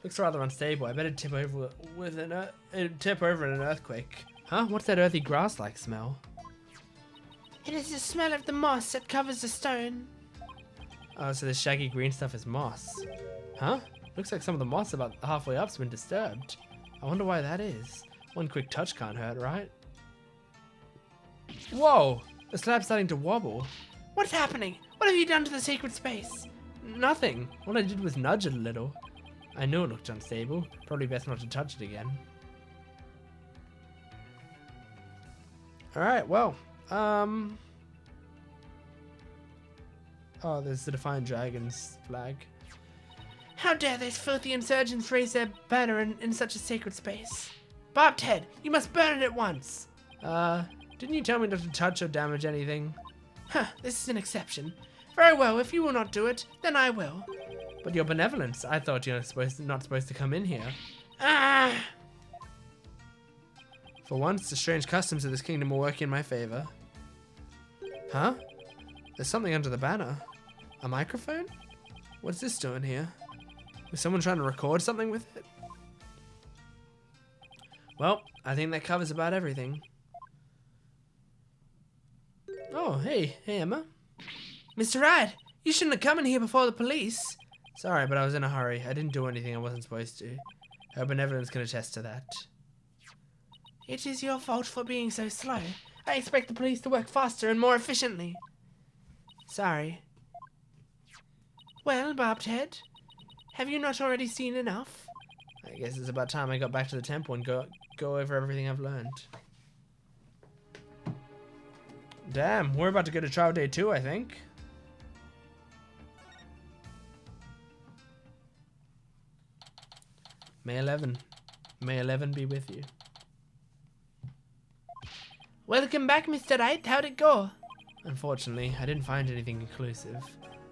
Looks rather unstable. I better tip over with in an earthquake. Huh? What's that earthy grass-like smell? It is the smell of the moss that covers the stone. Oh, so the shaggy green stuff is moss. Huh? Looks like some of the moss about halfway up's been disturbed. I wonder why that is. One quick touch can't hurt, right? Whoa! The slab's starting to wobble. What's happening? What have you done to the sacred space? Nothing. All I did was nudge it a little. I knew it looked unstable. Probably best not to touch it again. Alright, well. Oh, there's the Defiant Dragon's flag. How dare those filthy insurgents raise their banner in such a sacred space? Bobtail, you must burn it at once. Didn't you tell me not to touch or damage anything? Huh, this is an exception. Very well, if you will not do it, then I will. But your benevolence, I thought you were not supposed to come in here. Ah! For once, the strange customs of this kingdom will work in my favor. Huh? There's something under the banner. A microphone? What's this doing here? Was someone trying to record something with it? Well, I think that covers about everything. Oh, hey Emma. Mr. Ride, you shouldn't have come in here before the police. Sorry, but I was in a hurry. I didn't do anything I wasn't supposed to. Her benevolence can attest to that. It is your fault for being so slow. I expect the police to work faster and more efficiently. Sorry. Well, Bobtail, have you not already seen enough? I guess it's about time I got back to the temple and go over everything I've learned. Damn, we're about to go to trial day 2, I think. May 11. May 11 be with you. Welcome back, Mr. Wright. How'd it go? Unfortunately, I didn't find anything conclusive.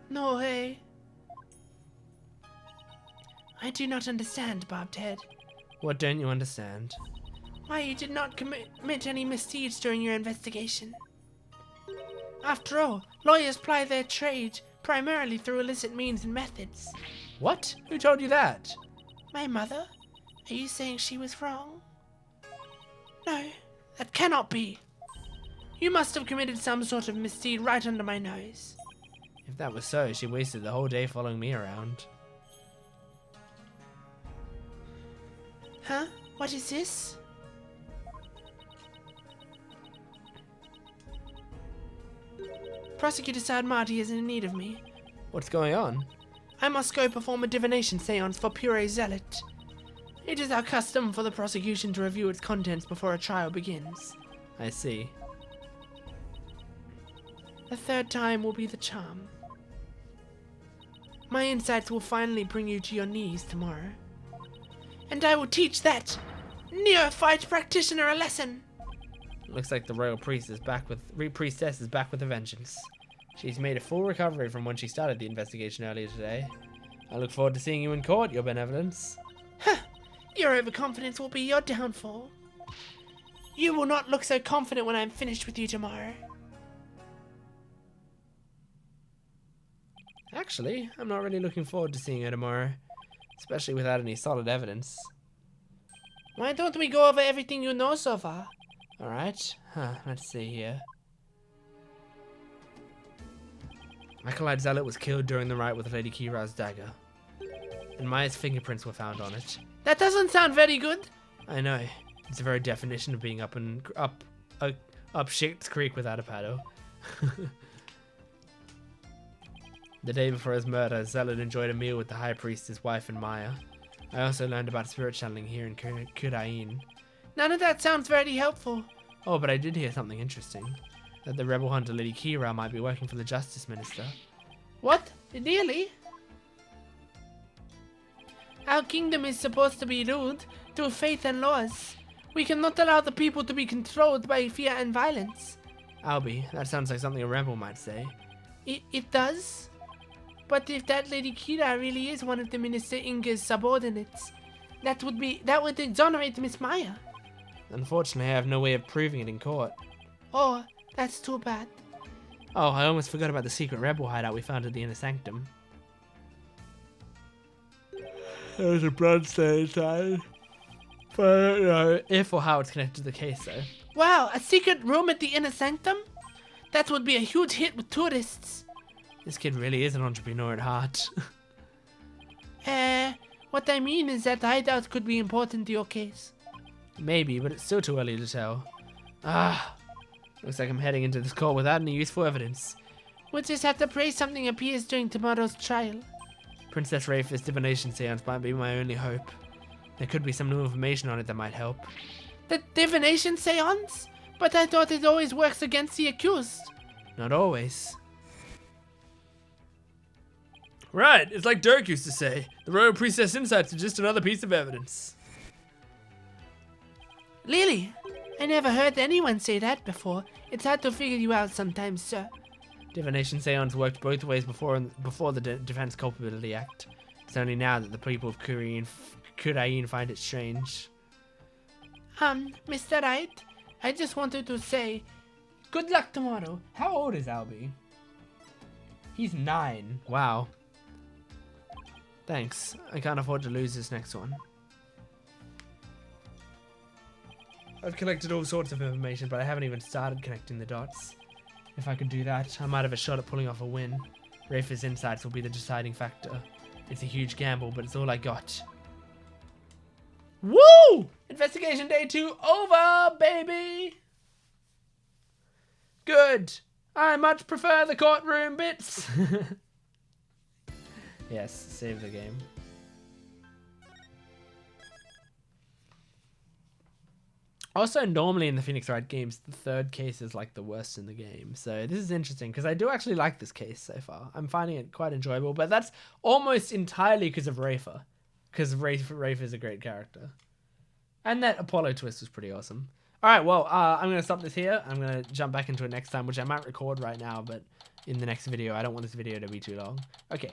No way. I do not understand, Bobtail. What don't you understand? Why you did not commit any misdeeds during your investigation. After all, lawyers ply their trade primarily through illicit means and methods. What? Who told you that? My mother? Are you saying she was wrong? No, that cannot be. You must have committed some sort of misdeed right under my nose. If that was so, she wasted the whole day following me around. Huh? What is this? Prosecutor Sadmati is in need of me. What's going on? I must go perform a divination seance for Pure Zealot. It is our custom for the prosecution to review its contents before a trial begins. I see. The third time will be the charm. My insights will finally bring you to your knees tomorrow. And I will teach that neophyte practitioner a lesson. Looks like the royal priestess is back with a vengeance. She's made a full recovery from when she started the investigation earlier today. I look forward to seeing you in court, Your Benevolence. Huh! Your overconfidence will be your downfall. You will not look so confident when I'm finished with you tomorrow. Actually, I'm not really looking forward to seeing her tomorrow, especially without any solid evidence. Why don't we go over everything you know so far? Alright, let's see here. Acolyte Zealot was killed during the riot with Lady Kira's dagger, and Maya's fingerprints were found on it. That doesn't sound very good. I know. It's the very definition of being up Shit's Creek without a paddle. The day before his murder, Zealot enjoyed a meal with the High Priest, his wife, and Maya. I also learned about spirit channeling here in Kurain. None of that sounds very helpful. Oh, but I did hear something interesting. That the rebel hunter Lady Kira might be working for the Justice Minister. What? Really? Our kingdom is supposed to be ruled through faith and laws. We cannot allow the people to be controlled by fear and violence. Albie, that sounds like something a rebel might say. It does? But if that Lady Kira really is one of the Minister Inga's subordinates, that would exonerate Miss Maya. Unfortunately, I have no way of proving it in court. Oh, that's too bad. Oh, I almost forgot about the secret rebel hideout we found at the Inner Sanctum. There was a bloodstain inside. But I don't know if or how it's connected to the case, though. Wow, a secret room at the Inner Sanctum? That would be a huge hit with tourists. This kid really is an entrepreneur at heart. What I mean is that hideout could be important to your case. Maybe, but it's still too early to tell. Looks like I'm heading into this court without any useful evidence. We'll just have to pray something appears during tomorrow's trial. Princess Rafa's divination seance might be my only hope. There could be some new information on it that might help. The divination seance? But I thought it always works against the accused. Not always. Right, it's like Dirk used to say. The royal priestess insights are just another piece of evidence. Really? I never heard anyone say that before. It's hard to figure you out sometimes, sir. Divination seance worked both ways before the Defense Culpability Act. It's only now that the people of Kurain find it strange. Mr. Wright, I just wanted to say, good luck tomorrow. How old is Albie? He's 9. Wow. Thanks. I can't afford to lose this next one. I've collected all sorts of information, but I haven't even started connecting the dots. If I could do that, I might have a shot at pulling off a win. Rafa's insights will be the deciding factor. It's a huge gamble, but it's all I got. Woo! Investigation day 2 over, baby! Good. I much prefer the courtroom bits. Yes, save the game. Also, normally in the Phoenix Wright games, the third case is like the worst in the game. So this is interesting because I do actually like this case so far. I'm finding it quite enjoyable, but that's almost entirely because of Rafa. Because Rafa is a great character. And that Apollo twist was pretty awesome. All right, well, I'm going to stop this here. I'm going to jump back into it next time, which I might record right now, but in the next video. I don't want this video to be too long. Okay.